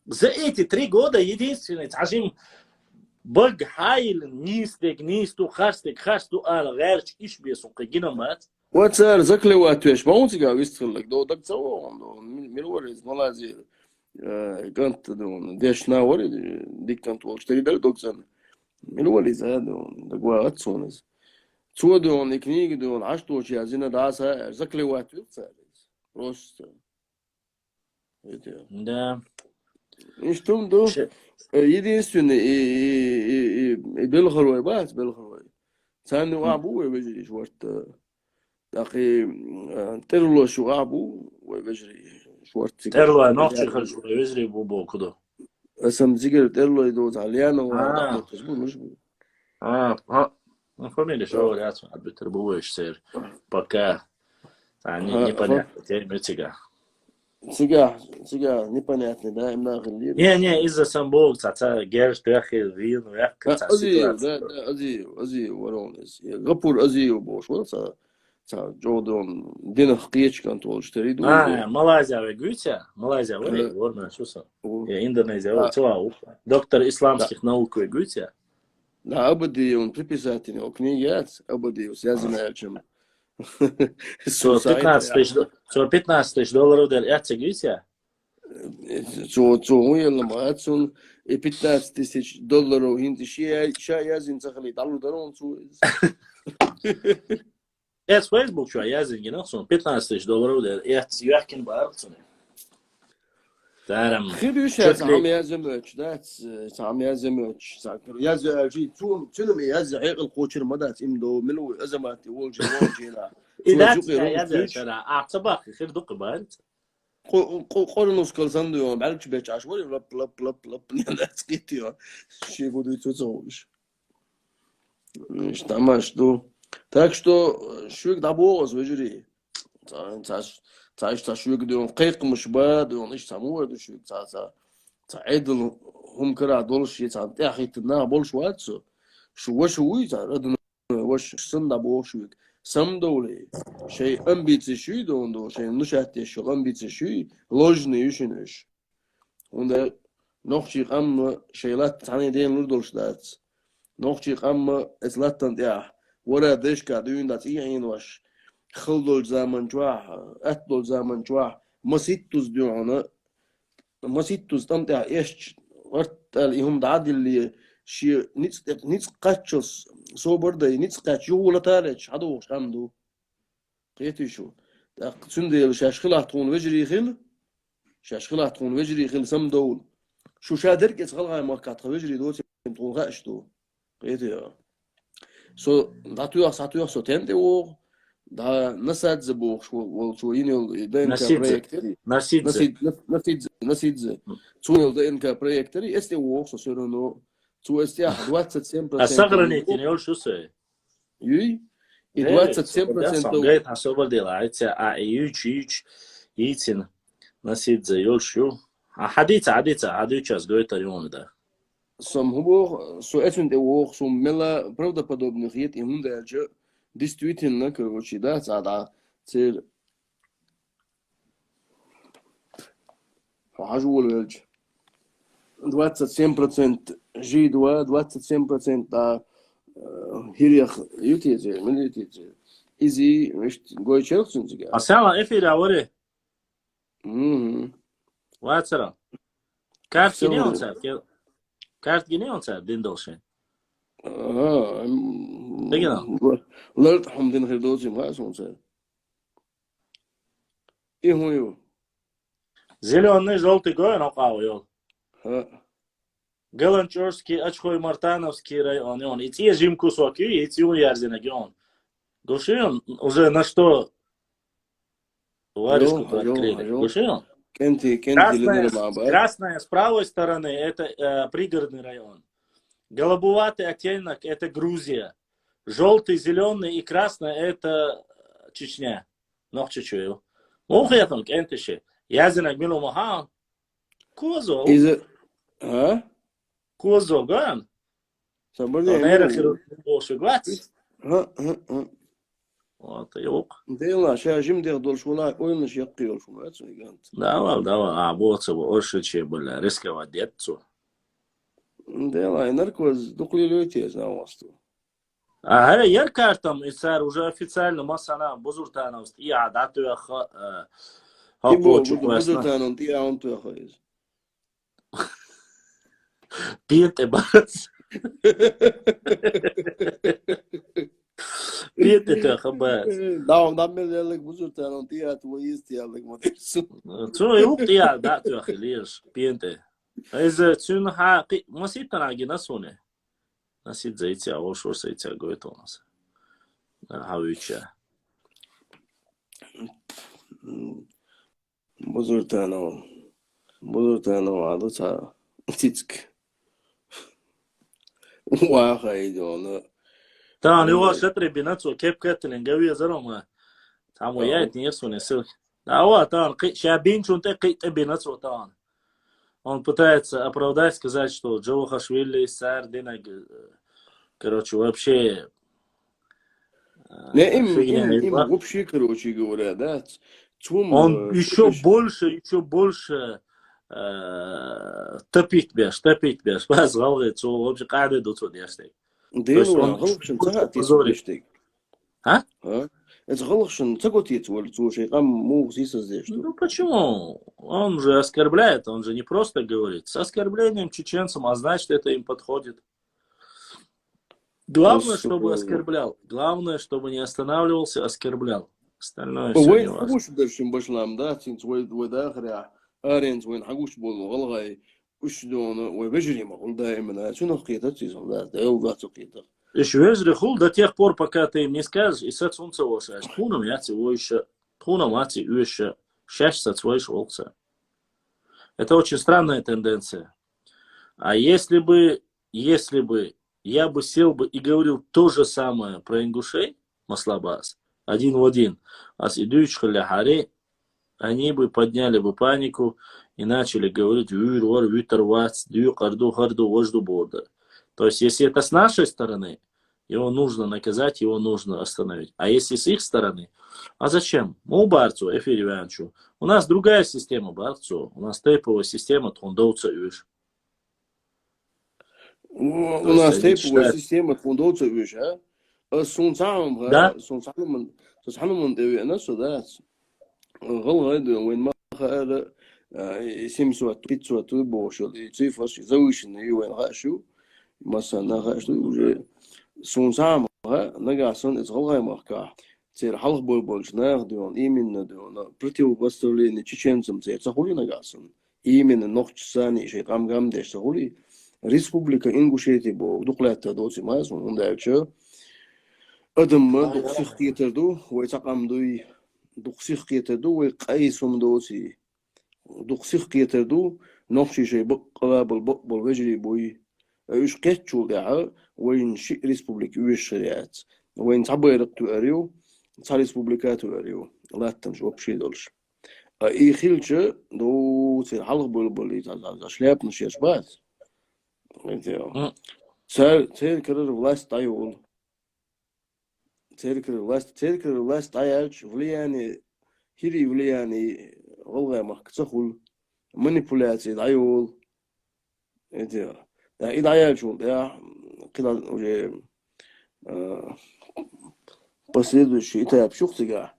за эти 3 года единственный Тажим Баг Хайл, Нисту, Харсту, Герч, Ишбесу, Кагинамат. واتسار زكلي واتوش ما هو تيجا ويستخلك دو دك تسوون دو ميلوريز ملازير كانت دون ديش ناوري ديك كانت واشتري دل دوكسن ميلوريز هذا دقوا اتسونز تو دون اكنيك دون عشتو شي عزينا داسا زكلي واتوش روست Да. انشتم دو единственный и بالخروي بس بالخروي ثاني وابو بيجي شورت أخي ترلو شو أبو وبجري شورت ترلو نوتشي خرج ويزري بوبو كده. اسم زيجر ترلو يدوز عليانا مش Фамилия шоу рядом от Бетербуэш сэр. Пока они непонятно. Теперь мы тига. Тига, непонятно, да, им нахрен. Не, из-за самбог, цаца, герш, трахи, вин, Азию, воронез. Гапур Азию бош, вот Джодон, дин хкеч контрол, штери ду. Малайзия вы говорите? Малайзия вы ворна, что са? Индонезия, доктор исламских наук вы говорите? Да, абади, он приписательный, о книге, абади, связанная чем. $15 долларов дал яйца говорите? Уелла и $15,000 хинти язин захали далу дарон Это Facebook что язин генерсон $15 дал яйца яхкин барцуне. Даром. خير عم يزمج ذات عم يزمج يزع جي تون يزع حق القوشر مدات إمدو منو أزمات والجي لا إذا يا شرع أعتبر خير دق بانت. قرنوس كل صندوق بعرفش بيش عشوائي لب لب لب لب ناس كتير شيء بدو تزوج مش تماش دو так что شوك دابوز وجري تعيش تشويق دون قيق مش باد دون إيش تمور دو شوك تعيدل هم كرا دولش يتعب تأخي تنا بولش واتسو شوي تعرض وش سن دابو شوك سم دولي شيء أمبيتي شوي دون شيء نشأت شو أمبيتي شوي لوجني يشنش und noch sich am شيلات تعني دين لودولش دات noch sich am es lattant ja ولا ديش كادون دات إيهين وش خلدول زمن جواح أتدول زمن جواح مسيتوس ديونا مسيتوس تمتع إيش ورت اليوم دعادي اللي شيء نيت قاتشوس سو برضه نيت قاتشو ولا تاريخ هذا خامدو قيتي شو تسندي شاشخلا تكون وجري خل شاشخلا تكون وجري خل سم دول شو شادر كيس خلها ما كات وجري دول تكون غاش دو قيتي سو داتو سو تنتي و دا نسات زبوخ شو ينيل دين كبريكتري نسيت تونيل دين كبريكتري استي ووخ سو سيرونو تو استي 27% الصغر نيول شو سي يي 27% جايت حسب دي لايتس ايوتش يتين نسيت يول شو حديث جويت اليوم ده сам хубо со этим де вох сум мела правдоподобных ет им даже действительно короче да цада цель فحجول الج 27% جيدوا 27% دا هيريخ يوتيزي من يوتيزي ايزي مش جوي تشيلسون زي اسامه افيدا وري واتسرا كارت جنيون ساب كارت جنيون ساب دين دوشين بيجنا لرت حمدين خير دوزي ما اسمه ساب ايه هو يو зеленый желтый гой нокау йол ها Галанчорский, Очхой, Мартановский район, и он, и те жим кусок, и те уярзина, и он. Гушион, уже на что варежку открыли. Гушион. Красная с правой стороны, это пригородный район. Голубоватый оттенок, это Грузия. Желтый, зеленый и красный, это Чечня. Нох чечую. Мухетон, кентиши. Язинак милу махан. Козо. ها كوزو جان صبرني انا خير بوشو غات ها وطيوق ديلا شا جيم دير دول شولا وينش يقيل شو ما تسوي قانت دوا ابوص بورشتشي بلا ريسك وديتسو ديلا نركوز دقلي لوتيز ناوستو هلا يركارتم يصير уже официально масана бузуртановст и адату я бузуртаnon ти аунту я хоиз Пьете бас. Пьете то бас. Да мелелек бузуртаnon ти ату истиалек модерсу. Цо юк я да то хилиш пьете. Из цун ха маситана гинасуне. Насит зайти а вот что сайти говорит у нас. Хавича. бузуртаnon адуца тицк واخايدون تاني هو شطري بناتو كيف كاتلين قوية زروما تعمو يايت نيسو نسوك هو тан شابين شون تقي بناتو тан он пытается оправдать сказать что Джавахашвили Сардинаг короче вообще не им вообще короче говоря да он еще больше تبيت بيش بس غلط شو وبش قاعد دوتو دياشتي دينو غلطشن تاعتي زوريشتي ها это غلطشن تاكوتي تولتو شي قام مو سيسز ديشتو ну почему он же оскорбляет он же не просто говорит с оскорблением чеченцам а значит это им подходит главное чтобы оскорблял главное чтобы не останавливался оскорблял остальное все не важно وين داشين باش لام دا تين تويد وداخل ارينز وين حقوش بول غلغاي وش دون وبجري ما قول دائما شنو قيتها تيزون لا ذات قيتها Ich вежри хул до тех пор, пока ты им не скажешь, и сет сунца волшаешь. Тхуном я еще, тхуном ати еще, счастье свой волца. Это очень странная тенденция. А если бы я бы сел бы и говорил то же самое про ингушей, маслабас, один в один, а с идущих ляхаре, они бы подняли бы панику и начали говорить «Вюр, витер, вац, дю, карду, харду, вожду, борда». То есть, если это с нашей стороны, его нужно наказать, его нужно остановить. А если с их стороны, а зачем? Мы барцу, эфире вянчу. У нас другая система барцу. У нас тейповая система тхундовца юж. У нас тейповая система тхундовца юж, а? Сунцам, да? Сунцам, девяна сюда. Голгайды, вين ما هذا 700 500 بوشل цифры завышенные вين غاشو مثلا غاشو уже سونسام نجاسون إزغلها مخكا تصير حلق بولش ناخدون إيمن ندون противопоставление чеченцам تصير تقولي نجاسون إيمن نخش ثاني شيء قام دش تقولي республика Ингушетия бо دقلات دوسي ما اسمه عندك أدم دقسيخ كيتردو ويتقام دقسيخ كيتردو ويقايسهم دوسي دقسيخ كيتردو نخشي شيء بقبل وجري بوي ايش قتشو دعا وين شي ريسبوبليك ويش شريعات وين تعبير تؤريو تاع ريسبوبليكات تؤريو لا تنجو بشي دولش اي خيلش دو تصير حلق بل تاع شلاب نشيش بات انت سير كرر власть تايول تذكر власть تايالش влияние هيري влияние والله ما كتخول манипуляции تايول انت إذا عيال شو ده كده уже последующий этап шухтига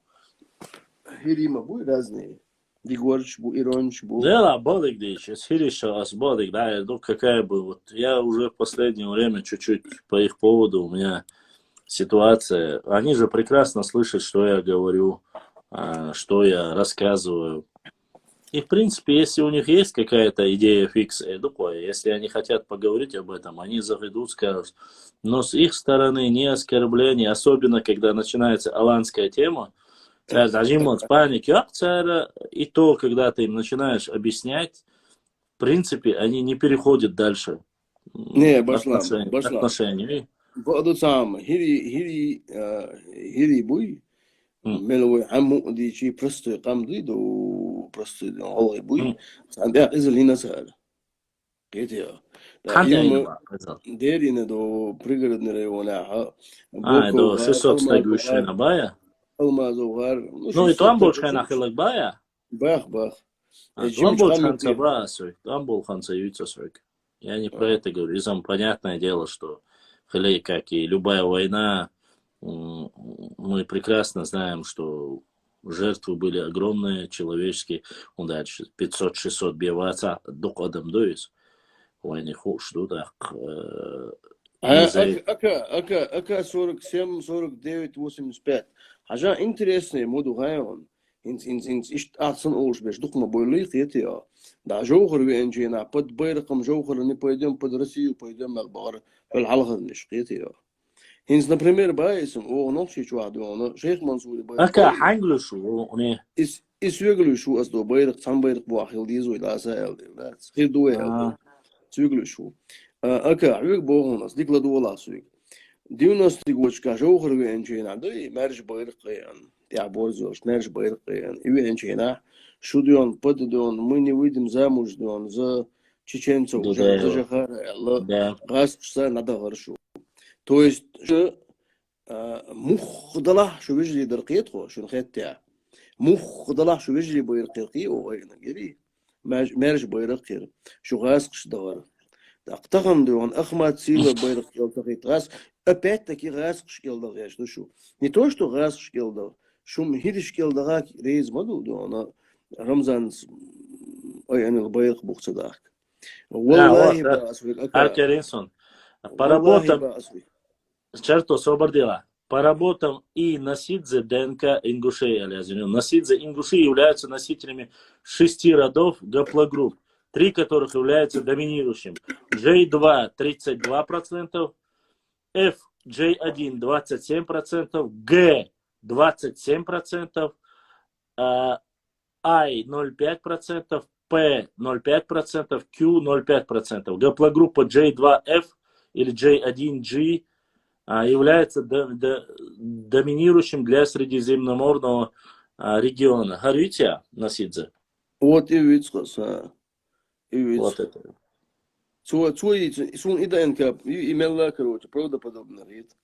хирима бу разные дигорч бу иронч бу Да, бодик дичь, схириша ас бодик, да, ну какая бы вот, я уже в последнее время чуть-чуть по их поводу у меня ситуация, они же прекрасно слышат, что я говорю, что я рассказываю. И, в принципе, если у них есть какая-то идея фикс, если они хотят поговорить об этом, они заведут, скажут. Но с их стороны не оскорбление, особенно когда начинается аланская тема, и то, когда ты им начинаешь объяснять, в принципе, они не переходят дальше не, отношений. Хири буй, ملوي عمو دي شي برستو قام دي دو برستو هو بوي عندها إذا لينا سهل كيتيا ديرينا دو بريغرد نريونا دو 600 стегуешь на бая? المازوغار Ну и там больше нахилок бая? Бах. Там больше ханца брасуй, там был ханца юйцасуйк. Я не про это говорю. Изам понятное дело, что хилей, как и любая война, мы прекрасно знаем, что жертвы были огромные, человеческие. Дальше 500-600 биваца дук адам доис. Войны хуш, так. Ака 47, 49, 85. Хажа интересный моду гайон. Инс ишт ацен олш беш духма бойлы хетия. Да жохр венжина под байраком жохр не пойдем под Россию, пойдем на бар. الحلقة مش قيتي هنز например بايسم او نوشي شو عدو شيخ منصور بايس اكا حنجلو شو ني اس يغلو شو اصدو بايرق سان بايرق بواخيل ديزو لا سائل لا خير دوي هذا يغلو شو اكا عيق بوغون اس ديكلا دولا سوي ديونس تيغوش كا جوخر وينجين عدو مارج بايرق يعني يا بورزوش مارج بايرق يعني وينجينا شو ديون под ديون мы не выйдем замуж дон за чеченцев уже за жахара الله غاس что надо хорошо. То есть مخ ضلع شو بيجري درقيته شو الخيط تاعه مخ ضلع شو بيجري بيرقيقي وين جري مارج بيرقير شو غاسقش دغر اقتغم دون اخمات سيلو بيرق يلتقيت غاس опять таки غاسقش يلدغ что شو не то что غاسقش يلدغ شو مهيدش يلدغاك ريز مدو دون رمضان اي انا البيرق بوخصداك والله Аркеринсон, поработам, черто собордила. по работам и Насидзе ДНК ингушей, Насидзе ингуши являются носителями 6 родов гаплогрупп, 3 которых являются доминирующим. J2 32%, F J1 27%, G 27%, I 0,5%, P 0,5%, Q 0,5%. Гаплогруппа J2F или J1G является доминирующим для Средиземноморного региона. Говорите, Насидзе? Вот и вид, и вид. Вот это. Сун и ДНК, и имела, короче, правдоподобно, вид.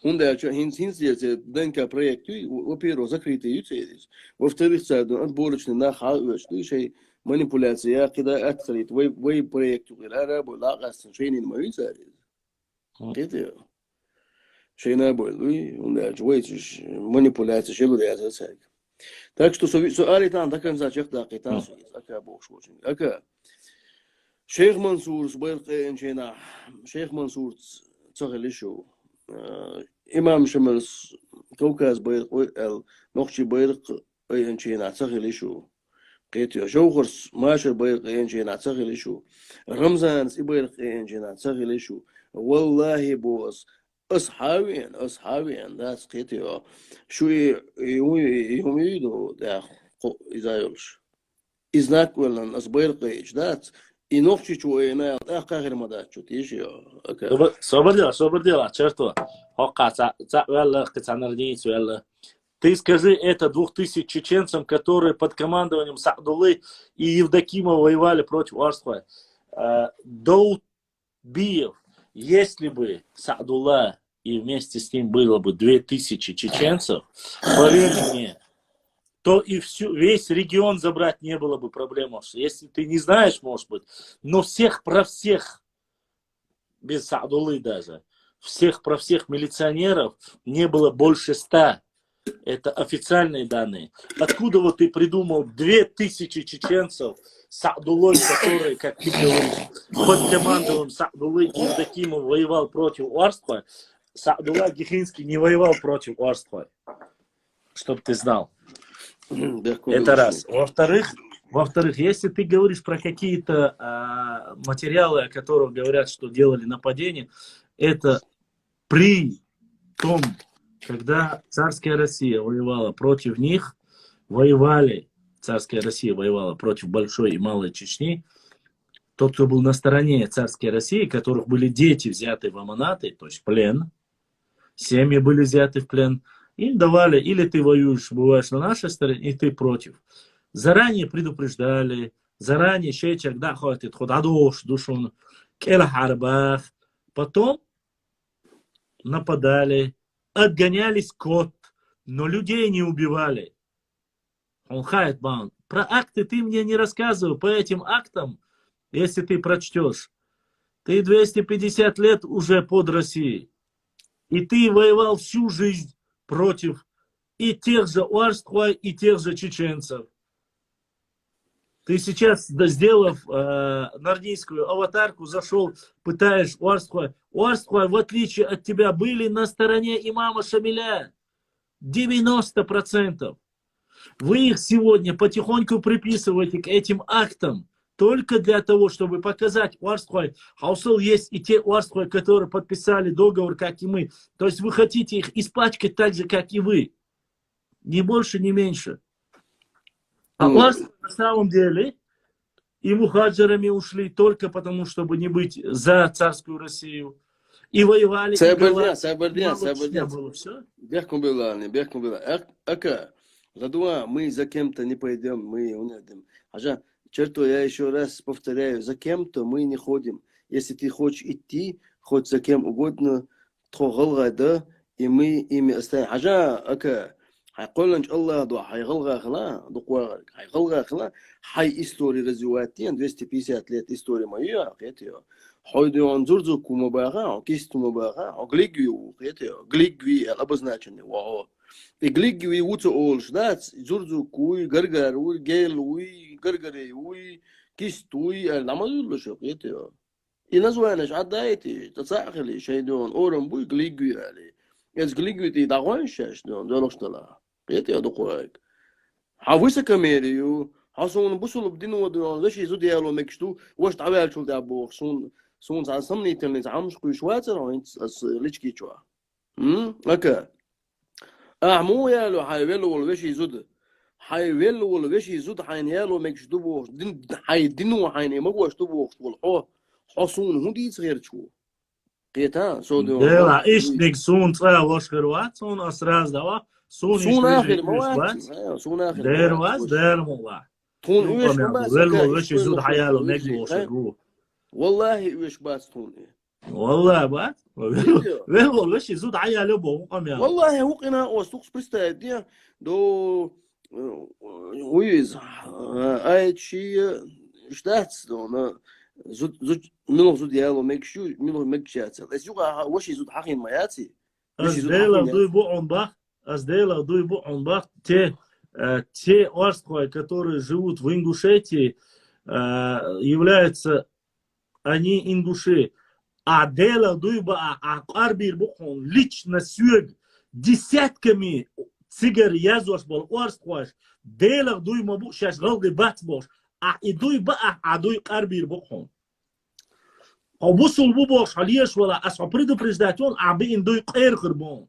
Он дальше, ДНК проект, во-первых, закрытый ютейдис. Во-вторых, отборочный на хаус, то есть манипуляция, когда открыт, вы проект, арабу, лагас, шейни не мои цари. Это шейна боль, он дальше, манипуляция, шелуряза царь. Так что алитан до конца чехта, кайтан, ака бог шучен, ака. Шейх Мансур сберкин шейна, Шейх Мансур цагалишу. إمام شمس كوكاز بيرق ال نقشي بيرق أينشي نعتقل شو قيتيو جوخرس ماشر بيرق أينشي نعتقل شو رمزان سيبيرق أينشي نعتقل شو والله بوس أصحابين داس قيتيو شو يوم يدو دا إذا يلش إذنك ولا أصبيرق إيش دات и ногти чуэна, а как ремада чутишь я. Собор черту. Ты скажи это 2000 чеченцам, которые под командованием Саадулы и Евдокимова воевали против Орского. Даутбиев, если бы Саадулла и вместе с ним было бы 2000 чеченцев, поверь мне, то и весь регион забрать не было бы проблемы. Если ты не знаешь, может быть, но всех про всех, без Саадулы даже, всех про всех милиционеров не было больше 100. Это официальные данные. Откуда вот ты придумал 2000 чеченцев Саадулой, которые, как ты говоришь, под командованием Саадулы и Евдокимов воевал против Орского, Саадулла Гихинский не воевал против Орского. Чтоб ты знал. Это раз. Во-вторых, если ты говоришь про какие-то материалы, о которых говорят, что делали нападение, это при том, когда царская Россия воевала против них, царская Россия воевала против Большой и Малой Чечни, тот, кто был на стороне царской России, которых были дети взяты в аманаты, то есть плен, семьи были взяты в плен, им давали, или ты воюешь, бываешь на нашей стороне, и ты против. Заранее предупреждали, заранее шейчак, да, хватит, ходадош, душон, келахарбах. Потом нападали, отгоняли скот, но людей не убивали. Он хайтбан. Про акты ты мне не рассказывай, по этим актам, если ты прочтешь, ты 250 лет уже под Россией, и ты воевал всю жизнь против и тех же Орского, и тех же чеченцев. Ты сейчас, сделав нордийскую аватарку, зашел, пытаешь Орского. Орского, в отличие от тебя, были на стороне имама Шамиля. 90%. Вы их сегодня потихоньку приписываете к этим актам. Только для того, чтобы показать Орского. Хаусел есть и те Орского, которые подписали договор, как и мы. То есть вы хотите их испачкать так же, как и вы. Ни больше, ни меньше. А Орского на самом деле и мухаджирами ушли только потому, чтобы не быть за царскую Россию. И воевали. Бехком было. Ака, задуа, мы за кем-то не пойдем, мы унедем. Ажа, черту, я еще раз повторяю, за кем-то мы не ходим. Если ты хочешь идти, хоть за кем угодно, то да, и мы ими оставим. Ажа, ака, حيقول إن شاء الله دو حيغلغا خلا دقوا حيغلغا خلا حي إستوري رزواتين 250 ليت إستوري ما يا قيتيو حيدو أنزورزو كوما باغا كيستو مباغا غليجيو قيتيو غليجي الأبزناتشني واو غليجي ووتو أولش دات زورزو كوي غرغر وي جيل وي غرغري وي كيستوي العملوا شو قيتيو ينزوانش عدايتي تصاخلي شيدون أورم بوي غليجي علي Ez gligüti da qoyşaş dönüştüler. Qetiyor da qoyak. Havisa kameriyo, hasun busulup dinodun da şey zu dialo mekştu, waş tavel şul da bu sun zasam nitelin zamş kuşwatser und as lichki chwa. Aka. Ahmu yalo hayvel wal weshi zud. Hayvel wal weshi zud hayn yalo mekştu bu din hay dinu hayn magwashtu bu wal ho. Hasun hudi صغير chwa. Qeta so do. Dela ishnik sun tsaya wash Хрват, sun asraz dava, sun Sun akhir ishnik mawat. Хрват. Sun akhir. Der was, der mola. Tun uyesh Вело веши зуд hayalo meglo shagru. والله uyesh bas tun. والله بات вело веши зуд hayalo bo qamya. والله هو قنا وسوق بريستا دي دو ويز اي شي اشتهت دو زود منو زود يالو مكشو منو مكشات بس يوقع وش زود حقين مياتي As dela дуй бу онбах, as dela дуй бу онбах, те орские, которые живут в Ингушетии, являются они ингуши. А дела дуй ба арбир бухон лично сюг десятками цигар язош бол орскош. Дела дуй мабу шаш галды бат бош. А идуй ба дуй арбир бухон. А бусул бу бош халиеш вала ас предупреждать он, а бы индуй қайр хырбон.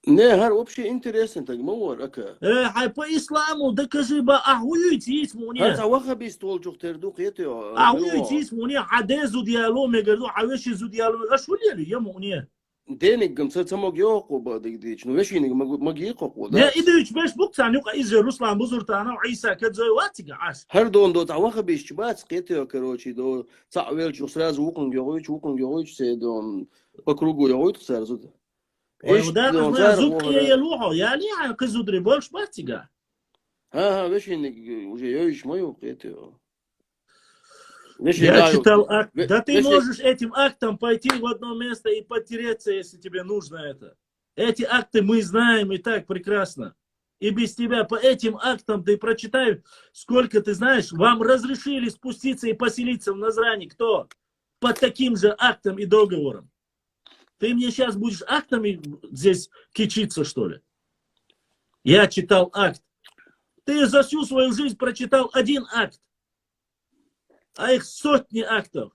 Не, هر вообще интересно так мор ака. Хай по исламу докажи ба ахуюйте исмуни. هل توخا بيستول جوخ تردو قيتو. ахуюйте исмуни عدازو ديالو مگردو حوشي زو ديالو اشو لي يا موني. دينك قم سموك يوقو بعدك ديش نو وشينك ماجيقو. لا إدريش باش بوكتان يوقع إزي رسلان بزرتانا وعيسى كتزوي واتيقا عاش. هر دون دو توخا بيش بات قيتو كروشي دو تعويل جو سراز وقن جويش سيدون بكروغو يويت خسار زود. وداك ما زوك يلوحو يا لي عن كزو دريبولش باتيقا. ها وشينك уже يويش ما يوقيتو. Я читал акт. Да ты можешь этим актом пойти в одно место и потереться, если тебе нужно это. Эти акты мы знаем и так прекрасно. И без тебя по этим актам ты прочитай, сколько ты знаешь, вам разрешили спуститься и поселиться в Назране. Кто? Под таким же актом и договором. Ты мне сейчас будешь актами здесь кичиться, что ли? Я читал акт. Ты за всю свою жизнь прочитал один акт. А их сотни актов,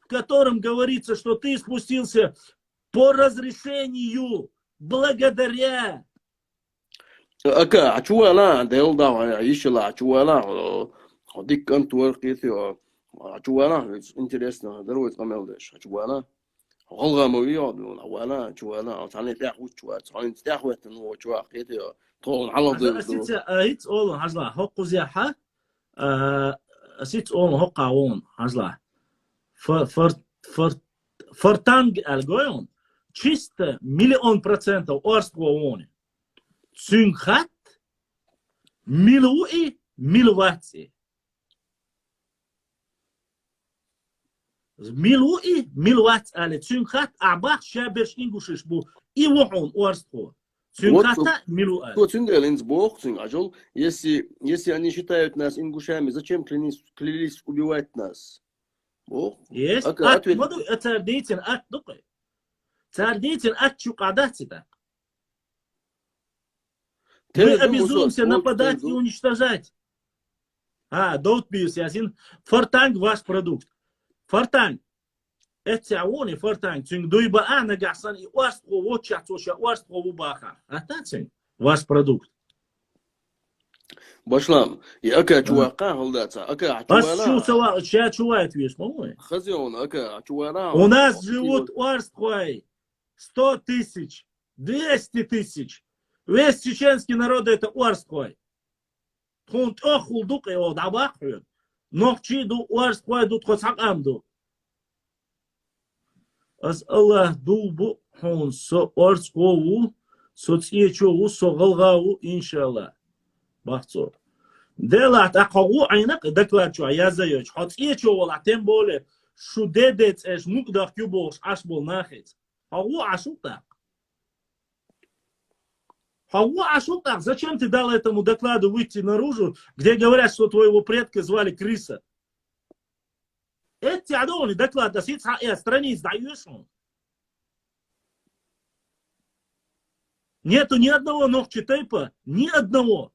в котором говорится, что ты спустился по разрешению, благодаря. Ака, ачуала, дел да, ишла, ачуала, дик антуаркитио, ачуала, интересно, дорогой камелдеш, ачуала. غلغة مويود ولا ачуала, ثاني تاخذ شوات, ثاني تاخذ تنو شوات كيتيو, طول على ضد. أسيت أهيت أول حزلا حق زيحة. أسيت أول حق عون حزلا. Фортанг алгоон чисто 100% орство они. Цюнгхат милуи милвати. Милуи милвати але цюнгхат абах шаберш ингушиш бу и вон орство. Цюнгхата милуа. Кто цюнгелинс бог цюнг ажол, если они считают нас ингушами, зачем клялись убивать нас? Есть. Это деятель акт дукой. Цардеятель акт чукадатита. Мы обязуемся нападать и уничтожать. Доутбиус ясин. Фортанг ваш продукт. Фортанг. Это они фортанг. Цинг дуйба нагасан и уастху вочатоша уастху баха. Это цинг ваш продукт. Башлам, и ака чувака холдаться, ака чувала. Сейчас чувает весь, по-моему. Хазион, ака чувара. У нас живут уарствой 100 тысяч, 200 тысяч. Весь чеченский народ это уарствой. Тунт охул дук его дабахрен. Нохчи ду уарствой дут хосакамду. Аз Аллах дулбу хон со уарствову, соцьечову, со галгаву, иншаллах. بحثو دلات اقوو عينك دكلات شو يازيوش حط ايه شو ولا تنبوله شو ددت ايش مقدر كيبوش اشبول ناخت هو عشوطك зачем ты дал этому докладу выйти наружу, где говорят, что твоего предка звали крыса? Эти адоны доклад, да сидца и страниц даешь он. Нету ни одного Нохчи Тейпа, ни одного,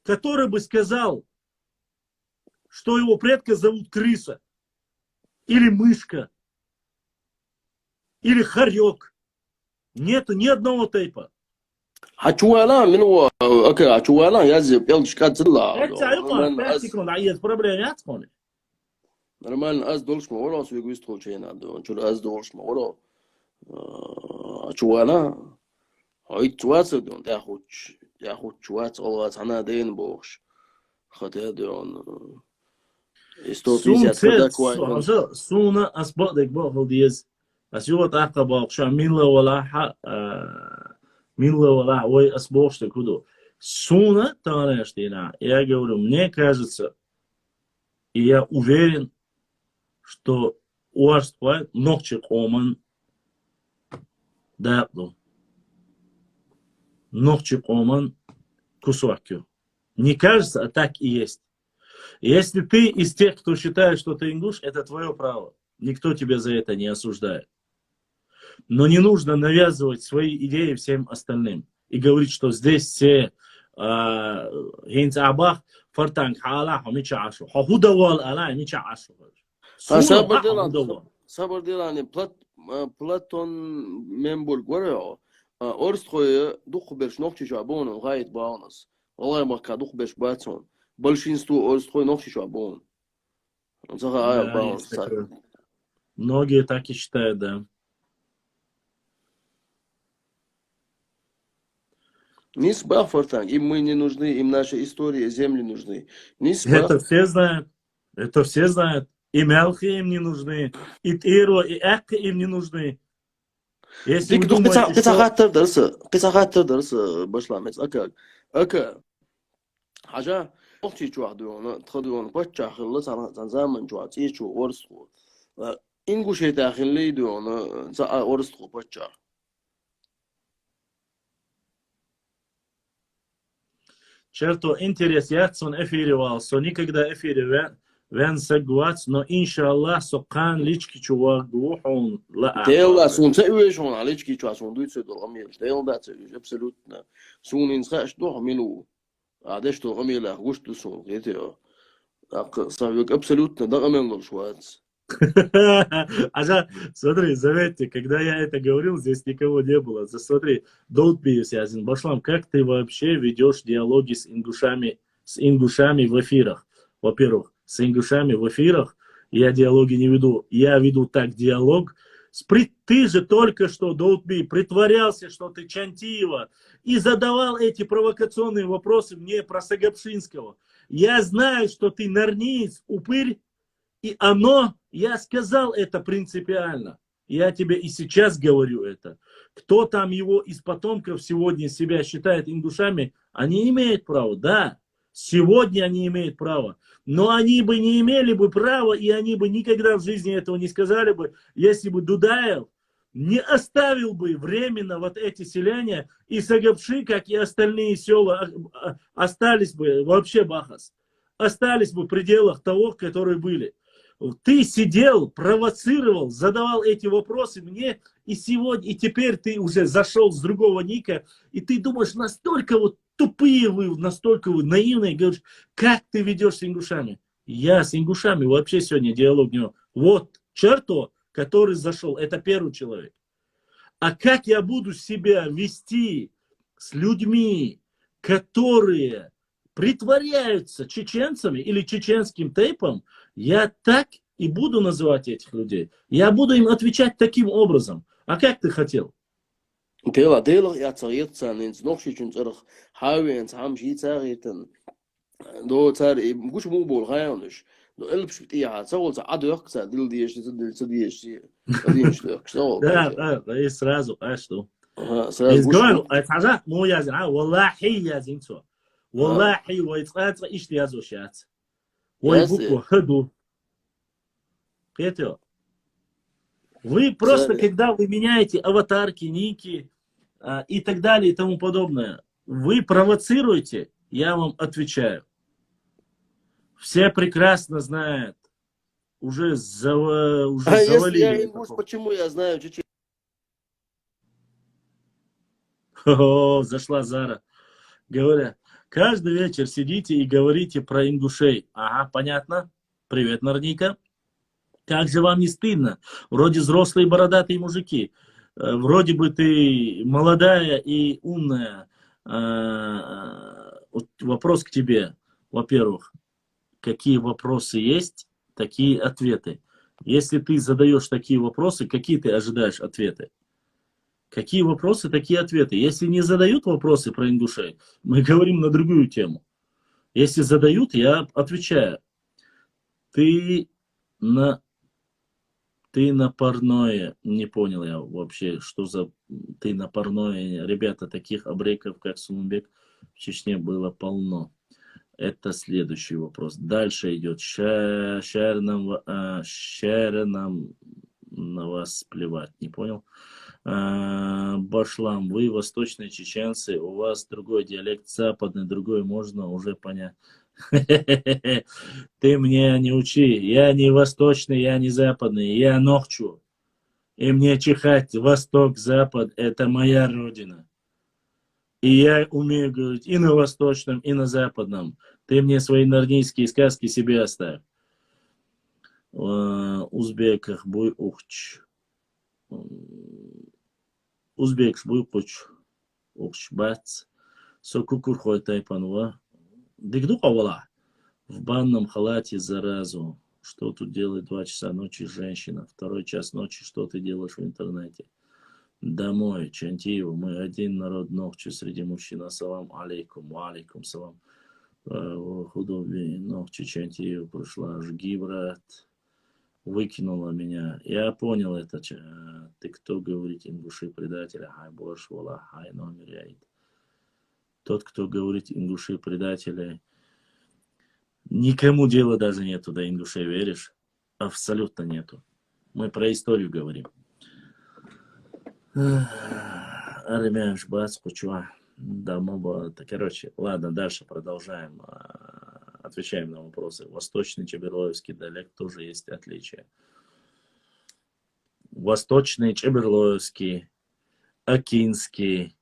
который бы сказал, что его предка зовут крыса, или мышка, или хорек. Нету ни одного Тейпа. Хачуала, минуа, окей, хачуала, я сделал шкатзilla. Это айма, 5 секунд, а есть проблемы, я скажу. Нормально, аз должма вора, свой гвист холчейна, он чур аз должма вора. Хачуала, هاي تواتر دون تاخد شوات أوقات أنا دين بوش خاطر دون استوفيزيات كذا كويس سونا أسبقك بقول ديز بس يو تعقب شو ميلا ولا حق ميلا ولا وي أسبوعش تكودو سونا تانештина я говорю мне кажется и я уверен что у вас ногчик оман да Ногчик оман кусокю. Не кажется, а так и есть. Если ты из тех, кто считает, что ты ингуш, это твое право. Никто тебя за это не осуждает. Но не нужно навязывать свои идеи всем остальным. И говорить, что здесь все гейнц абах фартанг халах мича ашу. Худавал алай мича ашу. Сабар дилани Платон Мембург варё. Орстхое дух берш ногчи шабон гайт баунас. Олай мака дух берш батсон. Большинство орстхое ногчи шабон. Зага баунас. Многие так и считают, да. Нис бафортанг, им мы не нужны, им наши истории, земли нужны. Это все знают. Это все знают. И мелхи им не нужны. И Тиро, и Экка им не нужны. Если вы думаете, قصة درس بشلامس أكا حاجة أختي جوا دون تخدون بتشا خلص عن زمن جوا تيجوا ورثوا إنكو شيء داخل لي دون ورثوا بتشا Черто интерес сон эфиривал, со никогда эфиривал. Вен сагвац, но иншаллах сокан лички чувак гухон ла. Дела сун цеуешон, а лички чувак сун дуйце долгамир. Дела да цеуеш абсолютно. Сун инсхаш долгамилу. А деш долгамила гуш тусун. Гетео. Так савик абсолютно долгамил швац. Ага, смотри, заметьте, когда я это говорил, здесь никого не было. Смотри, Доутбиус Язин Башлам, как ты вообще ведешь диалоги с ингушами в эфирах? Во-первых, с ингушами в эфирах я диалоги не веду. Я веду так диалог. Ты же только что, Доутби, притворялся, что ты Чантиева, и задавал эти провокационные вопросы мне про Сагапшинского. Я знаю, что ты нарниец, упырь, и я сказал это принципиально. Я тебе и сейчас говорю это. Кто там его из потомков сегодня себя считает ингушами, они имеют право, да. Сегодня они имеют право. Но они бы не имели бы права, и они бы никогда в жизни этого не сказали бы, если бы Дудаев не оставил бы временно вот эти селения, и Сагапши, как и остальные села, остались бы вообще бахас. Остались бы в пределах того, которые были. Ты сидел, провоцировал, задавал эти вопросы мне, и сегодня, и теперь ты уже зашел с другого ника, и ты думаешь, настолько вот тупые вы, настолько вы наивные, говоришь, как ты ведешь с ингушами? Я с ингушами вообще сегодня диалог не вел. Вот Черто, который зашел, это первый человек. А как я буду себя вести с людьми, которые притворяются чеченцами или чеченским тейпом, я так и буду называть этих людей. Я буду им отвечать таким образом. А как ты хотел? Дела, я царится, нинц ногши чунцерх, хавенц, хамши царитен. До цар, и гуш мубол хайоныш. До эльпш бития, царолца, адуякца, дил диеш, да, и сразу, а что? Изгон, это мой язык, валлахи язык. Валлахи, вайцаца, ишти язушац. Ой, букву, ходу. Петя, вы просто, когда вы меняете аватарки, ники и так далее и тому подобное, вы провоцируете, я вам отвечаю. Все прекрасно знают, уже завалили. Я ингуш, почему я знаю чеченцев? О, зашла Зара. Говорят, каждый вечер сидите и говорите про ингушей. Ага, понятно. Привет, Нарника. Как же вам не стыдно? Вроде взрослые бородатые мужики. Вроде бы ты молодая и умная. Вот вопрос к тебе. Во-первых, какие вопросы есть, такие ответы. Если ты задаешь такие вопросы, какие ты ожидаешь ответы? Какие вопросы, такие ответы. Если не задают вопросы про ингушей, мы говорим на другую тему. Если задают, я отвечаю. Ты на парное, не понял я вообще, что за ты на парное. Ребята, таких абреков, как Сулумбек, в Чечне было полно. Это следующий вопрос. Дальше идет. Шернам на вас плевать. Не понял? Башлам, вы восточные чеченцы, у вас другой диалект, западный, другой можно уже понять. Ты мне не учи, я не восточный, я не западный, я нохчу. И мне чихать, восток, запад, это моя родина. И я умею говорить и на восточном, и на западном. Ты мне свои нарнийские сказки себе оставь. Узбеках буй ухч. Узбекш буй ухч бац. Сокукур хой тайпанва. Дыгду кавала. В банном халате заразу. Что тут делает 2 часа ночи женщина? 2 час ночи, что ты делаешь в интернете? Домой, Чантиеву, мы один народ ночью среди мужчин. Ассалам алейкум, алейкум салам. Худоби ночью Чантиеву пришла. Жги, брат. Выкинула меня. Я понял это. Ты кто говорит ингуши предателя? Хай борш вала, хай номер яйт. Тот, кто говорит ингуши предателя, никому дела даже нету до ингушей, веришь? Абсолютно нету. Мы про историю говорим. Армяш, бац, пучуа. Да, моба. Короче, ладно, дальше продолжаем. Отвечаем на вопросы. Восточный чеберлоевский диалект тоже есть отличия. Восточный чеберлоевский, акинский,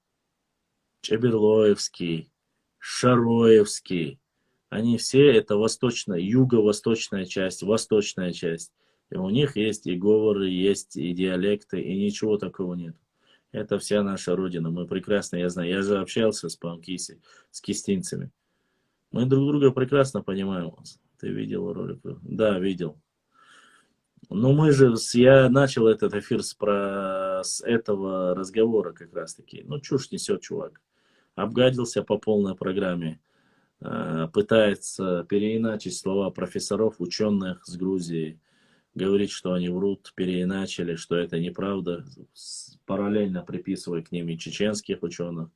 чеберлоевский, шароевский. Они все это восточная, юго-восточная часть, восточная часть. И у них есть и говоры, есть и диалекты, и ничего такого нет. Это вся наша родина. Мы прекрасно, я знаю, я же общался с Памкиси, с кистинцами. Мы друг друга прекрасно понимаем. Ты видел ролик? Да, видел. Но мы же, я начал этот эфир с этого разговора как раз таки. Ну, чушь несет чувак. Обгадился по полной программе. Пытается переиначить слова профессоров, ученых с Грузии. Говорит, что они врут, переиначили, что это неправда. Параллельно приписывая к ним и чеченских ученых.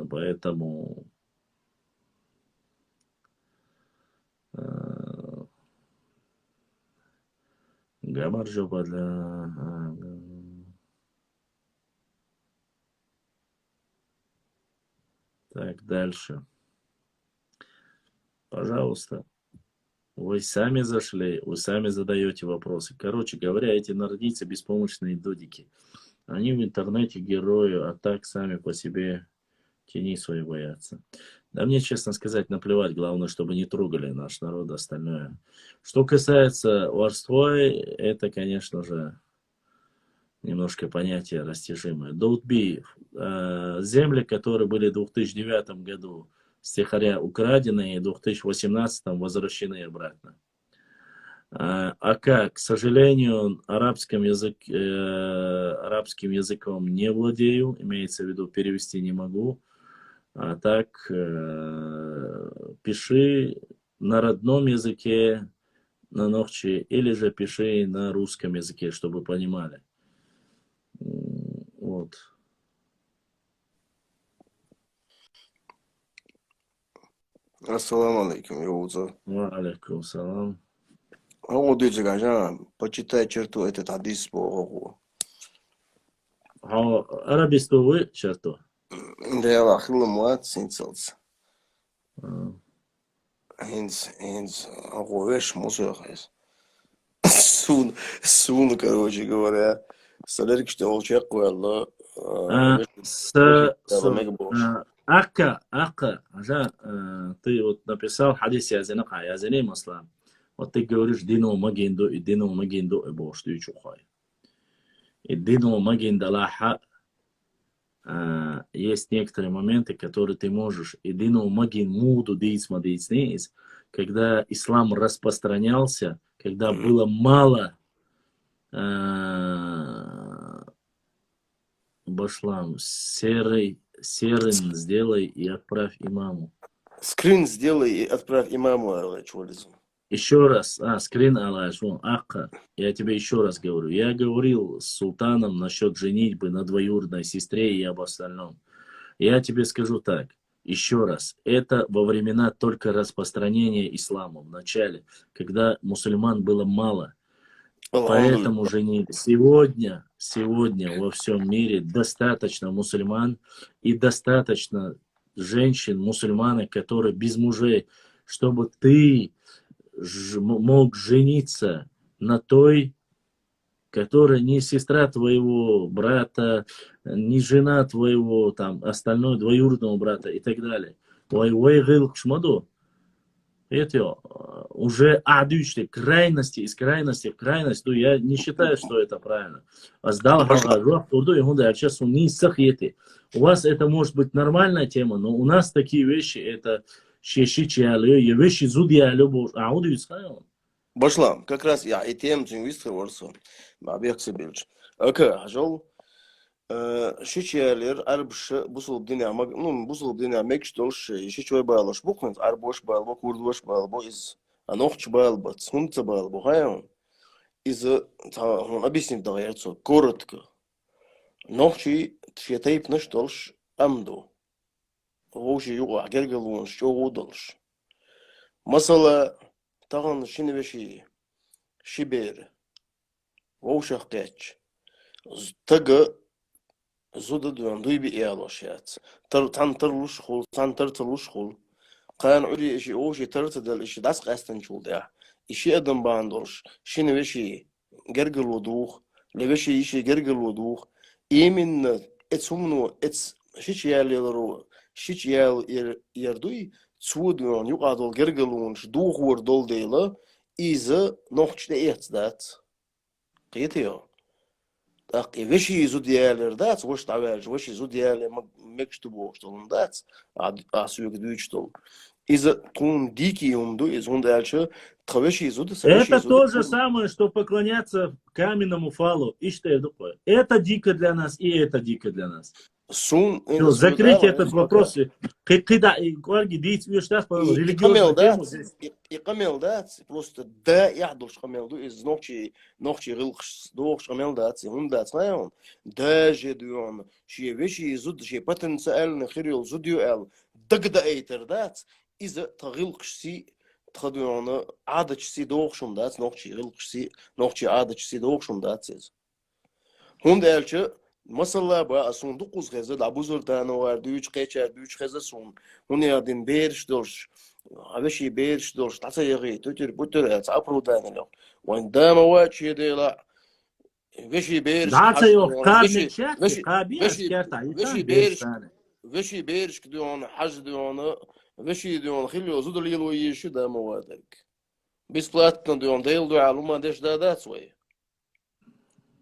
Поэтому... Гамарджоба для... Так, дальше. Пожалуйста. Вы сами зашли, вы сами задаете вопросы. Короче говоря, эти нордийцы беспомощные додики. Они в интернете герои, а так сами по себе тени свои боятся. Да мне, честно сказать, наплевать. Главное, чтобы не трогали наш народ, остальное. Что касается Варствой, это, конечно же, немножко понятие растяжимое. Доутби, земли, которые были в 2009 году стихаря украдены, и в 2018 возвращены обратно. А как? К сожалению, арабским языком не владею, имеется в виду, перевести не могу. А так, пиши на родном языке, на нохче, или же пиши на русском языке, чтобы понимали. Вот. Ассаламу алейкум, Юза. Алейкум салам. Почитай черту этот хадис по Арабисту вы черту? Да, я хилмуат синцелс. Хинс, агуэш мусорхес. Сун, короче говоря. Салерик, что волчак, Аллах. Акка, ты вот написал хадис языка, языни маслам. Вот ты говоришь, дину магинду, и бош, ты чухай. И дину магинда лаха, есть некоторые моменты, которые ты можешь, и дину магин муду дейс, когда ислам распространялся, когда было мало башлам, серым сделай и отправь имаму. Скрин сделай и отправь имаму, чувализм. Еще раз, скрин алашун, акка, я тебе еще раз говорю. Я говорил с султаном насчет женитьбы на двоюродной сестре и об остальном. Я тебе скажу так, еще раз. Это во времена только распространения ислама в начале, когда мусульман было мало. Поэтому женились. Сегодня во всем мире достаточно мусульман и достаточно женщин, мусульманок, которые без мужей, чтобы ты мог жениться на той, которая не сестра твоего брата, не жена твоего, там, остального двоюродного брата и так далее. Это уже крайности, из крайности в крайность, ну, я не считаю, что это правильно. У вас это может быть нормальная тема, но у нас такие вещи, это вещи Башлам, как раз я и тем джингвистер ворсон, мабек себилж. Ока, жол, шичелер, арбш, бусул бдиня, бусул бдиня мекштолш, шичвай балаш, букнет, арбош балбо, курдвош балбо, из анохч балбо, цунца балбо, хайон. Из, он объяснит дагайрцо, коротко. Нохчи тшетайп наштолш амду. Воши юга, гергалун, что удалш. Масала, таган шинвеши, шибер, вошах кэч. Тага зуда дуан дуйби иалошят. Тантарлуш хул, тантарлуш хул. Кан ури иши воши тартадал иши дас кастан чулда. Иши адам бандорш, шинвеши, гергалу дух, левеши иши гергалу дух. Именно эцумну эц шичиалилру, шичиал ярдуй, цудуан юqadol гергалун дух вордол дейла, иза нохчне эцдат. Қиетео. Так, и веши изудиалер дат, вош тавелж, веши изудиалер мекштубо штолун дат, асуек дуйчтол. Иза тун дикий умду, из он дальше, тхавеши изуд. Это то же самое, что поклоняться каменному фалу. И что это такое? Это дико для нас, и это дико для нас. Закрыть этот вопрос. Когда религиозную тему здесь. И камел, да, просто да, я должен камел, из ночи рылхш, должен камел, да, он да, знаем, даже дуон, что вещи изуд, что потенциально хирил зудюэл, дагда эйтер, да, из тагилхши, тхадуона, адачси должен, да, ночи рылхши, ночи адачси должен, да, он дальше. Masalla ba asun 9 xəzə da buzurdan var 3 keçər 3 xəzə son. Onu yadın berşdor. Avşi berşdor. Tasayığı tötür butur aprudan lo. Вандама вачи дела. Веши берш. Дацай yok karne çek. Веши берш кдон хаж дон. Веши дон хило зудл ело ещё да мовадак. Бесплатно дон дейл до алума деш да дацвай.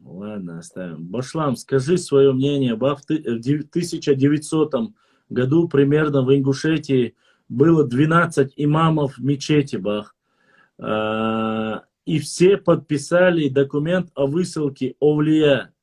Ладно, оставим. Башлам, скажи свое мнение. В 1900 году примерно в Ингушетии было 12 имамов в мечети, бах. И все подписали документ о высылке овлия.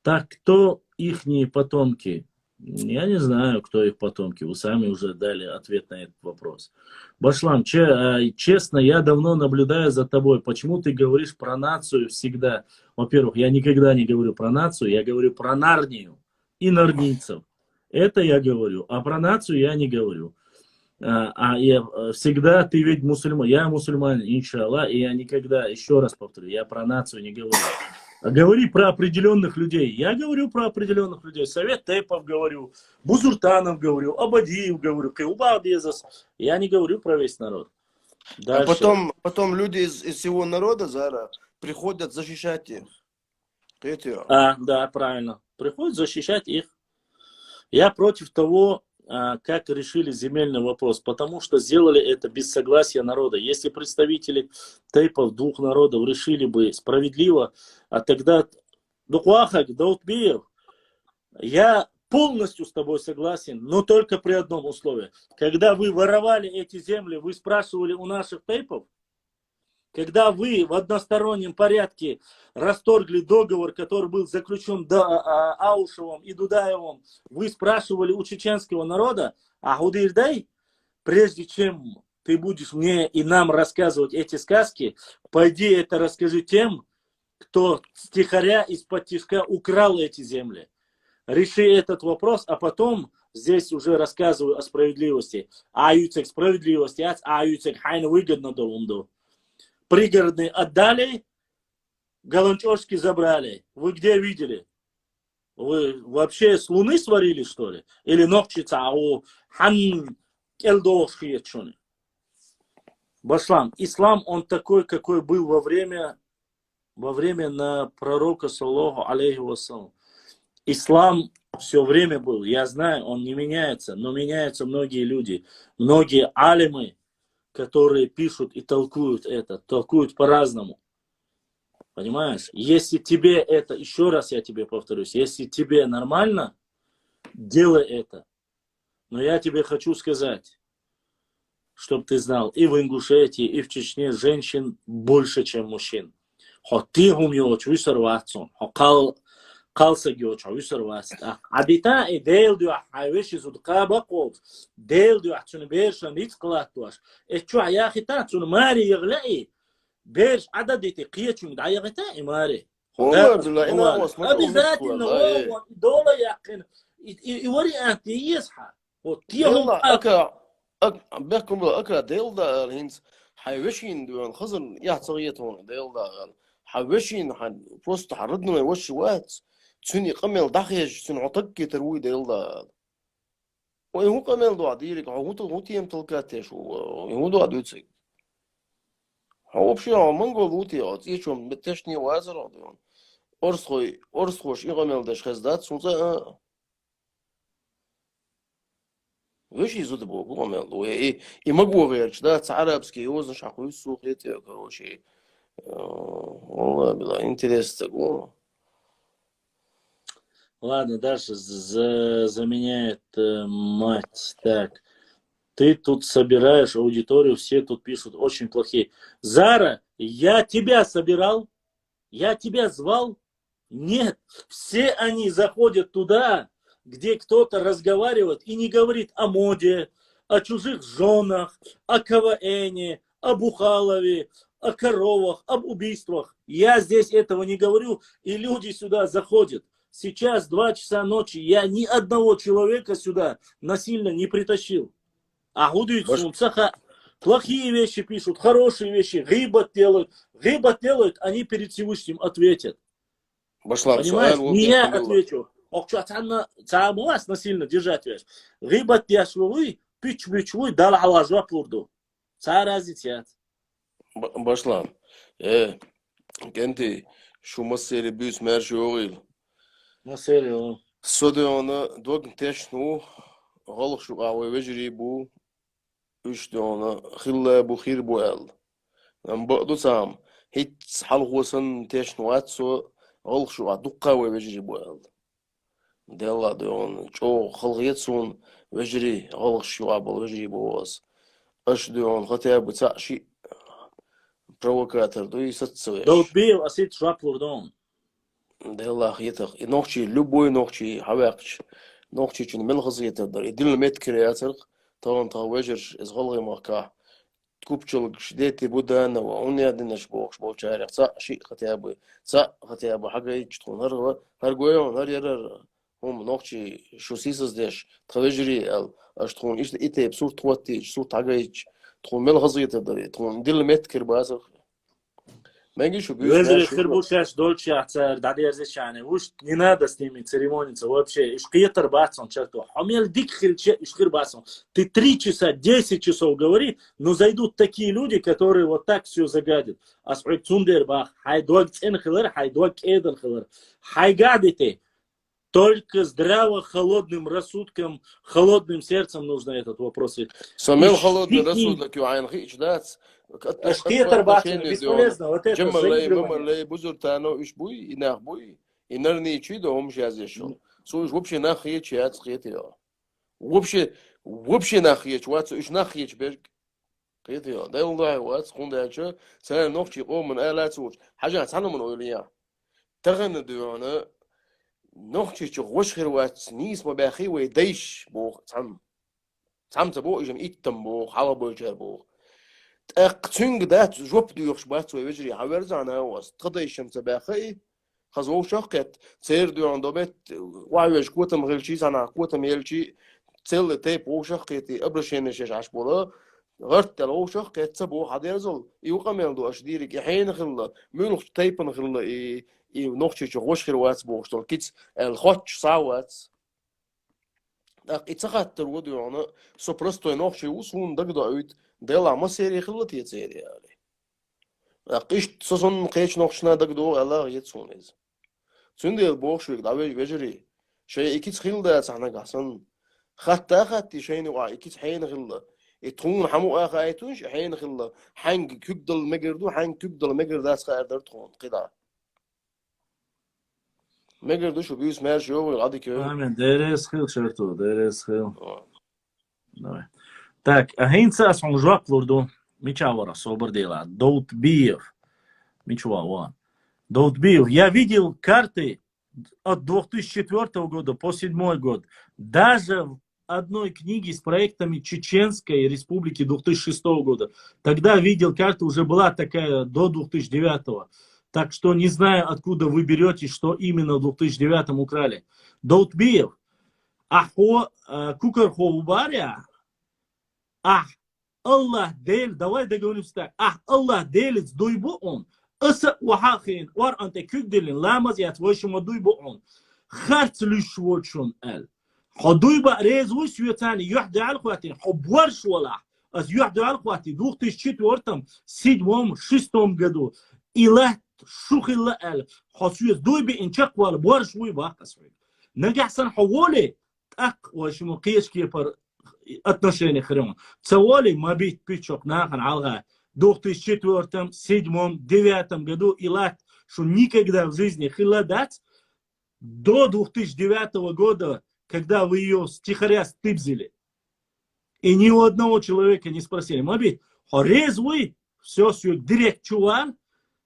Так кто ихние потомки? Я не знаю, кто их потомки. Вы сами уже дали ответ на этот вопрос. Башлам, честно, я давно наблюдаю за тобой. Почему ты говоришь про нацию всегда? Во-первых, я никогда не говорю про нацию, я говорю про Нарнию и нарнийцев. Это я говорю. А про нацию я не говорю. Всегда ты ведь мусульман. Я мусульманин, иншаллах, и я никогда, еще раз повторю, я про нацию не говорю. Говори про определенных людей. Я говорю про определенных людей. Совет Тейпов говорю, Бузуртанов говорю, Абадиев говорю, Кеубадезас. Я не говорю про весь народ. Дальше. А потом люди из всего народа, Зара, приходят защищать их. Да, правильно. приходит защищать их. Я против того, как решили земельный вопрос, потому что сделали это без согласия народа. Если представители тейпов двух народов решили бы справедливо, тогда я полностью с тобой согласен, но только при одном условии. Когда вы воровали эти земли, вы спрашивали у наших тейпов, когда вы в одностороннем порядке расторгли договор, который был заключен Аушевым и Дудаевым, вы спрашивали у чеченского народа, а Худырдай, прежде чем ты будешь мне и нам рассказывать эти сказки, пойди это расскажи тем, кто стихаря из-под тишка украл эти земли. Реши этот вопрос, а потом здесь уже рассказываю о справедливости. Аюцек справедливости, аюцек хайна выгодно долунду. Пригородные отдали, Галанчошки забрали. Вы где видели? Вы вообще с Луны сварили, что ли? Или ногчица, хан элдошки чуни? Башлам, ислам, он такой, какой был во время на пророка, саллаху алейхи вассалам. Ислам все время был, я знаю, он не меняется, но меняются многие люди. Многие алимы, которые пишут и толкуют это, толкуют по-разному. Понимаешь? Если тебе это, еще раз я тебе повторюсь, если тебе нормально, делай это. Но я тебе хочу сказать, чтобы ты знал, и в Ингушетии, и в Чечне женщин больше, чем мужчин. Kalsa göç uyusur vasta. Abita del diyor hayveş izudka baqob. Del diyor şunu berşan hiç qılat var. Şu ayaxita şunu mari yigla'i. Berş adadeti qiyçun ayaxita imari. والله انا واسمع بالذات انه هو دوله يقين يوري انت يصحى وتيهم بيحكم اكا ديل دا الهنس حيوشين دون خزن يحصيتون ديل دا حيوشين بروست حردنا وش وات تسني قمل دخيج تسن عطك تروي ديل دا وهو قمل دو عديرك هو تيم تلقاتش وهو دو عدوتسك هو بشي منقول وتي يشوم بتشني وازر دون أرسخوش يقمل دش خزدات سونزا وش يزود بوكو قمل دو يمقو غيرش دا عربسكي يوزن شاقو يسوق يتي كروشي والله بالله интерес такого. Ладно, дальше заменяет мать. Так. Ты тут собираешь аудиторию, все тут пишут очень плохие. Зара, я тебя собирал? Я тебя звал? Нет. Все они заходят туда, где кто-то разговаривает и не говорит о моде, о чужих женах, о КВНе, о Бухалове, о коровах, об убийствах. Я здесь этого не говорю, и люди сюда заходят. Сейчас 2 часа ночи, я ни одного человека сюда насильно не притащил. А плохие вещи пишут, хорошие вещи, гибат делают, они перед Всевышним ответят. Понимаешь, не я отвечу. Вас насильно держать вещь. Гибат яшвуй, пич-пич-вуй, дал алажва плурду. Разитят. Башлам, кенти, шумасери бюс мерши оғил. Насери, Соды оны дог тешну, ғалық шуғауы вежири бу, үшті оны хилла бу хир бу әл. Бұқду сам, хит халғусын тешну атсу, ғалық шуға дуққауы вежири бу әл. Делады оны, чоқ халғетсун вежири, ғалық шуға бұл вежири бу оз. Ашды оны ғатая бұ цаши провокатор, да и соцсвеш. Да убил, а сид шваплурдон. Да Аллах етах. И ногчи, любой ногчи, хавякч. Ногчи чун мелхаз етадыр. И дил мет креатыр, тағын тағвежір, из ғалғи маққа. Купчылық шдети будана, он не одинаш бог, шбол чарях. Ца ши хотя бы хага и чтун. Хар гойон, хар ярар. Хом ногчи шусиса здеш. Тағвежири, аш тғун ишли ите, псур туатти, псур тағайч. تكون ملغز يتدري تكون دل متكر بازر ما يجي شو بيوش وزير خربوشاش دولشي احتر دادي ارزش يعني وش نينادا ستيمي церемониться вообще иш қиятар бацон черту хамел дик хилче иш хир бацон ты 3 часа 10 часов говори но зайдут такие люди которые вот так все загадят асуд цундер бах хай дог цен хилер хай дог эден хилер хай гадите Только здраво, холодным рассудком, холодным сердцем нужно этот вопрос решить. سميل خلود Ищите الرسول لك يعين خيش دات Штетер Бацина, бесполезно, вот это جمل заигрывание. لي بزر تانو إيش بوي يناخ بوي ينرني شيء ده هم شيء شو سويش وبشي ناخيه شيء قيتي يا وبشي ناخيه واتس إيش ناخيه بيرك قيتي يا ده والله واتس خون ده شو سنة نوخشي قوم من آلات سوش حاجة سنة من أولياء تغنى ديونا نوخشي شو وش خير واتس نيس ما باخي ويديش بو تام تبو إيجم إيتم بو حالا بو جر بو تنگ دات جوب ديوخش بات ويجري عورز أنا واس تقضي الشمس باخي خزو شقت سير ديون دوبت وعيش قوة مغلشي سنة قوة ميلشي تل تيب وشقتي أبرشين شش عش بولا غرت لو شقت سبو حدير زل يوقع ميلدو أشديرك حين خلا ملوخ تيبن خلا إي نوخش شو وش خير واتس بوشتل كيتس الخوتش ساوات إتسقط ترودو أنا سوبرستو نوخش وسون دقدو عود ديلا ما سيري خلت يتسيري يعني قيشت سوسن قيش نوخشنا دقدو الله يتسونيز سندي البوخش دعوي بجري شيء إكيد خيل ده صحنا قحسن خطي شيء نوع إكيد حين خلا يتون حمو آخايتونش حين خلا حنج كبدل مجردو حنج كبدل مجرد داس خير تون قدا مجردو شو بيوس مال شو غادي كيو Амин, ДРС хил, черту, ДРС хил. Давай. Так, агенция Сонжак Лурду, Мичавара, Собордела, Доутбиев, Мичуава, Доутбиев. Я видел карты от 2004 года по 2007 год. Даже в одной книге с проектами Чеченской Республики 2006 года. Тогда видел карту, уже была такая до 2009. Так что не знаю, откуда вы берете, что именно в 2009 украли. Доутбиев, ахо, кукархо убаря, Allah değil, давай договоримся так. Allah değil, duybu on. Isı uhakin, var ante kügdelin, lamaz yat, вашему duybu on. Харцлюш вочун эл. Ходуйба резвуй светани, юхды алхвати, хобварш валах. Аз юхды алхвати, 2004, 2007, 2006 году. Илат шухилла эл. Хосуез дуйби инчак вал, борш вуй бахасвей. Нагахсан хаволи, так, вашему киешки пар отношения хрен. Цаволи мобить пичок нахан алга 2004, 2007, 2009 году илат, что никогда в жизни хиладать до 2009 года, когда вы ее стихаря стыбзили. И ни у одного человека не спросили. Мобить, резвый, все сюк директ чуван,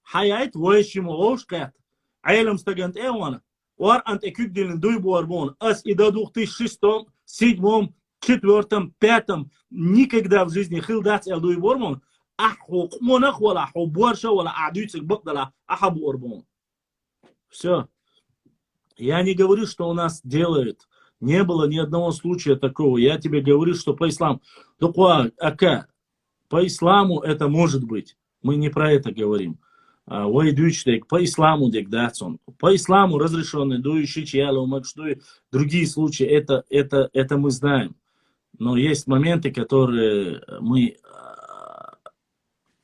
хаят воещему ошкат. Айлам стагант эвана. Вар ант экюгдилин дуйбу арбон. Ас и до 2006, 2007, 2004, 2005 никогда в жизни хилдать элдуй бормон. Аху монах вала аху борша вала адуйцик бакдала ахабу арбон. Все. Я не говорю, что у нас делают. Не было ни одного случая такого. Я тебе говорю, что по исламу. По исламу это может быть. Мы не про это говорим. По исламу дегдацон. По исламу разрешенный дующий чьялу макштуй. Другие случаи это мы знаем. Но есть моменты, которые мы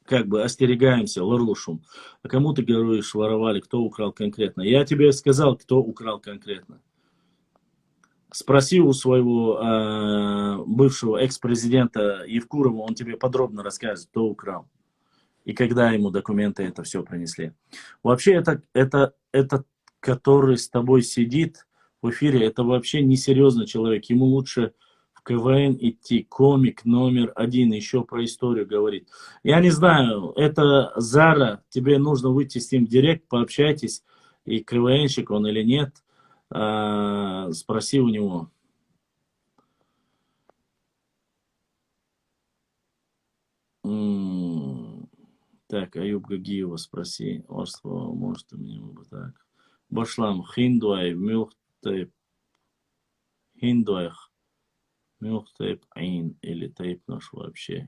как бы остерегаемся, лорлушум. А кому ты говоришь, воровали, кто украл конкретно? Я тебе сказал, кто украл конкретно. Спроси у своего бывшего экс-президента Евкурова, он тебе подробно расскажет, кто украл. И когда ему документы это все принесли. Вообще, это который с тобой сидит в эфире, это вообще несерьезный человек. Ему лучше в КВН идти, комик номер 1, еще про историю говорит. Я не знаю, это Зара, тебе нужно выйти с ним в директ, пообщайтесь, и КВНщик он или нет, спроси у него. Так, Аюб Гагиева спроси, может у меня бы так. Башлам, хиндуай, мюхтайп, хиндуайх. Мюх тейп айн или тейп наш вообще.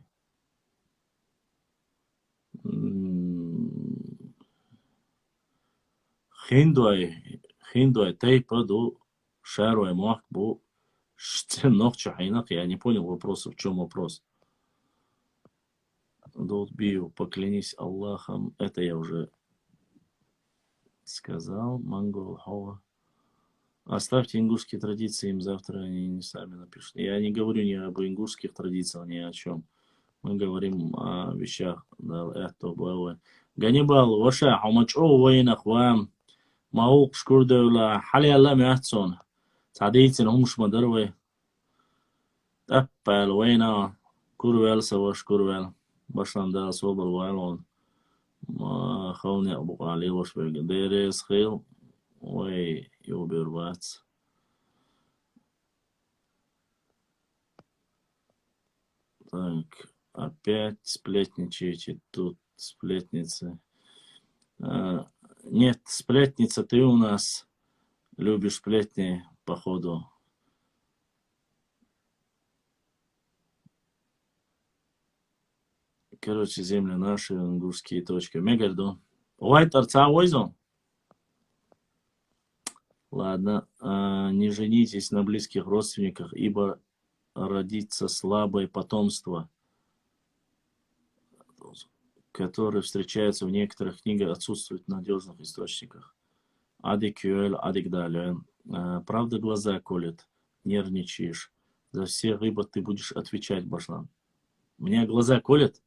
Хиндуай тейпа до шаруай мах бу штенох чахайнах. Я не понял вопроса, в чем вопрос. Доутбию, поклянись Аллахом. Это я уже сказал. Монгол Хова. Оставьте ингушские традиции, им завтра они не сами напишут. Я не говорю ни об ингушских традициях, ни о чем. Мы говорим о вещах. Да, это было. Ганнибал, ваша, хамачо, война, хвам. Маук, шкурдевла, халя, ламятсон. Традиции, умш, мадаровые. Аппал, война. Курвел, саваш, курвел. Башлам, да, собор, вайлон. ما خوني أبو علي وش بيقدر خيل وي يوبر. Так, опять сплетничаете тут, сплетницы. Нет, сплетница, ты у нас любишь сплетни, походу. Короче, земли наши, ингушские точки. Мегарду. Ой, торца ойзон. Ладно, не женитесь на близких родственниках, ибо родится слабое потомство, которое встречается в некоторых книгах, отсутствует в надежных источниках. Адикюэль, адикдалюэль. Правда глаза колет, нервничаешь. За все рыбы ты будешь отвечать, Башлан. Мне глаза колят?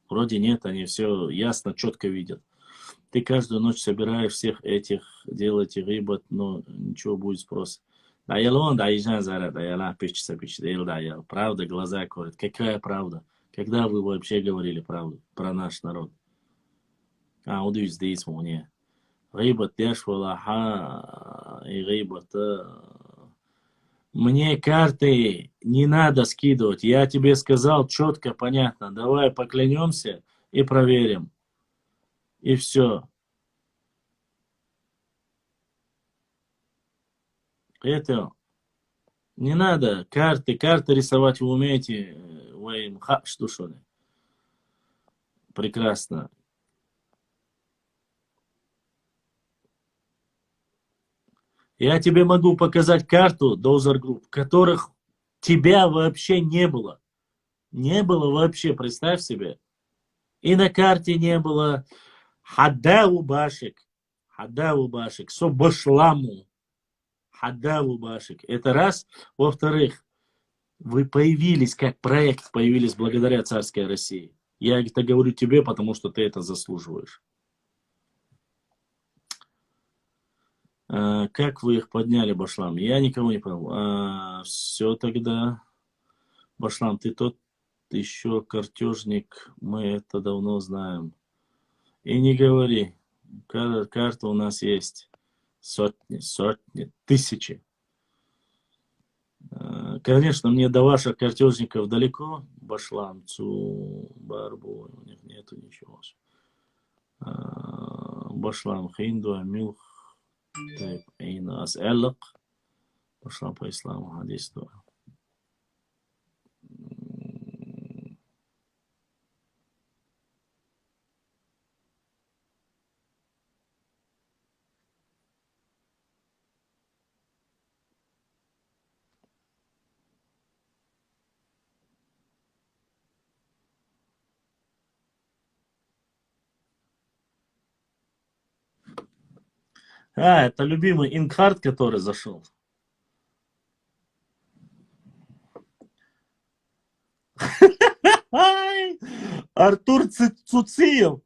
Вроде нет, они все ясно, четко видят. Ты каждую ночь собираешь всех этих, делаете рыбы, но ничего будет спроса. Даялон, даижан зара, даяла, печься, даял. Правда, глаза колят. Какая правда? Когда вы вообще говорили правду про наш народ? Удивись, здесь мне. Рыба тешвала, и рыба-то... Мне карты не надо скидывать. Я тебе сказал четко, понятно. Давай поклянемся и проверим. И все. Это не надо карты рисовать вы умеете. Что ли? Прекрасно. Я тебе могу показать карту Dozer Group, которых тебя вообще не было. Не было вообще, представь себе. И на карте не было Хаддаву Башик. Собашламу. Хаддаву Башик. Это раз. Во-вторых, вы появились как проект, появились благодаря царской России. Я это говорю тебе, потому что ты это заслуживаешь. Как вы их подняли, Башлам? Я никого не понял. Все тогда. Башлам, ты тот еще картежник. Мы это давно знаем. И не говори. Карта у нас есть. Сотни, тысячи. Конечно, мне до ваших картежников далеко. Башлам, Барбу. У них нету ничего. Башлам, Хинду, Амилх. طيب أين أسألك بشرب إسلام حديث دعاء. Это любимый Инкхарт, который зашел. Артур Цуциев.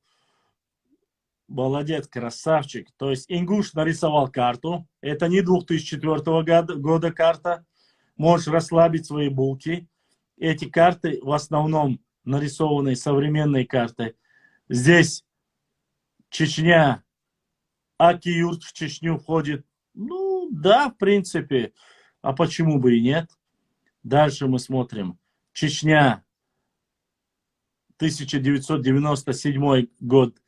Молодец, красавчик. То есть ингуш нарисовал карту. Это не 2004 года карта. Можешь расслабить свои булки. Эти карты в основном нарисованные современные карты. Здесь Чечня. Аки-юрт в Чечню входит. Ну, да, в принципе. А почему бы и нет? Дальше мы смотрим. Чечня. 1997 год.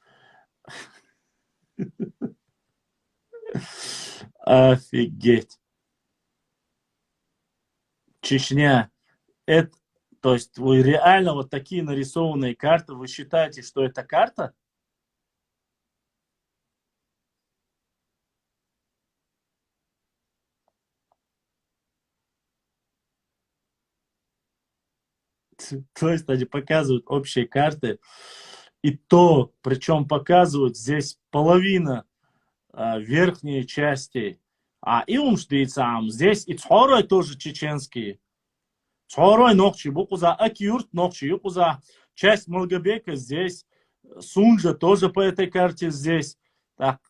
Офигеть. Чечня. Это, то есть вы реально вот такие нарисованные карты, вы считаете, что это карта? То есть они показывают общие карты. И то, причем показывают здесь половина верхней части И умштицам. Здесь и Цхорой тоже чеченский. Цхорой ногчи, букуза Акюрт ногчи, юкуза часть Малгобека здесь. Сунжа тоже по этой карте здесь. Так.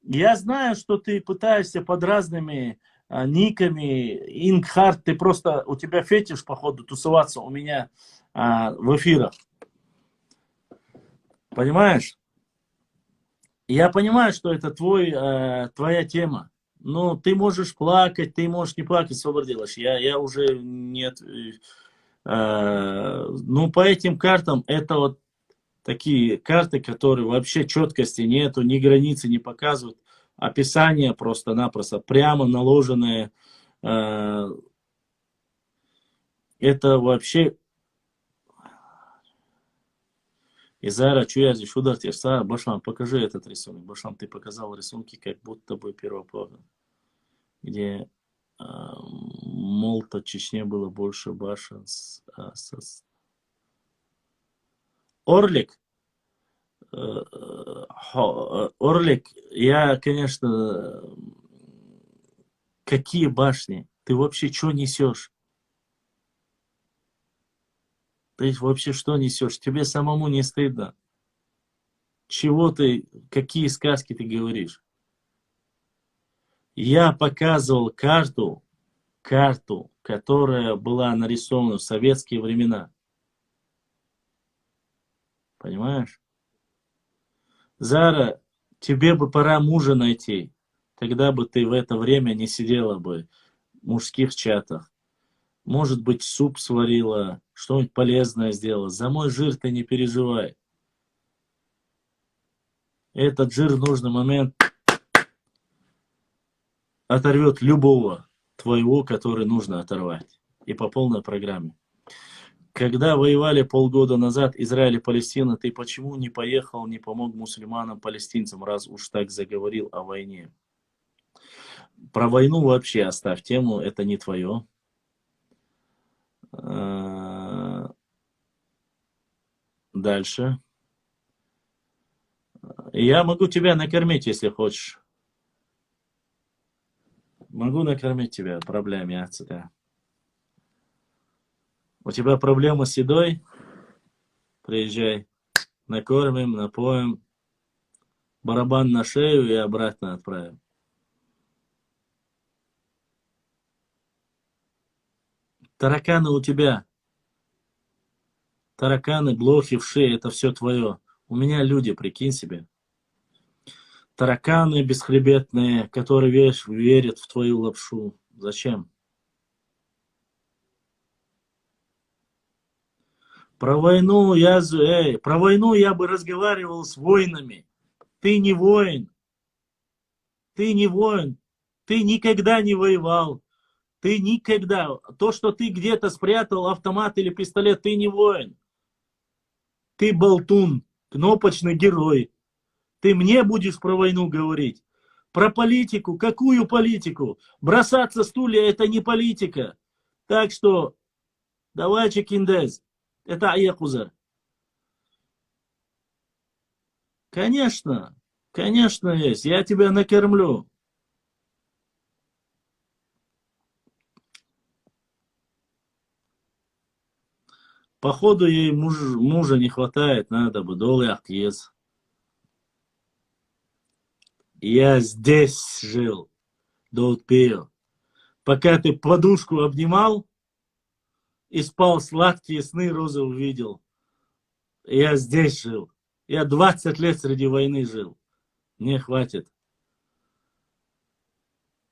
Я знаю, что ты пытаешься под разными никами, Ингхарт, ты просто, у тебя фетиш, походу, тусоваться у меня в эфирах. Понимаешь? Я понимаю, что это твоя тема. Но ты можешь плакать, ты можешь не плакать, свободу делаешь. Я уже нет. Ну, по этим картам, это вот такие карты, которые вообще четкости нету, ни границы не показывают. Описание просто-напросто, прямо наложенное. Это вообще... Изара, чуя здесь удар терса, Башлам, покажи этот рисунок. Башлам, ты показал рисунки, как будто бы первоплан, где Молта, Чечне было больше башен. Орлик, Орлик, я, конечно, какие башни? Ты вообще что несешь? Ты вообще что несешь? Тебе самому не стыдно? Чего ты, какие сказки ты говоришь? Я показывал карту, которая была нарисована в советские времена. Понимаешь? Зара, тебе бы пора мужа найти. Тогда бы ты в это время не сидела бы в мужских чатах. Может быть, суп сварила, что-нибудь полезное сделала. За мой жир ты не переживай. Этот жир в нужный момент оторвет любого твоего, который нужно оторвать. И по полной программе. Когда воевали полгода назад Израиль и Палестина, ты почему не поехал, не помог мусульманам, палестинцам, раз уж так заговорил о войне? Про войну вообще оставь тему, это не твое. Дальше. Я могу тебя накормить, если хочешь. Могу накормить тебя, проблем яйца. У тебя проблема с едой? Приезжай. Накормим, напоим. Барабан на шею и обратно отправим. Тараканы у тебя. Тараканы, блохи, вши, это все твое. У меня люди, прикинь себе. Тараканы бесхребетные, которые верят в твою лапшу. Зачем? Про войну я бы разговаривал с воинами. Ты не воин. Ты не воин. Ты никогда не воевал. Ты никогда. То, что ты где-то спрятал автомат или пистолет, ты не воин. Ты болтун, кнопочный герой. Ты мне будешь про войну говорить? Про политику? Какую политику? Бросаться стулья — это не политика. Так что, давай, Чекиндез. Это Аякузар. Конечно, конечно есть. Я тебя накормлю. Походу ей мужа не хватает, надо бы доллар ез. Я здесь жил, долпею. Пока ты подушку обнимал и спал, сладкие сны розы увидел. Я здесь жил. Я 20 лет среди войны жил. Мне хватит.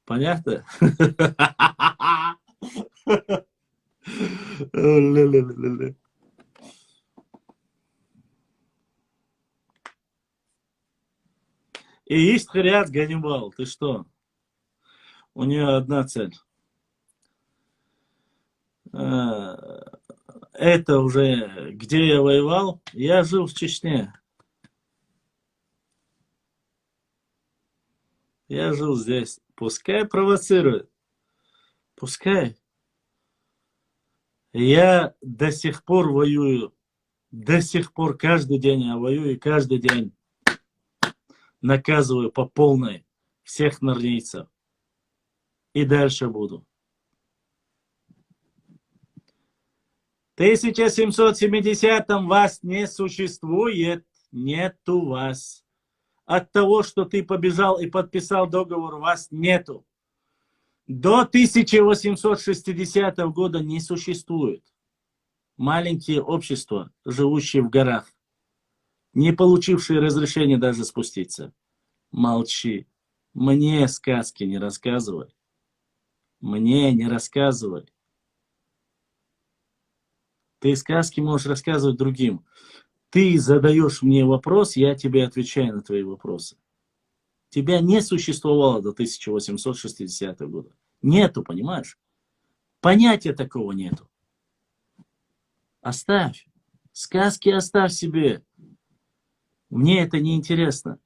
Понятно? И есть Хариат Ганнибал. Ты что? У нее одна цель. Это уже, где я воевал, я жил в Чечне. Я жил здесь. Пускай провоцирует. Пускай. Я до сих пор воюю. До сих пор каждый день я воюю. И каждый день наказываю по полной всех норнийцев. И дальше буду. В 1770-м вас не существует, нету вас. От того, что ты побежал и подписал договор, вас нету. До 1860 года не существует. Маленькие общества, живущие в горах, не получившие разрешения даже спуститься. Молчи. Мне сказки не рассказывай. Мне не рассказывай. Ты сказки можешь рассказывать другим. Ты задаешь мне вопрос, я тебе отвечаю на твои вопросы. Тебя не существовало до 1860 года. Нету, понимаешь? Понятия такого нету. Оставь. Сказки оставь себе. Мне это не интересно.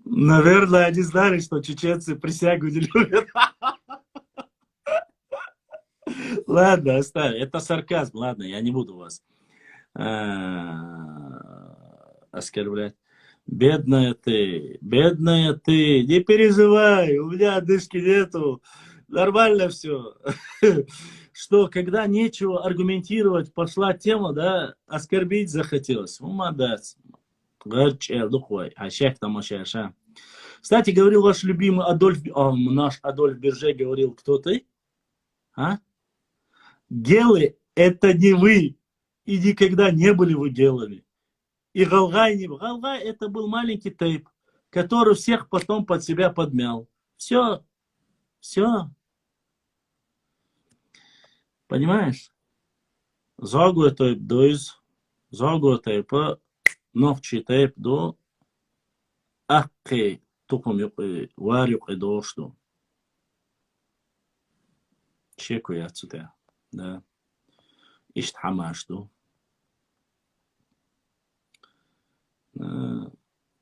Наверное, они знали, что чеченцы присягу не любят. Ладно, оставь. Это сарказм. Ладно, я не буду вас оскорблять. Бедная ты, не переживай, у меня одышки нету, нормально все. Что, когда нечего аргументировать, пошла тема, да, оскорбить захотелось. Молодец. Кстати, говорил ваш любимый наш Адольф Берже говорил, кто ты? А? Гелы это не вы, и никогда не были вы гелами. И Галгай не был. Галгай это был маленький тейп, который всех потом под себя подмял. Все. Все. Понимаешь? Загу тейп доиз. Загу тейпа. Нохчи тейп до. Акки тукум варюк и дошту. Чекуй отсюда. Да. Иштхамашту.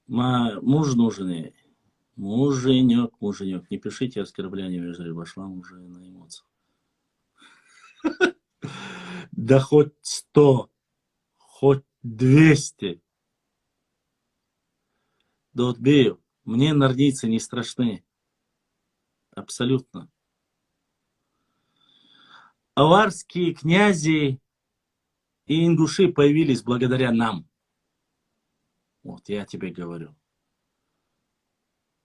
Муж нужен. Муженек. Не пишите оскорбления между рыбашлам уже на эмоциях. Да хоть 100, хоть 200. Да вот бею. Мне нордийцы не страшны. Абсолютно. Аварские князи и ингуши появились благодаря нам. Вот я тебе говорю.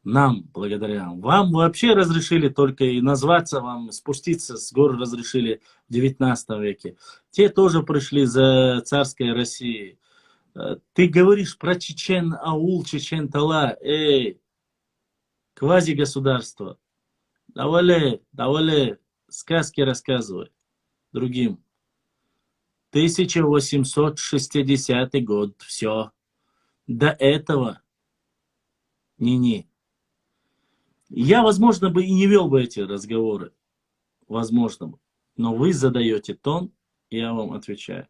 Нам, благодаря нам. Вам вообще разрешили только и назваться вам, спуститься с гор разрешили в 19 веке. Те тоже пришли за царской Россией. Ты говоришь про Чечен-Аул, Чечен-Тала. Эй, квази-государство. Давай, сказки рассказывай другим. 1860 год, все. До этого не. Я, возможно, бы и не вел бы эти разговоры. Возможно бы. Но вы задаете тон, я вам отвечаю.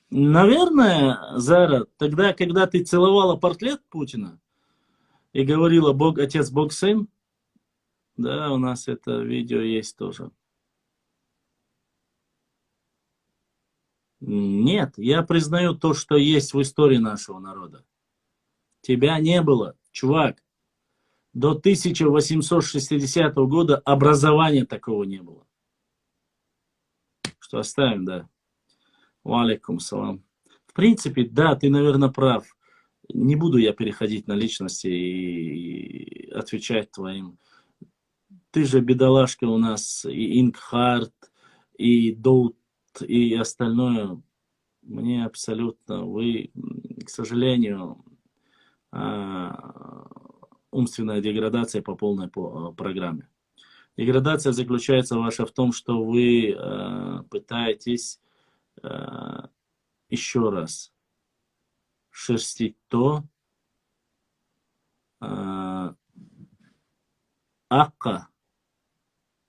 Наверное, Зара, тогда, когда ты целовала портрет Путина и говорила Бог Отец, Бог Сын, да, у нас это видео есть тоже. Нет, я признаю то, что есть в истории нашего народа. Тебя не было, чувак. До 1860 года образования такого не было. Что оставим, да. Валикум салам. В принципе, да, ты, наверное, прав. Не буду я переходить на личности и отвечать твоим. Ты же бедолашка у нас, и Ингхарт, и Доут, и остальное. Мне абсолютно, вы, к сожалению, умственная деградация по полной программе. Деградация заключается ваша в том, что вы пытаетесь еще раз шерстить то, Акка,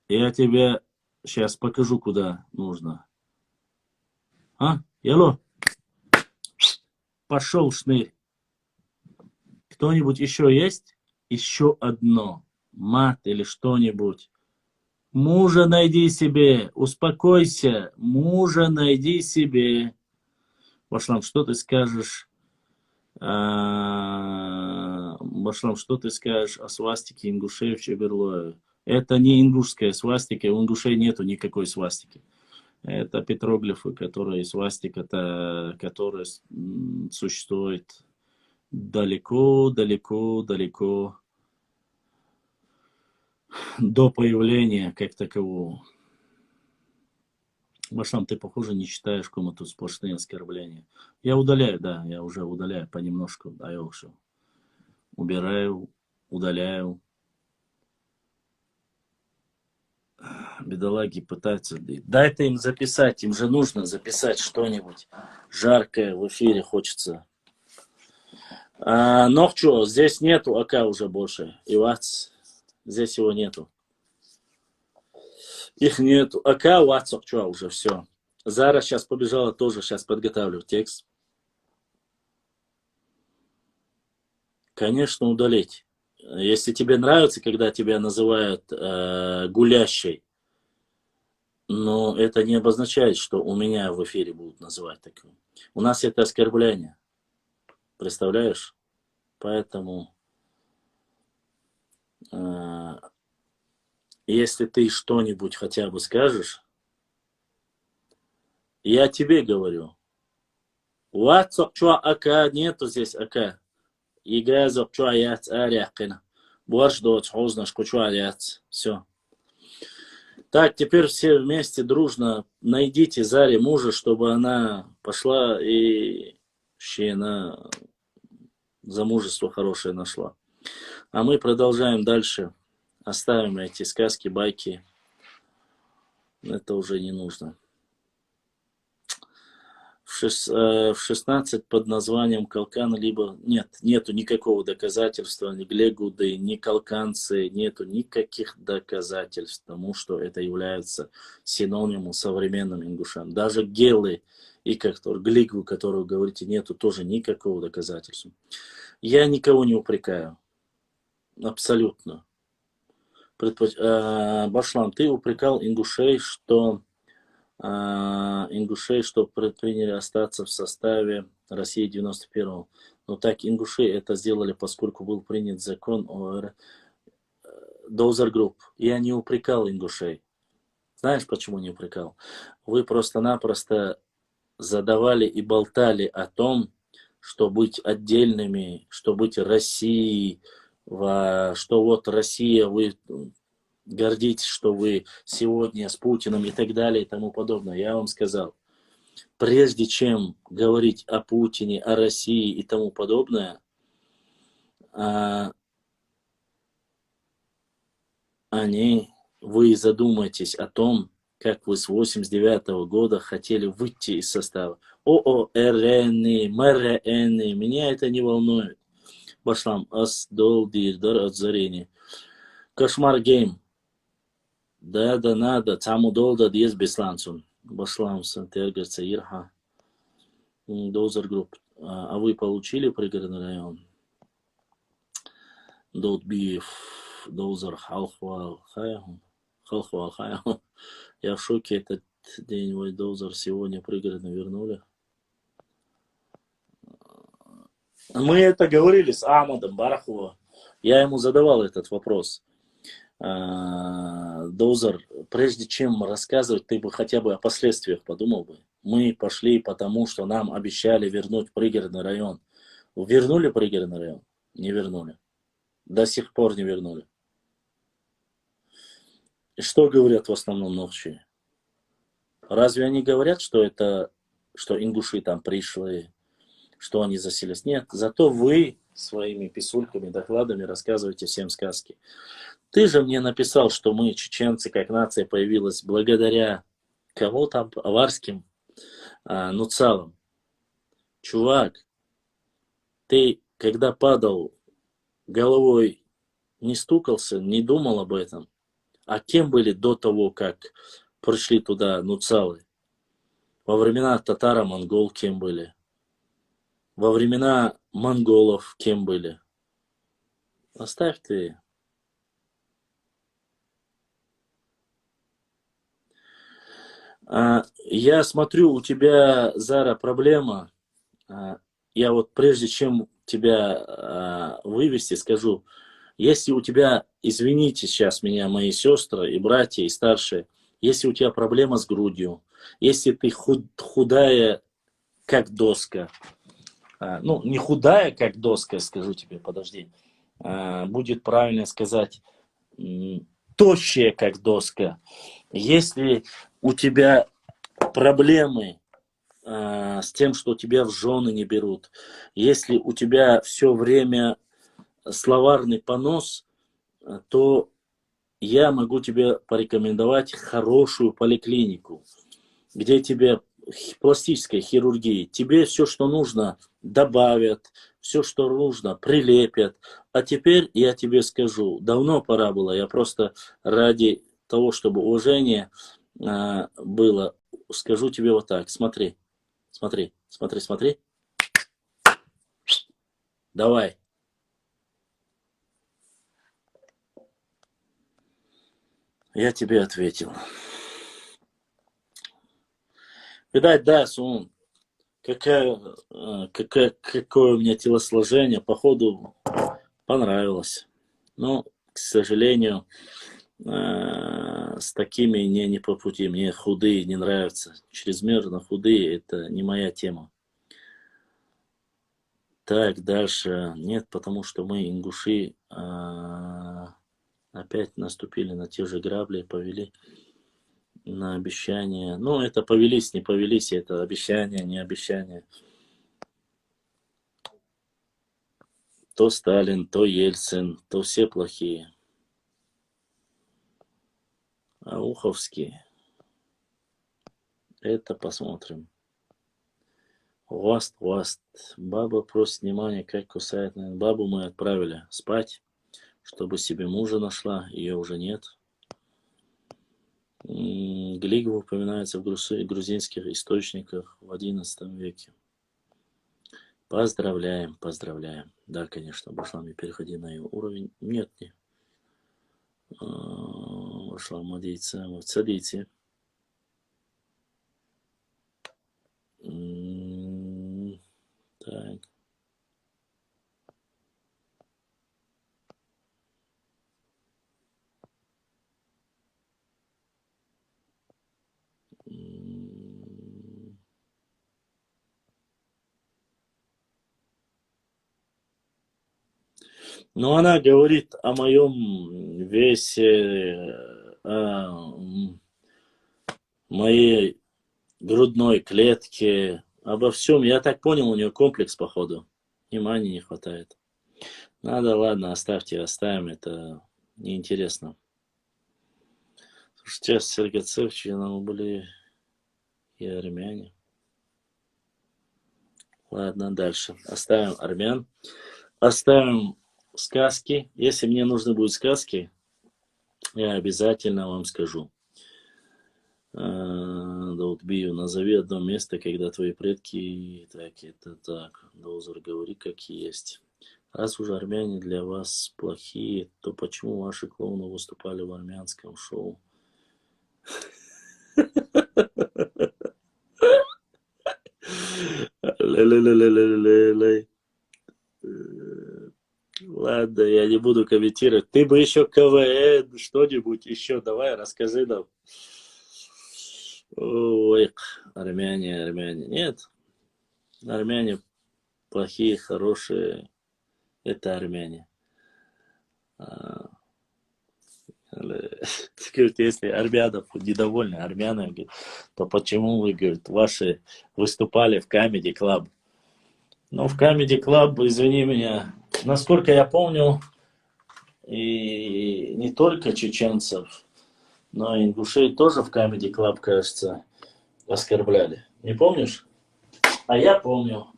я тебе сейчас покажу, куда нужно. Яло, пошел шнырь. Кто-нибудь еще есть? еще одно, мат или что-нибудь. Мужа найди себе, успокойся, мужа найди себе. Башлам, что ты скажешь? Башлам, что ты скажешь о свастике ингушей в Чеберлое? Это не ингушская свастика, у ингушей нету никакой свастики. Это петроглифы, которые свастика, которая существует далеко, далеко, далеко до появления как такового. Башлам, ты, похоже, не читаешь комнату сплошные оскорбления. Я удаляю, да, я уже удаляю понемножку. Да, я все. Убираю, удаляю. Бедолаги пытаются... Дай-то им записать, им же нужно записать что-нибудь жаркое в эфире хочется. Но что, здесь нету АК уже больше. И ВАЦ, здесь его нету. Их нету. АК, ВАЦ, что, уже все. Зара сейчас побежала тоже, сейчас подготавливаю текст. Конечно, удалить. Если тебе нравится, когда тебя называют гулящей, но это не обозначает, что у меня в эфире будут называть таким. У нас это оскорбление. Представляешь? Поэтому, если ты что-нибудь хотя бы скажешь, я тебе говорю. WhatsApp, что АК, нету здесь АК. Игазок, что аят, арякина. Борщ, дочь, узнашь, что аят. Все. Так, теперь все вместе дружно найдите Заре мужа, чтобы она пошла и на замужество хорошее нашла. А мы продолжаем дальше. Оставим эти сказки, байки. Это уже не нужно. В 16 под названием Калкан, либо нету никакого доказательства, ни глегуды, ни калканцы, нету никаких доказательств тому, что это является синонимом современным ингушам. Даже гелы и глигвы, которую говорите, нету тоже никакого доказательства. Я никого не упрекаю. Абсолютно. Башлам, ты упрекал ингушей, что предприняли остаться в составе России 91-го. Но так ингуши это сделали, поскольку был принят закон о Доузер Групп. Я не упрекал ингушей. Знаешь, почему не упрекал? Вы просто-напросто задавали и болтали о том, что быть отдельными, что быть Россией, что вот Россия, вы гордитесь, что вы сегодня с Путиным и так далее и тому подобное. Я вам сказал, прежде чем говорить о Путине, о России и тому подобное, вы задумайтесь о том, как вы с 89-го года хотели выйти из состава. ООРН, МРН, меня это не волнует. Башлам, дол дирдар отзарение. Кошмар гейм. Да, надо. Таму долда диез бесланцун. Башлам, Сантергер, Цаирха. Доузер групп. А вы получили пригородный район? Доутбиев. Доузер Халхвал Хаяхун. Халхвал Хаяхун. Я в шоке, этот день мой Доузер сегодня пригородно вернули. Мы это говорили с Ахмадом Барахова. Я ему задавал этот вопрос. Доузер, прежде чем рассказывать, ты бы хотя бы о последствиях подумал бы. Мы пошли потому, что нам обещали вернуть пригородный район. Вернули пригородный район? Не вернули. До сих пор не вернули. И что говорят в основном ночи? Разве они говорят, что ингуши там пришли, что они заселились? Нет, зато вы своими писульками, докладами рассказываете всем сказки. Ты же мне написал, что мы, чеченцы, как нация, появилась благодаря кому там, аварским нуцалам. Чувак, ты, когда падал головой, не стукался, не думал об этом. А кем были до того, как пришли туда нуцалы? Во времена татаро-монгол кем были? Во времена монголов кем были? Оставь ты. Я смотрю, у тебя, Зара, проблема. А, Я вот прежде чем тебя вывести, скажу, если у тебя, извините сейчас меня, мои сестры и братья, и старшие, если у тебя проблема с грудью, если ты худая, как доска, ну, не худая, как доска, скажу тебе, подожди, будет правильно сказать, тощая, как доска. Если у тебя проблемы с тем, что тебя в жены не берут, если у тебя все время словарный понос, то я могу тебе порекомендовать хорошую поликлинику, где тебе пластическая хирургия, тебе все, что нужно, добавят, все, что нужно, прилепят. А теперь я тебе скажу, давно пора было, я просто ради того, чтобы уважение было, скажу тебе вот так, смотри, смотри, смотри, смотри, давай. Я тебе ответил. Видать, да, Сун, какое у меня телосложение, походу, понравилось. Но, к сожалению, с такими не по пути. Мне худые не нравятся. Чрезмерно худые — это не моя тема. Так, дальше. Нет, потому что мы, ингуши, опять наступили на те же грабли, повели на обещания. Ну, это повелись, не повелись, это обещание, не обещание. То Сталин, то Ельцин, то все плохие. А Уховские, это посмотрим. Васт. Баба просит внимания, как кусает. Бабу мы отправили спать, чтобы себе мужа нашла. Ее уже нет. Глигова упоминается в грузинских источниках в XI веке. Поздравляем. Да, конечно, Башлами, переходи на ее уровень. Нет, не. Башлам Мадийца, Цадийцы. Так. Но она говорит о моем весе, о моей грудной клетке, обо всем. Я так понял, у нее комплекс, походу. Внимания не хватает. Надо, ладно, оставим, это неинтересно. Слушайте, сейчас Сергацевичи нам были и армяне. Ладно, дальше. Оставим армян. Оставим сказки. Если мне нужны будут сказки, я обязательно вам скажу. Даутбию, назови одно место, когда твои предки... Так, это так. Доузер, говори, как есть. Раз уже армяне для вас плохие, то почему ваши клоуны выступали в армянском шоу? Ладно, я не буду комментировать. Ты бы еще КВН, что-нибудь еще давай, расскажи нам. Ой, армяне. Нет, армяне плохие, хорошие. Это армяне. Если армянов недовольны армянами, то почему вы, говорит, ваши выступали в Comedy Club? Ну, в Comedy Club, извини меня, насколько я помню, и не только чеченцев, но и ингушей тоже в Comedy Club, кажется, оскорбляли. Не помнишь? А я помню.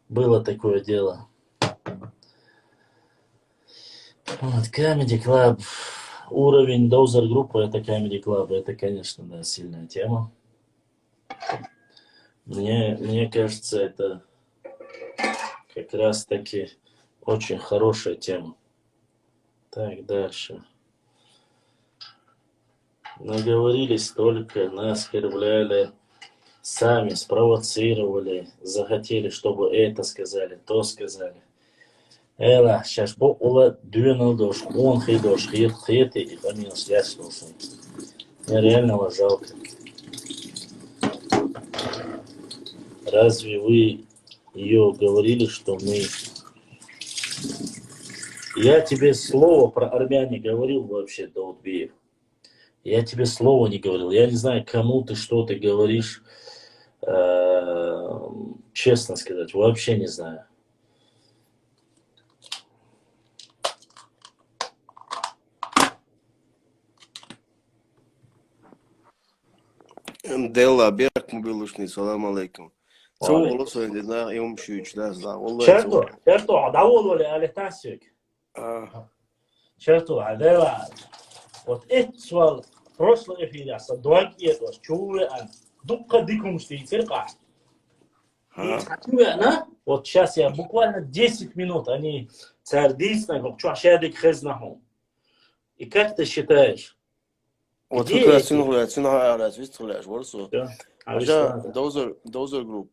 Было такое дело. Вот, Comedy Club. Уровень Доузер группы — это Comedy Club. Это, конечно, да, сильная тема. Мне кажется, это как раз таки Очень хорошая тема. Так, дальше. Наговорились столько, наскорбляли, сами спровоцировали, захотели, чтобы это сказали, то сказали. Эла, сейчас по ула дюнал дош, он хейдош, хейт и помимо связь слушай. Мне реально вас жалко. Разве вы ее говорили, что мы... Я тебе слово про армян не говорил вообще, Даутбиев. Я тебе слова не говорил. Я не знаю, кому ты что ты говоришь. Честно сказать, вообще не знаю. Делла Берк мобилушный, салам алейкум. Цо Алейкум. голоса не знаю, я умшую читаю, да, والله Черто, даул вали алихтасик. Черто, адева. Вот это свал прошлый эфир, я садуак это, чувствую, дукка дикум штейцерка. Вот сейчас я буквально 10 минут, они цардисны, что шадик хезнахум. И как ты считаешь? Вот Где как эти? цинуя развистываешь, ворсу. Да. Аja dozer group.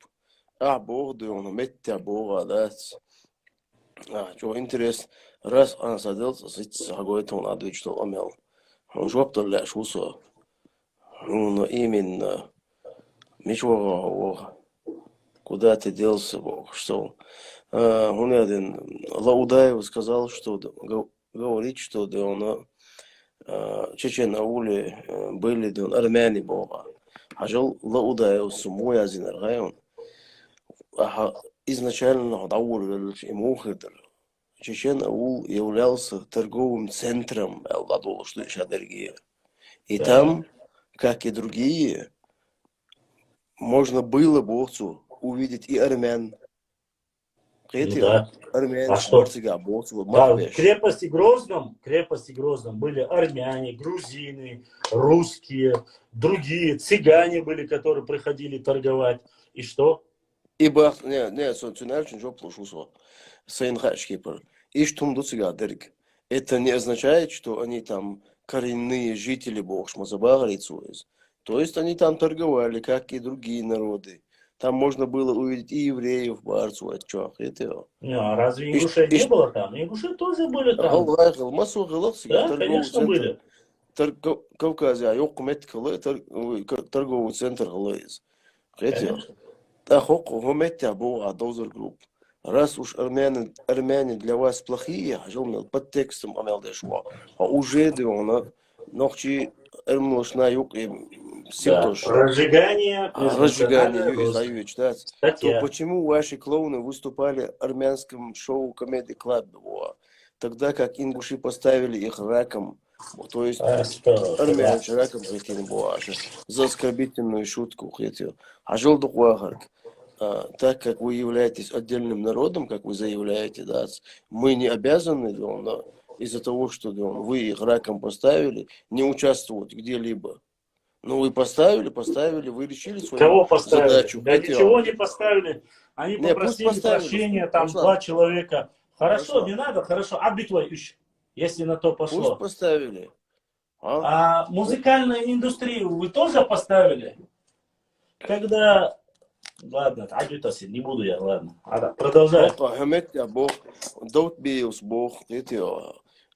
Бог он метя Бога, да. Что интерес, раз он садился, сагоет он отвечает, что он имел. Он жоп то ляж усо. Ну, именно. Ничего, куда ты делся, Бог, что? Он один Лаудаев сказал, что говорит, что да он Чечен ауле были да армяне Бога. Ажал Лаудаев сумой азин район. Изначально даур ему хитр. Чечен аул являлся торговым центром Ладолошной Шадергии. И там, как и другие, можно было Богцу увидеть и армян. Да. Армян, А что? Да, в крепости Грозном были армяне, грузины, русские, другие, цыгане были, которые приходили торговать. И что? Ибо, не, сонцунарчин жоп лошусо. Сейнхашкипер. И что цыгадерг. Это не означает, что они там коренные жители Богшмазабагарицуез. То есть они там торговали, как и другие народы. Там можно было увидеть и евреев, барцу, отчах, это. Не, а разве ингушей не было там? Ингуши тоже были там. Да, конечно, были. Кавказе, торговый центр Галаиз. Групп. Раз уж армяне для вас плохие, под текстом а уже ночи на юг разжигание, то почему ваши клоуны выступали в армянском шоу Comedy Club, тогда как ингуши поставили их раком, то есть армяне раком за оскорбительную шутку, а желтый хуахарк. Так как вы являетесь отдельным народом, как вы заявляете, да, мы не обязаны из-за того, что вы их раком поставили, не участвовать где-либо. Ну, вы поставили, вы решили свою Кого поставили? задачу. Да ничего не поставили. Они попросили прощения, там два человека. Хорошо, не надо, хорошо. Абитвай, если на то пошло. Пусть поставили. А музыкальную индустрию вы тоже поставили? Когда... Ладно, не буду я, ладно. Продолжай.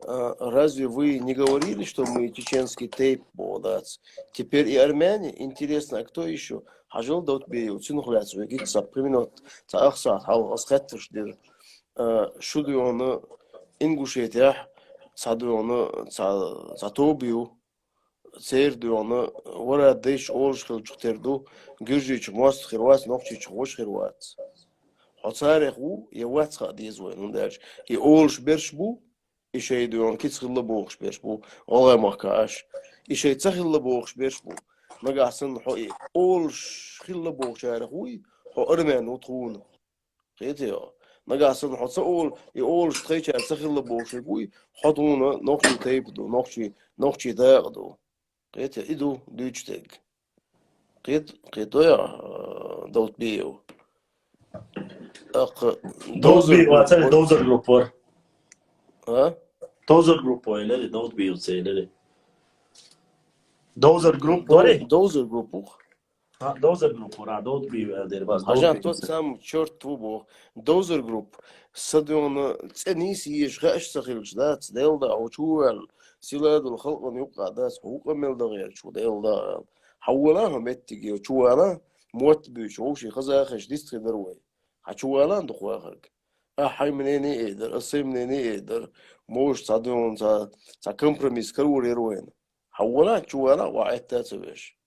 Разве вы не говорили, что мы чеченский тейп бодац? Теперь и армяне, интересно, а кто еще? Хажил Даутбеев, Цинухляцу, Гикса, примерно Цаахсат, Асхаттышдер, Шудуона, Ингушетия, Садуона, Цатобию, Цердуона, Вора Дэш, Олшхил, Чухтерду, Гюржич, Мост, Хирвац, Нохчич, Хош, Хирвац. Хоцареху, Явацха, Дизуэн, он дальше. И Олш Бершбу, и шейдуон кицхилла бохш бершбу олай махкаш и шей цахилла бохш бершбу нагасан хой олш хилла бохш архуй хо армен утхун хетио нагасан хо цаол и олш тхейча цахилла бохш гуй хотуна нохчи тейпду нохчи дагду хетио иду дучтег хет хетоя Даутбеев Dozer Group. Dozer Group var. Ha? Dozer Group var ileri. Don't be ileri. Dozer Group var ya. Dozer Group. Ha, Dozer Group var. Ha, don't be der var. Hajan to sam черт тву. Dozer Group. Sadon تنيس يشغاش سخيلش ذات ديلدا وشوال سيلاد الخلق يقع داس حقوق ميل دغير شو ديلدا حولها متجي وشوالا موت بيشوشي خزاخش ديست دروي حشوالا دخوا خرج حي منيني يقدر الصي منيني يقدر موش صادون تا كومبروميس كرور يروين حولها شوالا وعيت تاسبش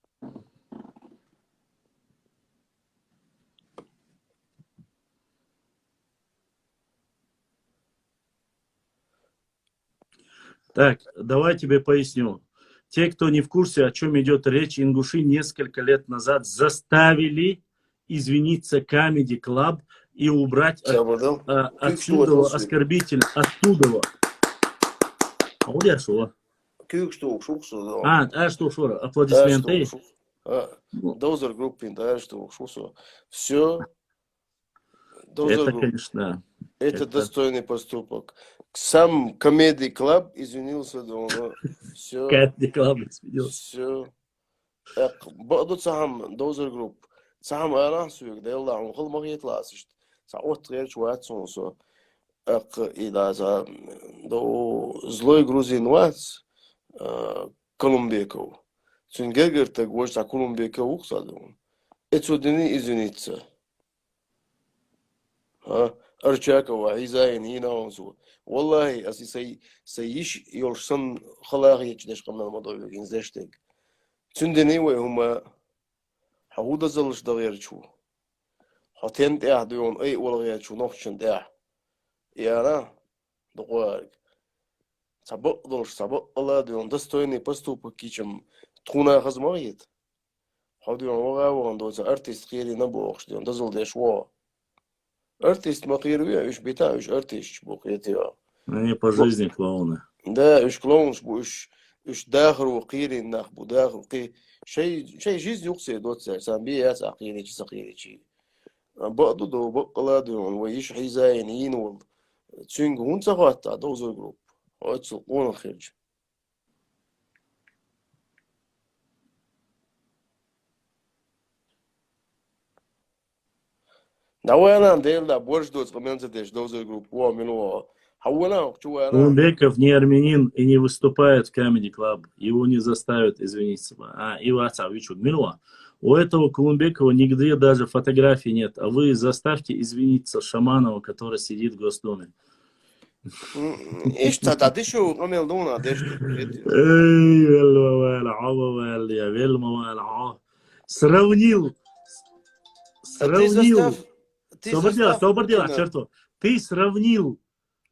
Так, давай тебе поясню. Те, кто не в курсе, о чем идет речь, ингуши несколько лет назад заставили извиниться Comedy Club и убрать отсюда оскорбительно. Оттуда. А вот я что? Что? Аплодисменты? Dozer Group, да, что? Все. Это, конечно. Это достойный поступок. Сам Comedy Club извинился, да, все. Comedy Club извинился. Все. بقدر سهم Dozer Group. سهم أنا سويك ده يلا عم خل ما يطلع سشت. ساعات غير شوية صونسو. إذا ذا دو زلوي جروزين وات كولومبيكو. سنجر تجوز تا كولومبيكو وقصدهم. اتودني извиниться. أرجعك وعيزاين هنا ونسوا والله أسي سيش يلشن خلاقي يجدش قبل الموضوع يمكن زشتك تندني وهم حوض زلش دغير شو حتين تاع ديون أي ولا غير شو نخشن تاع يا دقوارك سبق الله ديون دستويني поступок كيشم تكون خزمايت حديون وغا وندوز أرتيست خيري نبوخش ديون دزل دشوا Артист макируя, уж бета, уж артист букетия. Они по жизни клоуны. Да, уж клоун, уж дахру قيري نخ بداخل قي شيء جيز يقصي دوت سام بيات عقيلة سقيلة بعض دو بقلا دون ويش حيزاين وال تشينغ هون تغطى دوزر جروب واتسقون الخرج نوانا ديل دا борщ доц комменты деш дозер группу минуа хауана чуана Кулумбеков не армянин и не выступает в Comedy Club. Его не заставят извиниться. У этого Кулумбекова нигде даже фотографий нет. А вы заставьте извиниться Шаманова, который сидит в Госдуме. ايش تعديش عمل دونا ديش Сравнил. Черту. Ты сравнил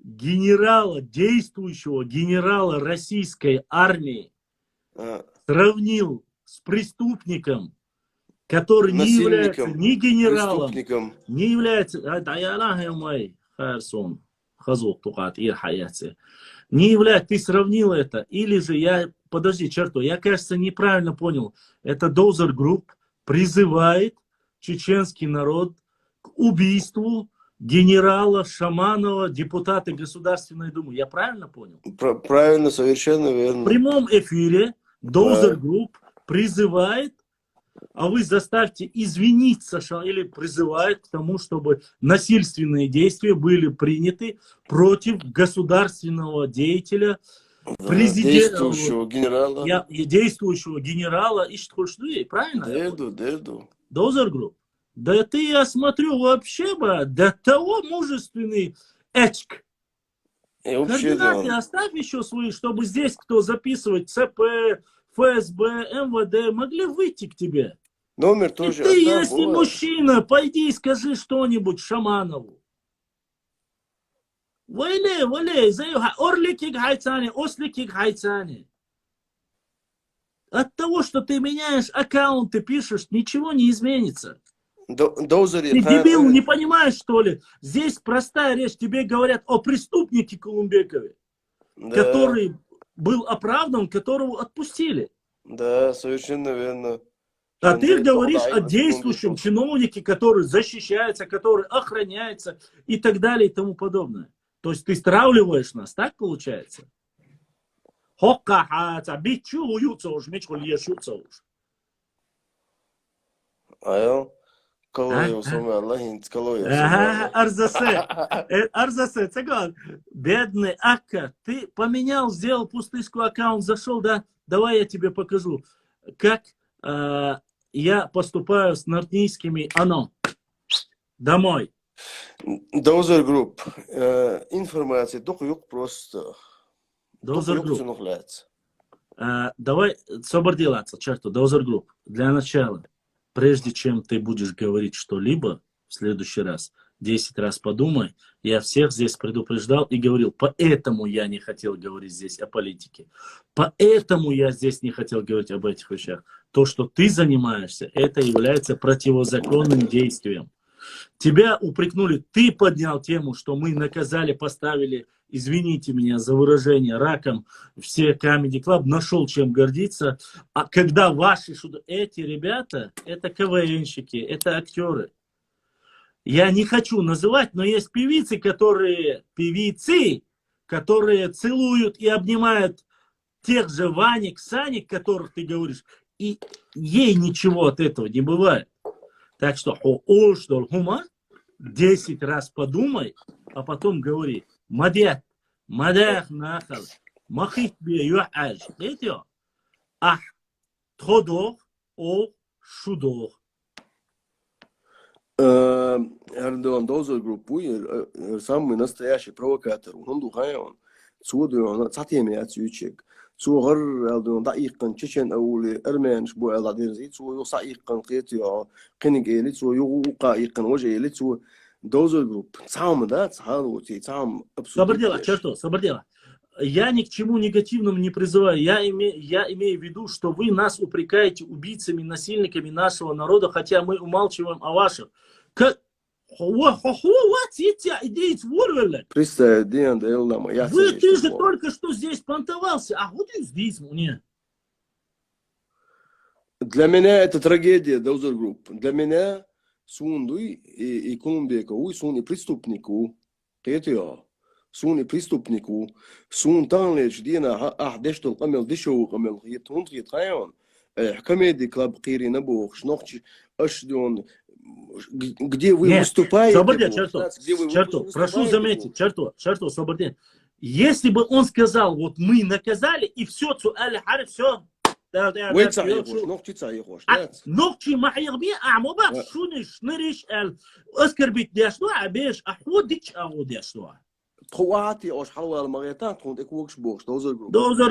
действующего генерала российской армии, сравнил с преступником, который не является ни генералом, не является, не является, ты сравнил это, или же я, кажется, неправильно понял, это Dozer Group призывает чеченский народ к убийству генерала Шаманова, депутата Государственной Думы. Я правильно понял? Правильно, совершенно верно. В прямом эфире Dozer Group призывает, а вы заставьте извиниться, или призывает к тому, чтобы насильственные действия были приняты против государственного деятеля, президента, действующего генерала Иштхольштуи, правильно? Дерду. Dozer Group. Да ты, я смотрю, вообще бы до того мужественный эчк. Координаты оставь еще свои, чтобы здесь, кто записывает ЦП, ФСБ, МВД, могли выйти к тебе. Номер тоже. И ты, если мужчина, пойди и скажи что-нибудь Шаманову. Вале, орликик хайцани, осликик хайцани. От того, что ты меняешь аккаунты, пишешь, ничего не изменится. Ты дебил, не понимаешь, что ли? Здесь простая речь. Тебе говорят о преступнике Кулумбекове, который был оправдан, которого отпустили. Да, совершенно верно. А ты говоришь о действующем чиновнике, который защищается, который охраняется и так далее и тому подобное. То есть ты стравливаешь нас, так получается? Айо. Колой сумма, Аллахин, колой сумма. Арзасе, цыган. Бедный Акка, ты поменял, сделал пустышку аккаунт, зашел, да? Давай я тебе покажу, как я поступаю с нортнийскими оно. Домой. Dozer Group. Информация только yok просто. Dozer Group. Давай собордилаться, черту, Dozer Group. Для начала, прежде чем ты будешь говорить что-либо в следующий раз, 10 раз подумай. Я всех здесь предупреждал и говорил, поэтому я не хотел говорить здесь о политике. Поэтому я здесь не хотел говорить об этих вещах. То, что ты занимаешься, это является противозаконным действием. Тебя упрекнули, ты поднял тему, что мы наказали, поставили, извините меня за выражение, раком все Comedy Club, нашел чем гордиться. А когда ваши, эти ребята, это КВНщики, это актеры. Я не хочу называть, но есть певицы, которые целуют и обнимают тех же Ваник, Саник, которых ты говоришь, и ей ничего от этого не бывает. Так что 10 раз подумай, а потом говори. Мадях нахал. Махит бе юаж. Эти тходох о шудох. Эрдоган Dozer Group самый настоящий провокатор. Он духаем. Цудуон цатемия цючек. Цугар Эрдоган дقيقاً чечен أولي أرمنش بو ألاديرزي цу يصعيقاً قيتيا قنق إلي цу يقايقاً وجه إلي цу Dozer Group. Сам да, цалути, сам абсолютно. Собордела. Я ни к чему негативному не призываю. Я имею в виду, что вы нас упрекаете убийцами, насильниками нашего народа, хотя мы умалчиваем о ваших. Вы ты же только что здесь понтовался, а вот и здесь мне. Для меня это трагедия, Dozer Group. Для меня сундуй и Колумбийка, сун и преступнику. سون بريستوبنيكو سون تانلج دينا أحدشت القمل دشو قمل يتون يتغيون حكمي دي كلاب قيري نبوخ شنوخش أشدون где вы выступаете? Черту, прошу заметить, черту, свободен. Если бы он сказал, вот мы наказали, и все, все. نقطي ما حيغبي أعمبا شونش نريش أسكربيت ديشتوا عبيش أحوديش أوديشتوا. Dozer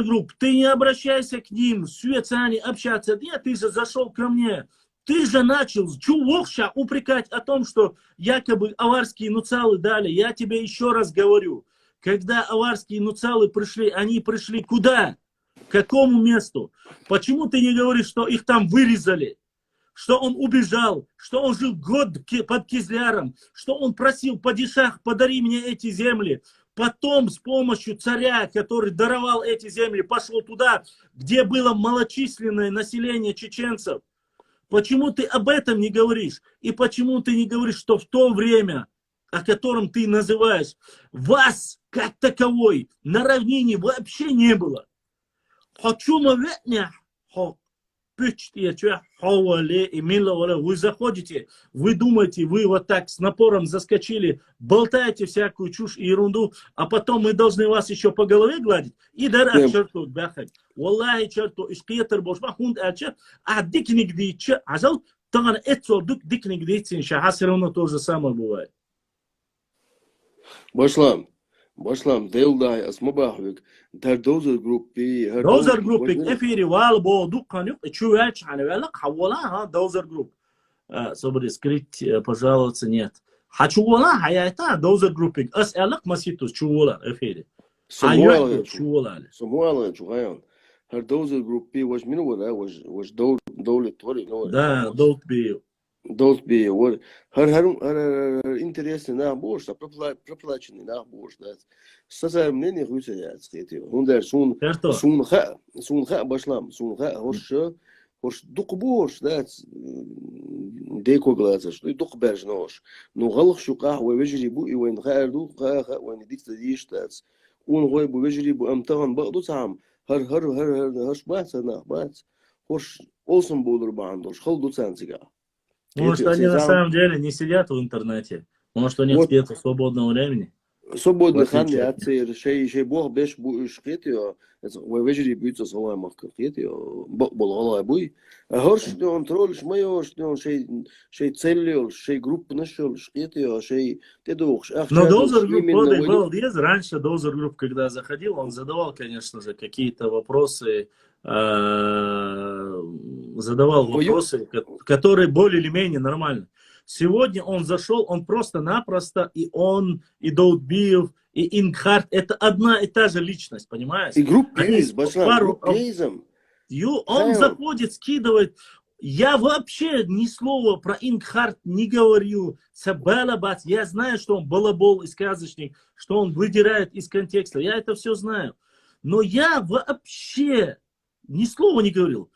Group, ты не обращайся к ним, Суэца они общаться. Нет, ты же зашел ко мне. Ты же начал чувокша упрекать о том, что якобы аварские нуцалы дали. Я тебе еще раз говорю. Когда аварские нуцалы пришли, они пришли куда? К какому месту? Почему ты не говоришь, что их там вырезали? Что он убежал, что он жил год под Кизляром, что он просил падишах, подари мне эти земли. Потом с помощью царя, который даровал эти земли, пошел туда, где было малочисленное население чеченцев. Почему ты об этом не говоришь? И почему ты не говоришь, что в то время, о котором ты называешь, вас как таковой на равнине вообще не было? Вы заходите, вы думаете, вы вот так с напором заскочили, болтаете всякую чушь и ерунду, а потом мы должны вас еще по голове гладить. И дара черту бахать. Валлахи черту, ишкиетер бошма хунд ача, а дикник дича, ажал, таган эцо дикник дичин, шаха все равно то же самое бывает. Başlam, Delday, Asmabahvik, der Dozer Group Dozer Group, efiri valbo, dukkanюк, чувач, аневелак, хавола, Dozer Group. Собри, скрыть, пожаловаться, нет. Хачувола, хаяйта, Dozer Group, ас'алак маситус, чувола, эфири. Самуэль, чугаян. Her Dozer Group, was минувара, was Долет, тори, да, Долт бил. Don't be what her интересный набор, что проплаченный набор, да. Сазар мнение хуйся я, кстати. Он даже сун ха башлам, сун ха хош Horš duk boš, that's deko glazas, duk berž noš. No غلق شو قهوة ويجري بو وين خاردو خا وين ديك تديش that's ون غوي بو ويجري بو امتغن بقدو سام هر هرش بات انا بات horš olsun bolur bandolš خلدو سانسيغا. Может, они на самом деле не сидят в интернете. Может, у них Вот. нет свободного времени. Свободный В отличие хан от я шей бог беш бу шкетио ويجري بيتس سوا مخكيتيو بقبل ابوي هرش دون ترولش مايوش دون شي تسليول شي جروب نشل шкетио шي تدوخش Но Дозер Групп был Диез. Раньше Дозер Групп, когда заходил, он задавал, конечно же, какие-то вопросы, которые более или менее нормальны. Сегодня он зашел, он просто-напросто, и он, и Даутбиев, и Ингхарт, это одна и та же личность, понимаешь? И групп Бейз, групп Бейзом. Он заходит, скидывает. Я вообще ни слова про Ингхарт не говорил. Сабалабац. Я знаю, что он балабол и сказочник, что он выдирает из контекста. Я это все знаю. Но я вообще ни слова не говорил.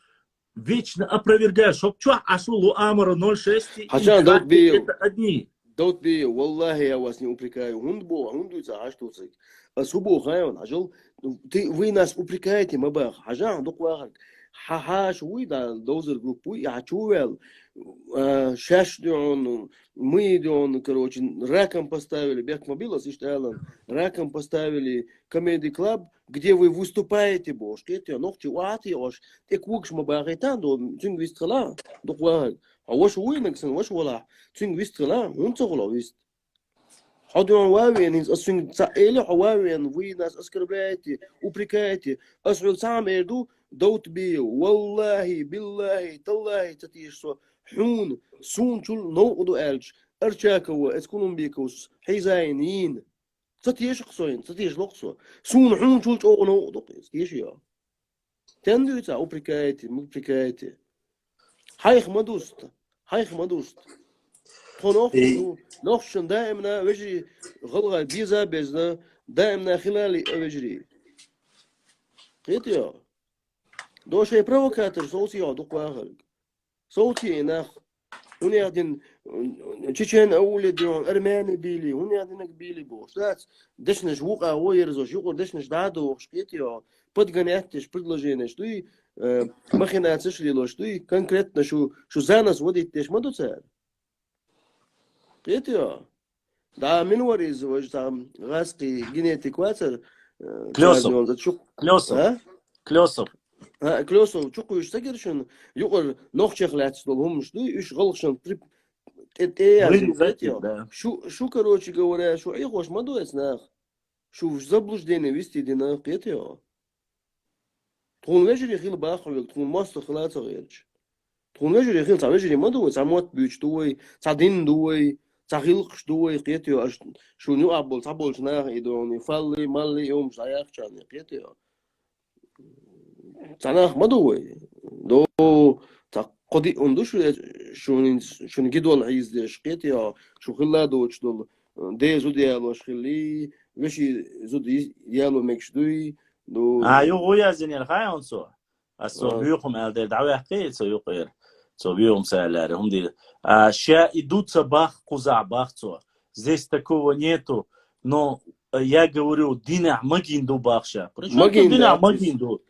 Вечно опровергаю. Шопчуа Ашулу Амара 06. Это одни. Даутбиев, والله я вас не упрекаю. Хундуйца, а что ты? Особо хайон, ажал. Вы нас упрекаете, мабах. Ажан, доквахак. Хахаш, вы да, Дозер Групп, я чувел. Шаш дён, мы дён, короче, раком поставили, бег мобила, сиштайлан, раком поставили Comedy Club, где вы выступаете, бош, кетё, ногти уати, ош, те кукш мабахайтан, до цинг вистрала, доквахак. А ваш уйнаксан, ваш вала, цинг вистрала, он цогло вист. حضرون واوين أسفين سائل حواوين ويناس أسكرباتي وبركاتي أسعود سام إردو دوت بي والله بالله تالله تتيشوا حون سون شل نوقدو ألش أرشاكوا أسكونون بيكوس حيزاينين تتيش قصوين تتيش لقصو سون حون شل أو نوقدو قيس تيشيا تندو تا وبركاتي مبركاتي هايخ مدوست نخشن دائما وجري غلغة بيزا بيزنا دائما خلالي وجري قيتيا دو شيء بروكاتر صوتي عدوك واخر صوتي ناخ هوني قاعدين تشيشن اولي ديون ارماني بيلي هوني قاعدين بيلي بوش داس دشنش وقع ويرزو شوقر دشنش دادو قيتيا подгоняттиш предложение что и махинация шлило что и конкретно что за нас водит теш мадуцер قيتيا دا من وريز وجتام غاسقي جينيتي كواتر Клёсов. كلوسو شو يشتكرشن يقول نوخشخ لاتسلهم شو ايش غلشن تريب شو короче говоря شو اي خوش مدوس ناخ شو заблуждение вести дина قيتيا تون وجري خيل باخول تون ماست خلاص غيرش تون وجري خيل تعوجري مدوس عموت بيش دوي تعدين دوي تعيلقش دوي قيتيا شو نوعبل تعبولش ناخ يدون يفلي مالي يوم صايخ كان قيتيا تناخ مدوي دو تقدي اندوش شو نجدول عايز ديش قيتيا شو خلا دوش دول دي زود يالوش خلي وشي زود يالو مكشدوي دو يو يا زين الخاي سو السو بيقوم ال دعوه حقيقه سو يقير سو بيقوم سالار هم دي ща идутся бах куза бах со здесь такого нету но я говорю дина магинду бахша причём дина магинду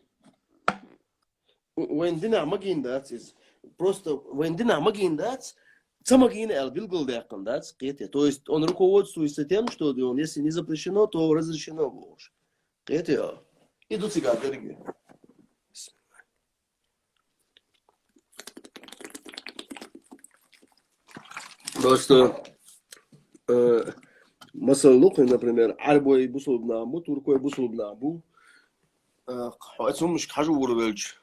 وين دنا ماجين داتس просто وين دنا ماجين датс самогин эл билгл дакан датс قيتي то есть он руководствуется тем что он если не запрещено то разрешено ложь قيتي идут сигары дорогие просто مسلوق например عربي بوصلنا مو تركي بوصلنا بو حواتهم مش حاجه وربلش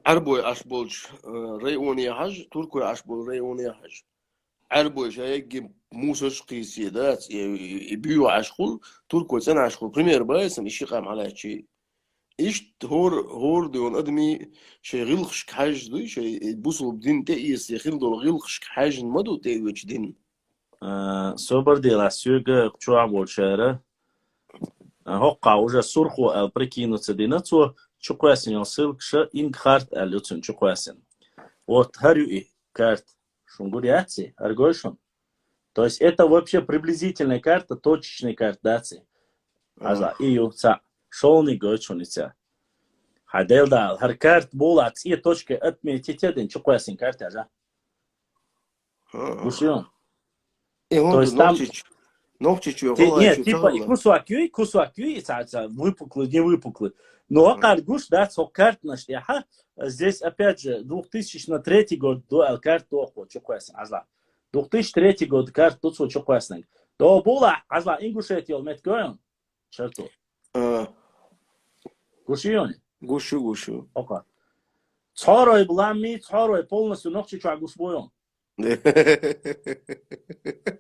عربي اشبولش ريوني حاج تركي اشبول ريوني حاج عربي جاي موسش قيسيدات يبيو عشقول تركي سنه عشقول بريمير بايسم شي قام على شيء ايش هور دون ادمي شي غلخش حاج دي شي بوصل بدين تيس يخيل دول غلخش حاج مدو تي وش دين سوبر دي راسيوغ чуа волшера هوقع уже сурху прикинуться динацу Что коясен, ссылка, что инкхарт, алюцин, что коясен. Вот, харю карт, шунгуряци, аргойшун. То есть это вообще приблизительная карта, точечная карта, даци. Аза, ию, ца, шолный гойчуница. Хадел да, хар карт бола, ц, и точка отметить один, что коясен карта, аза. Гушион. То есть там... Нет, типа и кусуакюй, выпуклый, не выпуклый. Но каргуш, да, карт на штяха, здесь опять же 2003 год до карт тохо, чукуэсен, азла. 2003 год карт тут чукуэсен. До була, азла, ингушет йол метгоен, черту. Гушион. Гушу. Ока. Царой блами, царой полностью ногчи чуагус боен.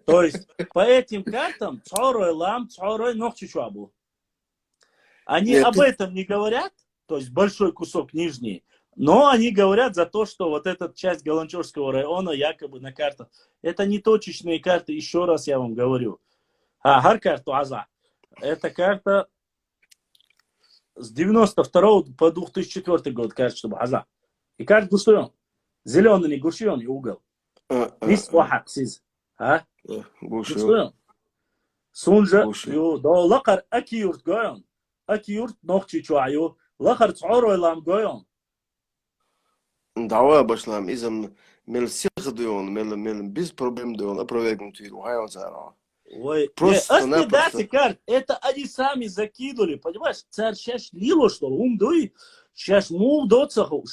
То есть по этим картам цорой лам, цорой ногчичуабу. Они об этом не говорят, то есть большой кусок нижний, но они говорят за то, что вот эта часть Галанчорского района якобы на картах. Это не точечные карты, еще раз я вам говорю. Гар карту аза. Это карта с 92 по 2004 год, карта, чтобы аза. И карта густоен. Зеленый, гушион, угол. Мис вахак сиз. Густоен. Сунжа, до лакар акиюрт гоен. Акиюрт ногчи чуаю. Лакар цорой лам гоен. Дава башлам, изам мел сих дуон, мел без проблем дуон, опровергнут тиру, хайон зара. Ой, просто карт, это они сами закинули, понимаешь? Царь сейчас лило, что умдуй, сейчас мул доцаху,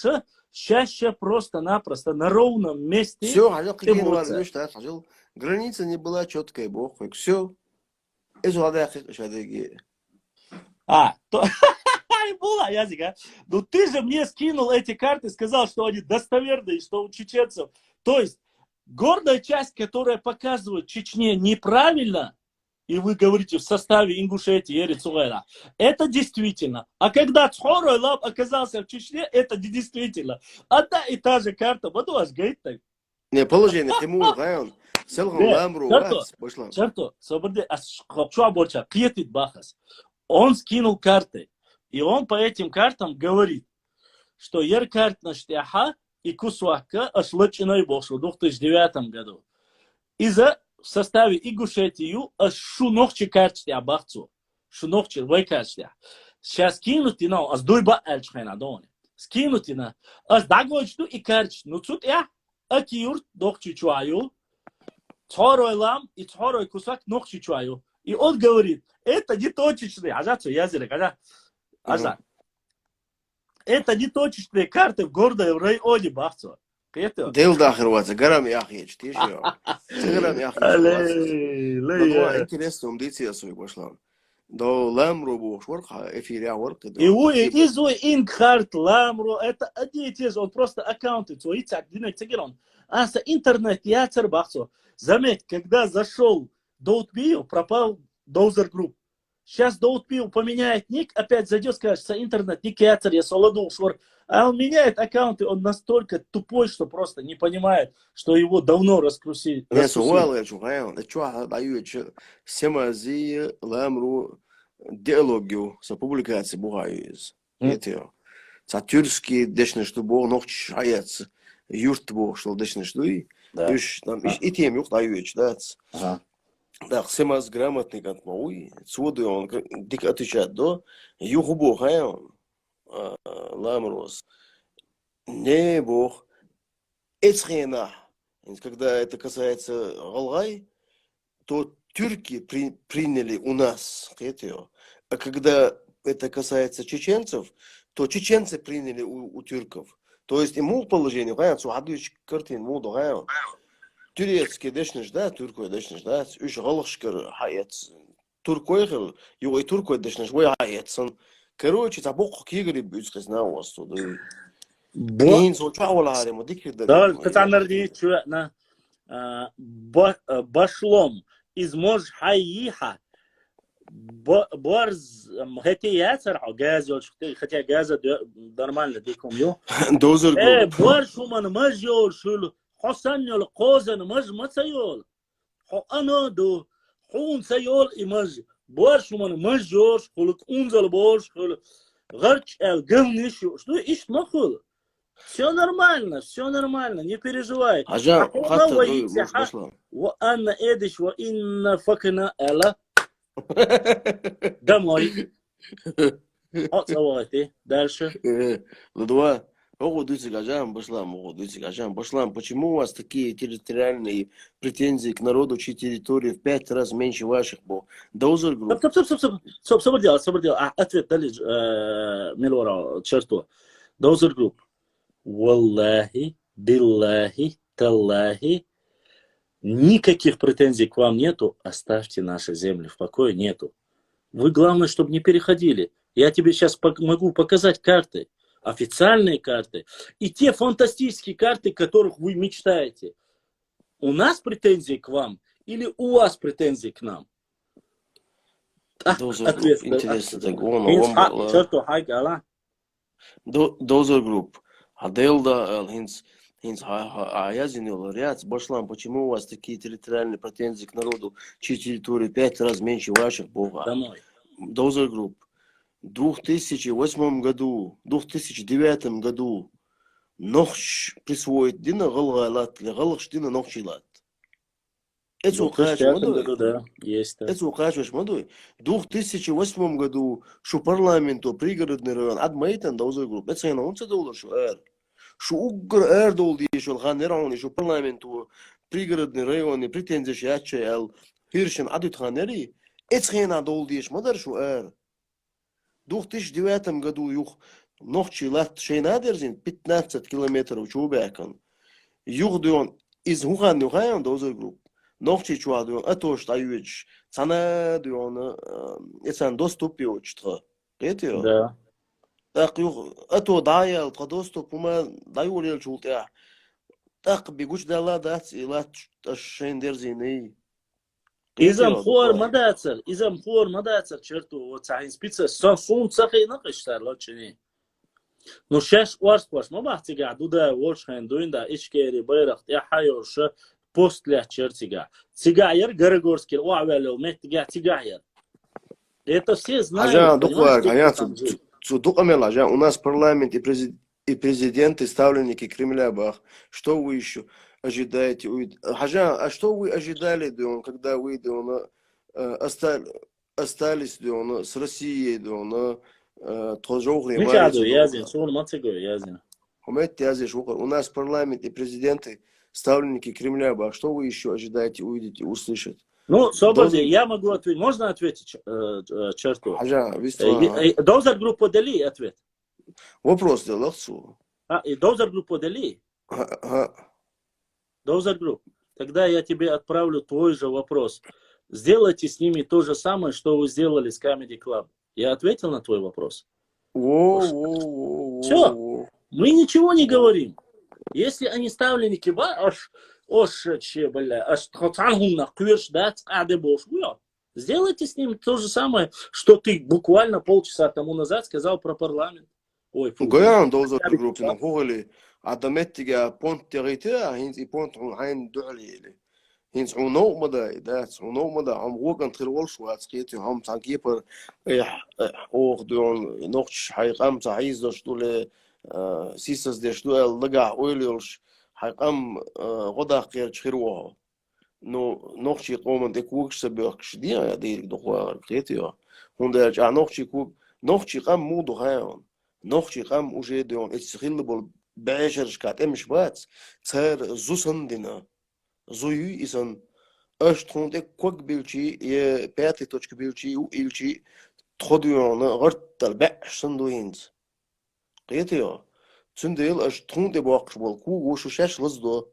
сейчас просто-напросто на ровном месте. Все, граница не была четкая, бог, все. Была языка. Ну ты же мне скинул эти карты, сказал, что они достоверные, что у чеченцев. То есть горная часть, которая показывает Чечне неправильно, и вы говорите в составе Ингушетии, Эрицуэла, это действительно. А когда Цхоройлаб оказался в Чечне, это не действительно. Одна и та же карта. Вот у вас говорит так. Не, положение, Тимур, район. Черто, он скинул карты. И он по этим картам говорит, что карт на штяха и кусуака ошлачиной бошел в 2009 году. В составе Ингушетию шунохчи картштя бахцу. Шунохчи вайкартштя. Сейчас кинути на, дуйба эльчхайна доне. Скинути на, дагочту и картш. Ну тут акиюрт нохчи чуаю. Цорой лам и цорой кусак нохчи чуаю. И он говорит, это не точечные. Ажацу язырек, Аза. Это не точечные карты в городом районе Бахцу. Дел дахерваца, гарам яхич, ты же. Гарам яхич. Но интересно, умдиция свой пошла. До ламру буш ворка, эфиря ворка. И изой инкхарт ламру, это одни и те же, он просто аккаунты, свой цак, динайтегерон. Аса интернет, я царь Бахцу. Заметь, когда зашел Доутбио, пропал Доузер Групп. Сейчас Доутбио поменяет ник, опять зайдет, скажет, что интернет, ник я царь, я солоду, швар. А он меняет аккаунты, он настолько тупой, что просто не понимает, что его давно раскрутили. Я сувал, чуа даю, семази ламру диалогию с публикацией бугаюз. Это сатюрский дешный, что бог ног чаяц, юрт бог, что дешный, что и тем юрт даю, да. Да, семаз грамотный как мой, цуды он дик отвечает, да, юху бог, ламрос, не бог, эцхена. Когда это касается Алгай, то тюрки приняли у нас это, а когда это касается чеченцев, то чеченцы приняли у тюрков. То есть ему положение, суадыч картин моду, турецкий дешнеш, да, туркой дешнеш, да, үш галышкар хаец, туркой хил, югой туркой дешнеш, вой хаецен. Короче, забок кигри бюцкес на вас туда. Бин сочавала, ему дикрит. Да, катанарди чуя на башлом из мож хайиха. Барз хотя яцер, а газ, хотя газа нормально диком ё. Дозер го. Баршуман мажор шул, Хасан ёл қозан маж мацайол. Ано до хун сайол и маж. Баршуман мажор шул унзал борш шул. Гарч, говниш, что ищ махул. Все нормально, не переживай. Hacı Allah hatta ve doymuş yitsa başla. ve anna ediş ve inna fakna ala домой. От заводи. Дальше. Ладва, Огодуйцы Гажан, Башлам, Огодуйцы Гажан, Башлам, почему у вас такие территориальные претензии к народу, чьи территории в 5 раз меньше ваших был? Доузер групп. Стоп, собор делал. Ответ дали Милора черту. Доузер групп. Валлахи, биллахи, таллахи. Никаких претензий к вам нету. Оставьте наши земли в покое. Нету. Вы, главное, чтобы не переходили. Я тебе сейчас могу показать карты. Официальные карты. И те фантастические карты, которых вы мечтаете. У нас претензии к вам или у вас претензии к нам? Ответ. Интересно, так Доузер групп. Аделда, Хинс Аязин, Ряд, Башлам, почему у вас такие территориальные претензии к народу, чьи территории 5 раз меньше ваших Бога? Домой. Доузер групп. В 2008 году, 2009 году нохш присвоит дина галгалат, галгш дина нохшилат. Это укажешь, да, есть. Это укажешь, мадуй. В 2008 году шу парламенту пригородный район адмайтан доузер групп. Это сайна он цедолар шу эр. Шу угр дол ди шу ханерауни шу парламенту пригородный район претензии шача эл хиршин адут ханери. Это сайна дол ди мадар шу эр. В 2009 году юх нохчилат шейнадерзин 15 километров чубекан. Юх дуон из хухан нухаям доузер групп. Нохчи чуа дуон атош таюч. Цана дуон эсан доступ биочтра. Гетио? Да. Так юх ато даял доступ ума даюлел чултя. Так бигуч дала дац илат шейндерзин. Изам хор мадацер черту вот цахин спица сун цахи нақиштар лочини. Ну шаш варс ما بحثي قاعد ده ورشين دوين ده إشكالي بيرخ يا حيوش بوست له чертига. Цигайер Горогорский وعوالو مهت قاعد цигайер. Это все знают. Ажан, духвар, духамел, ажан, у нас парламент и президенты, ставленники Кремля, бах. Что вы еще ожидаете? Ажан, а что вы ожидали, когда вы остались с Россией, у нас парламент и президенты, ставленники Кремля, бах. Что вы еще ожидаете увидеть и услышать? Ну, свободе, я могу ответить. Можно ответить черту? Доузер группу дали ответ. Вопрос сделал отцу. И доузер группу дали? Доузер групп. Тогда я тебе отправлю твой же вопрос. Сделайте с ними то же самое, что вы сделали с Comedy Club. Я ответил на твой вопрос? Все. Мы ничего не говорим. Если они ставленники, сделайте с ним то же самое, что ты буквально полчаса тому назад сказал про парламент. Ой, Гоян доузер групп на Google, адаметтига понт территория, хинс и понт хайн дуалили. Хинс уно мада, да, уно мада, ам гоган трول шватскет, ам тагипер, ох дон нохч хайгам цайз доштуле сисас дештуэл лага ойлш хайгам года қер чхируа. Но нохчи коман де кукш себекш дия дирик дохуар кетио. Хунда я нохчи кук нохчи кам муду хаон. Нохчи кам уже дон эсхилбол бэшершкат эмшбац цер зусандина. Зою исан аштрунде кук билчи е 5 точка билчи у илчи тходуона гартал бэшсандуинз. Кетио. Цундел аштрунде бакш бол ку ушу шаш лздо.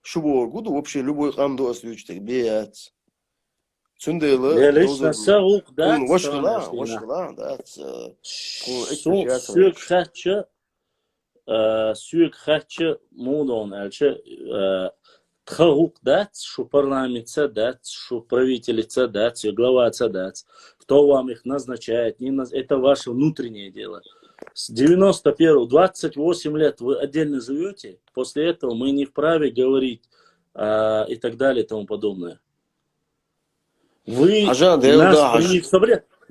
Шубор гуду вообще любой камду ослючтек беяц. Цундела. Я лично саук, да? Вашла, да. Сюк хача мудон, альче тхаук дать, шу парламентца дать, шу правительца дать, главаца дать. Кто вам их назначает, это ваше внутреннее дело. С 91-го, 28 лет вы отдельно живете, после этого мы не вправе говорить и так далее и тому подобное. Вы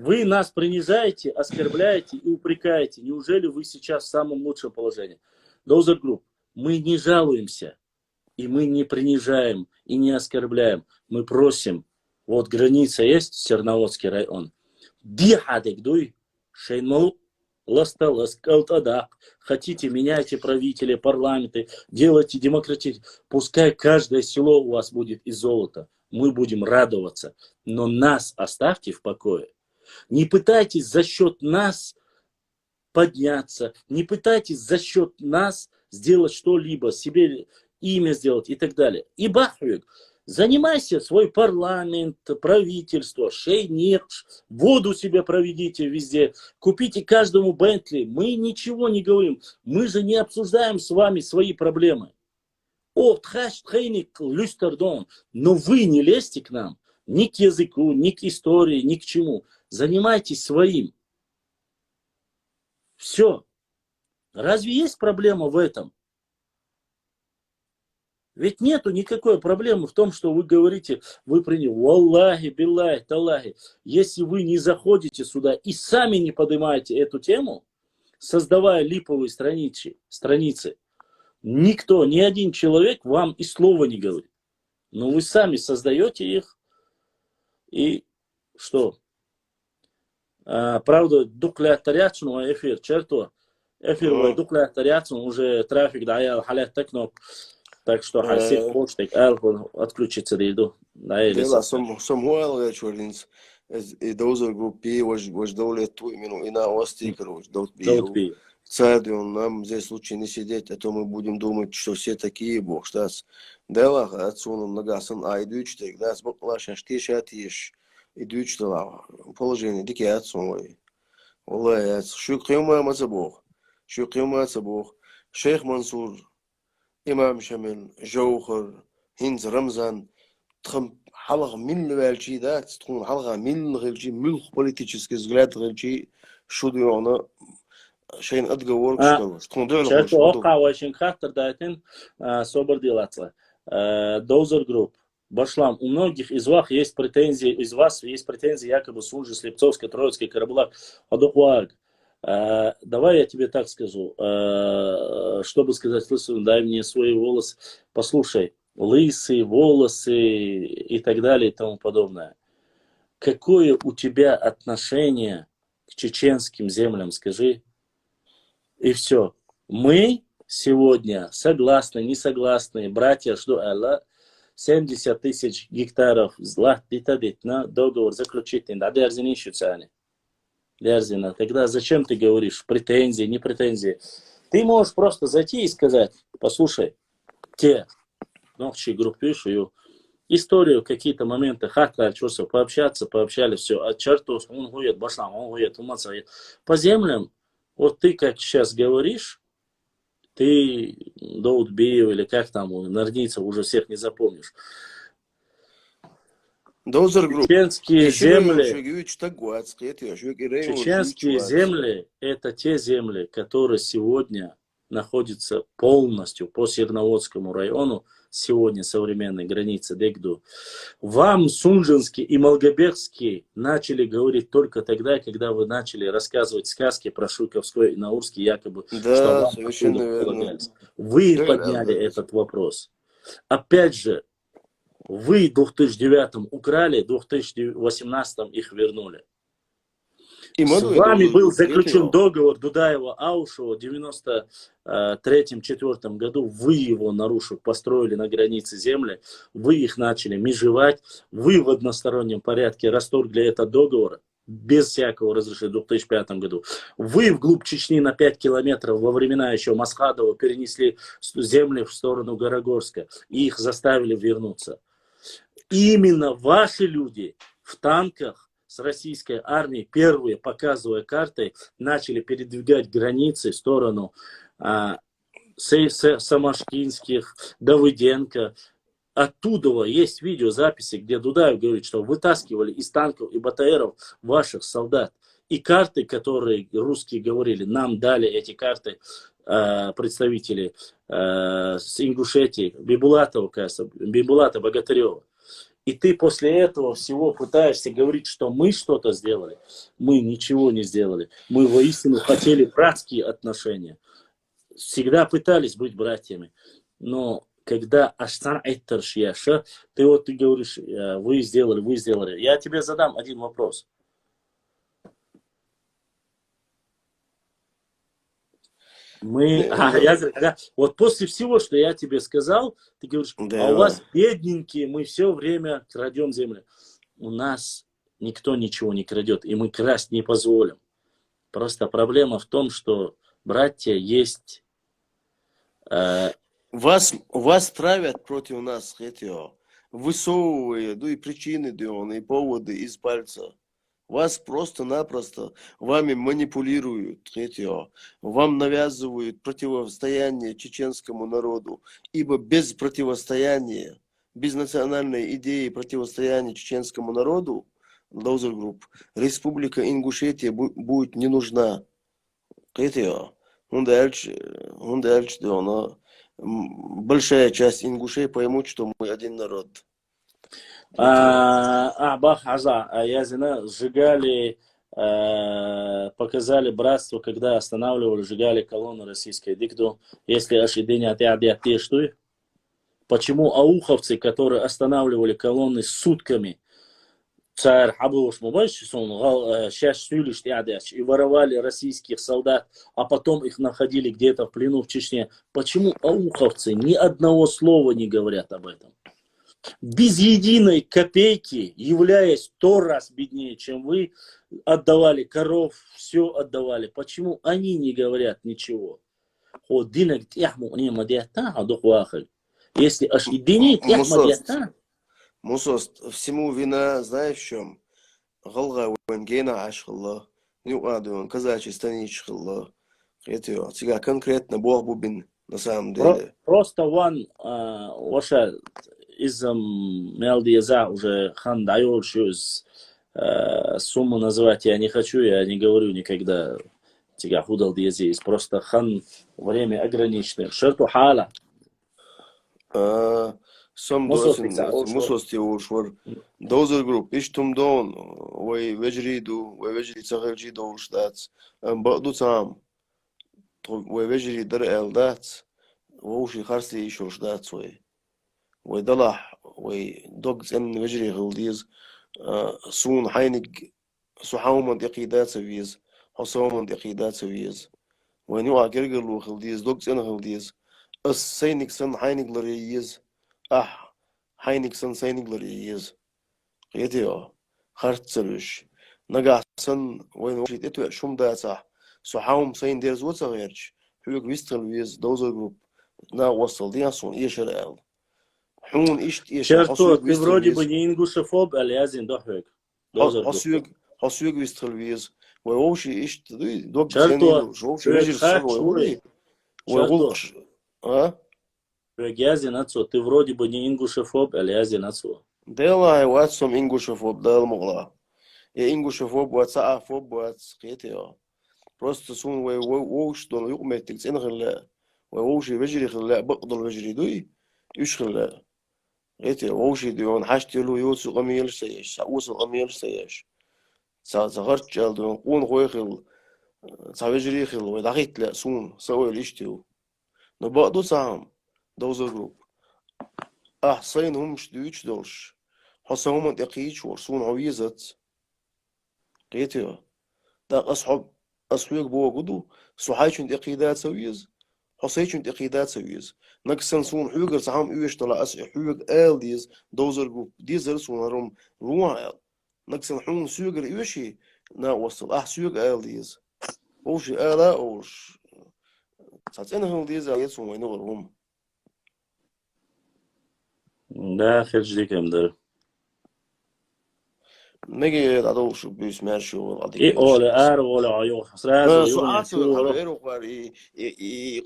Вы нас принижаете, оскорбляете и упрекаете. Неужели вы сейчас в самом лучшем положении? Dozer Group, мы не жалуемся, и мы не принижаем, и не оскорбляем. Мы просим, вот граница есть, Серноводский район. Дихадек дуй, шейнмалу, ласкалтадак. Хотите, меняйте правители, парламенты, делайте демократию. Пускай каждое село у вас будет из золота. Мы будем радоваться. Но нас оставьте в покое. Не пытайтесь за счет нас подняться, не пытайтесь за счет нас сделать что-либо, себе имя сделать и так далее. И бахвик, занимайся свой парламент, правительство, шейнирш, воду себе проведите везде, купите каждому Бентли. Мы ничего не говорим, мы же не обсуждаем с вами свои проблемы. Но вы не лезьте к нам, ни к языку, ни к истории, ни к чему. Занимайтесь своим. Все. Разве есть проблема в этом? Ведь нету никакой проблемы в том, что вы говорите, вы приняли, валлахи, биллахи, таллахи. Если вы не заходите сюда и сами не поднимаете эту тему, создавая липовые страницы, никто, ни один человек вам и слова не говорит. Но вы сами создаете их. И что? Правда, дукля тарячну эфир, черто. Эфир дукля тарячну, уже трафик даял халят такнок. Так что хасик почтик алкоголь отключится рейду. Дела самуэл вечерлинс. И Dozer Group ваш даулет ту именно и на ости, короче, даут Цадион, нам здесь лучше не сидеть, а то мы будем думать, что все такие, бог штас. Дела, отсюда нагасан, а идущий, да, с баклашен, штишатиш. Идущий лава. Положение, дикий отсюда. Wallah, шукрима мацабох. Шукрима мацабох. Шейх Мансур, имам Шамил, Жаухар, Хинз Рамзан, тхам حلقة من الوالشي ده تكون حلقة من الغلشي من политический взгляд غلشي شو ديونا شيء أدقى ورك تكون دعوة شايف أوقع وشين خاطر دايتين собор делаться. Dozer Group. Башлам, у многих из вас есть претензии, якобы Сунжи, Слепцовской, Троицкой, Карабулак, Адухуарг. Давай я тебе так скажу, чтобы сказать, слушай, дай мне свой волос, послушай, лысые волосы и так далее и тому подобное. Какое у тебя отношение к чеченским землям, скажи? И все. Мы сегодня согласны, не согласны, братья, что Аллах 70 тысяч гектаров на договор заключить. Тогда зачем ты говоришь претензии, не претензии? Ты можешь просто зайти и сказать, послушай, те ночи группируют историю, какие-то моменты, пообщали, все, а черту, он гует, башлам, он гует, по землям, вот ты как сейчас говоришь, ты Даудбеев или как там, нардийцев уже всех не запомнишь. Чеченские земли, это те земли, которые сегодня находятся полностью по Серноводскому району, сегодня современной границы Дегду. Вам Сунжинский и Малгобекский начали говорить только тогда, когда вы начали рассказывать сказки про Шуйковской и Наурский, якобы, да, что совершенно верно. Вы подняли этот вопрос. Опять же, вы в 2009 украли, в 2018 их вернули. С вами был заключен договор Дудаева-Аушева в 93-4 году. Вы его нарушив, построили на границе земли. Вы их начали межевать. Вы в одностороннем порядке расторгли этот договор без всякого разрешения в 2005 году. Вы вглубь Чечни на 5 километров во времена еще Масхадова перенесли земли в сторону Горогорска. И их заставили вернуться. Именно ваши люди в танках с российской армией, первые, показывая картой, начали передвигать границы в сторону Самашкинских, Давыденко. Оттуда есть видеозаписи, где Дудаев говорит, что вытаскивали из танков и БТРов ваших солдат. И карты, которые русские говорили, нам дали эти карты представители с Ингушетии, Бибулата Богатырева. И ты после этого всего пытаешься говорить, что мы что-то сделали. Мы ничего не сделали. Мы воистину хотели братские отношения. Всегда пытались быть братьями. Но когда Ашсан Айттарш Яша, ты говоришь, вы сделали. Я тебе задам один вопрос. Вот после всего, что я тебе сказал, ты говоришь, а у вас бедненькие, мы все время крадем землю. У нас никто ничего не крадет, и мы красть не позволим. Просто проблема в том, что братья есть... Вас правят против нас, высовывая, и причины, и поводы из пальца. Вас просто-напросто вами манипулируют, вам навязывают противостояние чеченскому народу, ибо без противостояния, без национальной идеи противостояния чеченскому народу, Республика Ингушетия будет не нужна. Большая часть ингушей поймут, что мы один народ. Бах Аза, Язина сжигали, показали братство, когда останавливали, сжигали колонну российской. Дикту, если ошибение от что? Почему ауховцы, которые останавливали колонны сутками, царь Хабуш Мубайшисон, и воровали российских солдат, а потом их находили где-то в плену в Чечне, почему ауховцы ни одного слова не говорят об этом? Без единой копейки, являясь 100 раз беднее, чем вы, отдавали коров, все отдавали. Почему они не говорят ничего? Если аж Мусос, всему вина, знаешь в чем? Галга венгена ашхалла, нюадун, казачий станичхалла. Тебя конкретно Бог бубин на самом деле. Просто ваша из-за Мелдияза уже хан дает сумму называть я не хочу, я не говорю никогда тебя худал диязис. Просто хан время ограниченное. Шерту хала. Сам мусости ушвар. Дозер групп, иштум дон, вай вежриду, вай вежри цагалджи доуштац. Баду сам. Вай вежри дар элдац. Воуши харсли еще штац вай. ويدلح ويدوغز ان وجري غلديز سون حينك سحاومن دقيدات سويز حصومن دقيدات سويز ونوع جرجل وخلديز دوغز ان غلديز السينك سن حينك لريز حينك سن سينك لريز قيتيو خرط سلوش نجح سن وين وشيت اتو شوم داتا سحاوم سين ديرز وصغيرش فيك ويستل ويز دوزر جروب نا وصل دي سون يشرال Черто, ты вроде бы не ингушефоб, а лязин дохвек. Хосюг вистрел виз. Ой, вообще ищет, док Черто, Язин отцу, ты вроде бы не ингушефоб, а лязин отцу. Дела, вот сам ингушефоб, дал могла. Я ингушефоб, вот саафоб, вот скетио. Просто сун, ой, что он юкметик, ценхелла. Ой, вообще вежри хелла, бакдал вежри дуй, юшхелла. ووشي ديون حشتي له يوسو قميل سيش سعوس قميل سيش سغرت جال ديون قون خويخل سعوجري خل ودقيت لا سون سوي ليشتيو نبقدو سام دوزر جروب أحسين هم شدوش دوش حسهم دقيش ورسون عويزت قيتيو دا أصحاب بوا قدو سحايشن دقيدات سويز حسيشن دقيدات سويز نكسن سون حوجر سام يوش طلع حوج ديز دوزر جروب ديزر سون رم روح نكسن حون سوجر يوشي نا وصل سوج ديز وش لا وش ساتين ديز يسون وين هم لا خرج ديك مدر نجي تعدوش بيس ماشي إيه ولا ولا عيون حسرات سؤال غير وقاري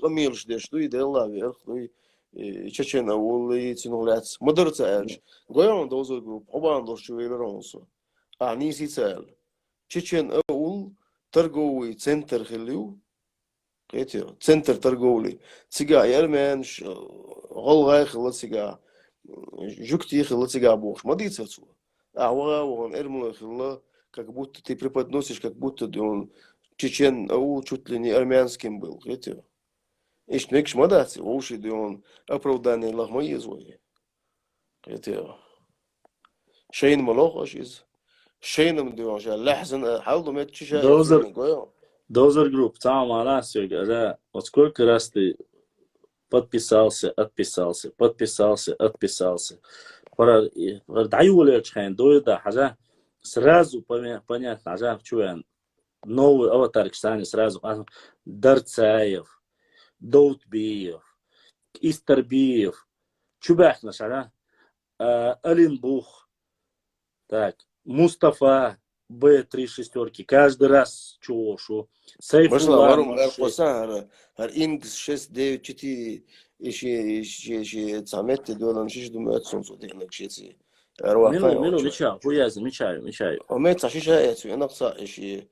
قميلش دش دوي دلا بيرخ Чечен аули цинолец модерцач гоян дозо груп обан дошвелеронсо ниси цел Чечен аул торговый центр хилю центр торговли сига ермен голгай хила сига Жук тихо тебя бог, мадится отсюда. А он эрмлахилла, как будто ты преподносишь, как будто он чечен, чуть ли не армянским был. Это. Ишь, мекш мадаться, уши, он оправдание лахмаи звои. Это. Шейн малох из. Шейном дион, что лахзан, халду мет чиша, я Those are френ гою. those are group. Там она все говорит, вот сколько раз ты подписался, отписался, подписался, отписался. Даю лечхайн, да, хажа сразу понятно, хажа чуян новый аватар, кстати, сразу Дарцаев, Доутбиев, Истарбиев, Чубахнаш, Алинбух, так, Мустафа, Б3 шестерки, каждый раз чего, шо, Машла, варум, Сайфулла, коса, ингс 694, иши цамет, долан, шиш думает, солнце, дыхнак, шицы. Мину, мечаю, хуязы, мечаю. وميت صحيح شايت في نقصة شيء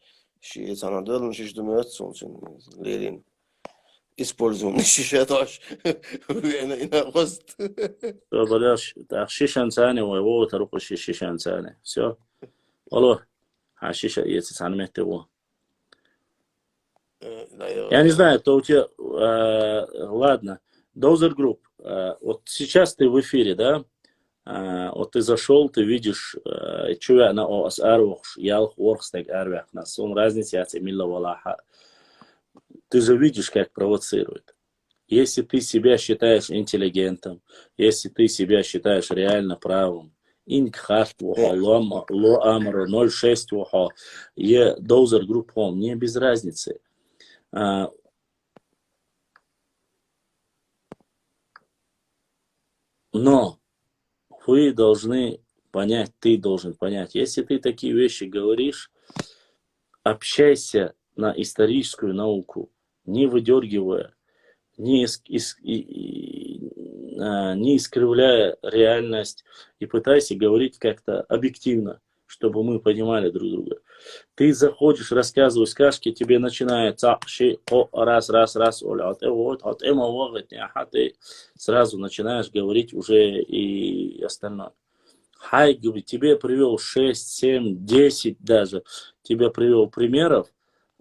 صنادل شيء دميات صنصن ليرين используем شيشات عش وأنا قصد بلاش شيشان ثاني وهو تروح شيشان ثاني все والله шиша есть цанмет его. Я не знаю, то у тебя ладно. Dozer Group. Вот сейчас ты в эфире, да? Вот ты зашел, ты видишь, чуя на ос арвуш, ялх орхстег арвях, на сон разница яцы милла валаха. Ты же видишь, как провоцирует. Если ты себя считаешь интеллигентом, если ты себя считаешь реально правым, инк харт вуха, ло амр 06 вуха, е Dozer Group хом, не без разницы. Но вы должны понять, ты должен понять, если ты такие вещи говоришь, общайся на историческую науку, не выдергивая, не искривляя реальность и пытайся говорить как-то объективно, чтобы мы понимали друг друга. Ты заходишь, рассказываешь сказки, тебе начинает раз, ты сразу начинаешь говорить уже и остальное. Хай, тебе привел 6, 7, 10 даже, тебе привел примеров,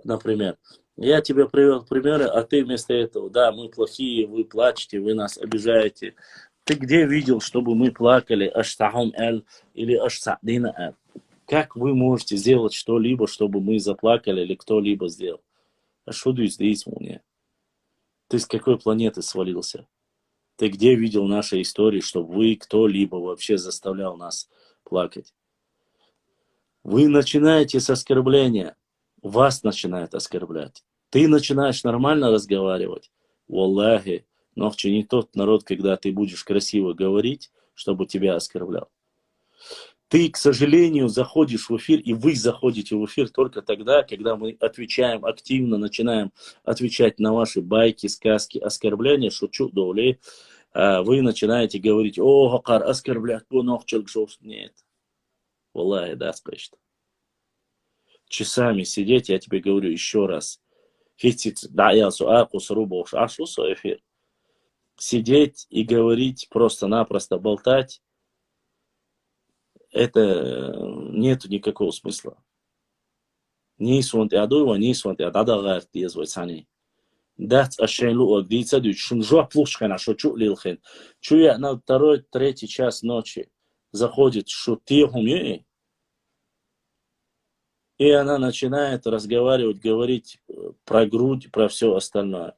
например, я тебе привел примеры, а ты вместо этого, да, мы плохие, вы плачете, вы нас обижаете. Ты где видел, чтобы мы плакали, аштахум эль или аштахдина эль? Как вы можете сделать что-либо, чтобы мы заплакали или кто-либо сделал? А что ты здесь мне? Ты с какой планеты свалился? Ты где видел наши истории, чтобы вы кто-либо вообще заставлял нас плакать? Вы начинаете с оскорбления. Вас начинают оскорблять. Ты начинаешь нормально разговаривать. Валлахи, нохче не тот народ, когда ты будешь красиво говорить, чтобы тебя оскорблял. Ты, к сожалению, заходишь в эфир, и вы заходите в эфир только тогда, когда мы отвечаем активно, начинаем отвечать на ваши байки, сказки, оскорбления, шучу, доли. Вы начинаете говорить, о, хакар, оскорблять, нет. Валлахи, да, спрашивает. Часами сидеть, я тебе говорю еще раз. Сидеть и говорить, просто-напросто болтать, это нету никакого смысла. That's a shame look. Дица дуть, шунжуа плушхана, шо чу лилхен. Чуя на второй, третий час ночи заходит шутихуми, и она начинает разговаривать, говорить про грудь, про все остальное.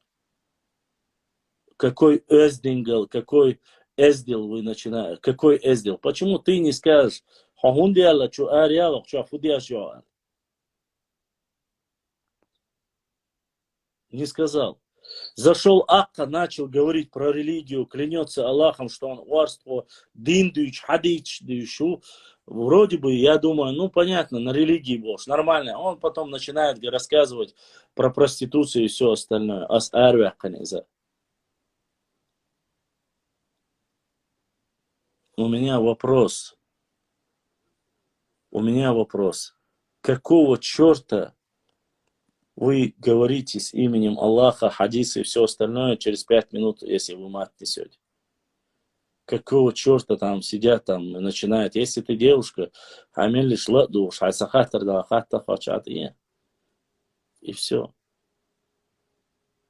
Какой эздингл, какой эздил вы начинаете, какой эздил? Почему ты не скажешь, хахундиалла чу ариалах, чу афудиашуа? Не сказал. Зашел Акка, начал говорить про религию, клянется Аллахом, что он варство, диндуич, хадич, дышу. Вроде бы, я думаю, ну понятно, на религии бог, нормально. Он потом начинает рассказывать про проституцию и все остальное. Ас арвях, канеза. У меня вопрос. Какого черта вы говорите с именем Аллаха, хадисы и все остальное через 5 минут, если вы мат несете? какого черта там сидят там и начинают. Если ты девушка, хамели шла душ, хайсахатар да хатта хачат и все.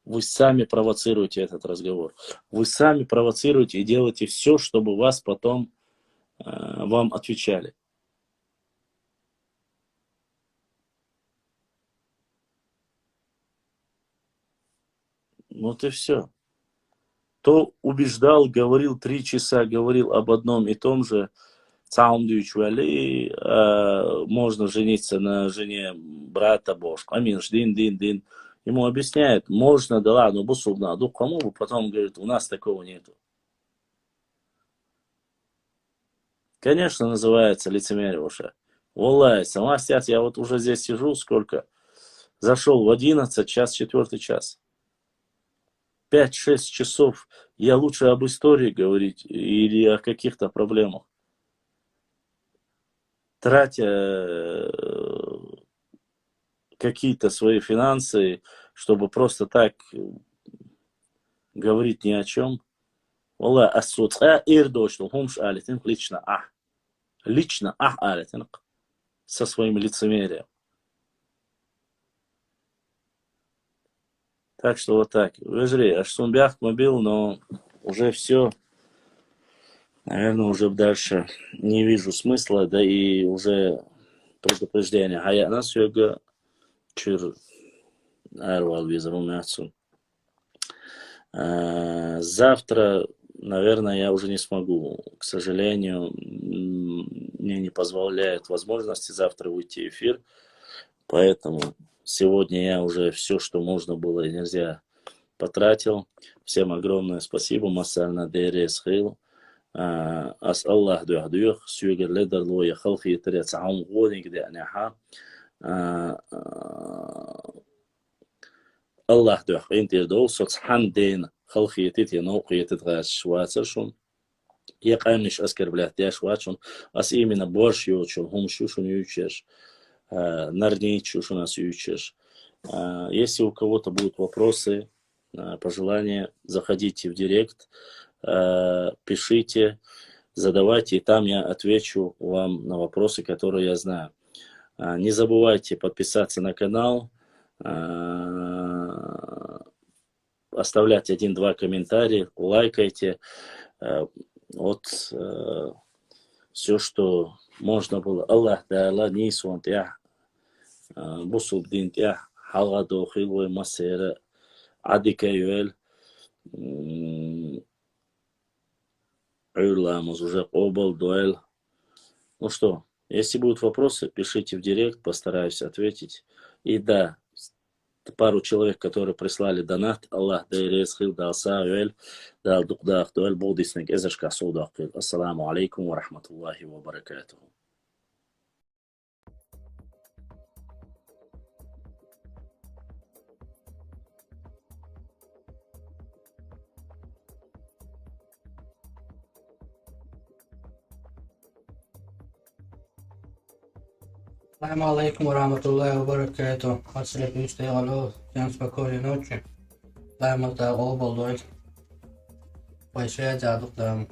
Вы сами провоцируете этот разговор. Вы сами провоцируете и делаете все, чтобы вас потом вам отвечали. Вот и все. То убеждал, говорил 3 часа, говорил об одном и том же. Можно жениться на жене брата Божка. Амин, дин. Ему объясняют, можно, да ладно, бусубна, ду кому, потом говорит, у нас такого нету. Конечно, называется лицемерие уже. Wallah, сама стят, я вот уже здесь сижу, сколько? Зашел в 11, час 4 час. 5-6 часов. Я лучше об истории говорить или о каких-то проблемах. Тратя какие-то свои финансы, чтобы просто так говорить ни о чем. Wallah, ассуд. Ирдошл, хумш алитин, лично алитин, со своим лицемерием. Так что вот так. Вежри, аж сумбях мобил, но уже все. Наверное, уже дальше не вижу смысла, да и уже предупреждение. А я нас йога чур арвал визарумяцу. Завтра, наверное, я уже не смогу. К сожалению, мне не позволяют возможности завтра выйти в эфир. Поэтому сегодня я уже все, что можно было и нельзя, потратил. Всем огромное спасибо. Масальна Дерес Хил. Ас Аллах духдух. Сюгер ледер лоя халхи трец аум годинг де аняха. Аллах дух. Интер дол соцхан ден халхи тити науқи титгаш швацершун. Я камниш оскорблять я швачун. Ас именно борщ ючун. Хум шушун ючеш. Нарничу, что нас учишь. Если у кого-то будут вопросы, пожелания, заходите в директ, пишите, задавайте, и там я отвечу вам на вопросы, которые я знаю. Не забывайте подписаться на канал, оставлять 1-2 комментария, лайкайте. Вот все, что можно было. Аллах да Аллах не свант я бусуб дин я халга дохил вой масера адика юэль Уйламыз уже обал дуэль. Ну что, если будут вопросы, пишите в директ, постараюсь ответить. И да, пару человек, которые прислали донат, Аллах да иресхил да асауэль да алдукдах дуэль болдиснек эзершка судахил. Ассаламу алейкум ва рахматуллахи ва баракатуху. Assalamu alaikum warahmatullahi wabarakatuh. Отсюда стояло. Всем спокойной ночи. Дай мы так обалдеть. Большая дядук, да.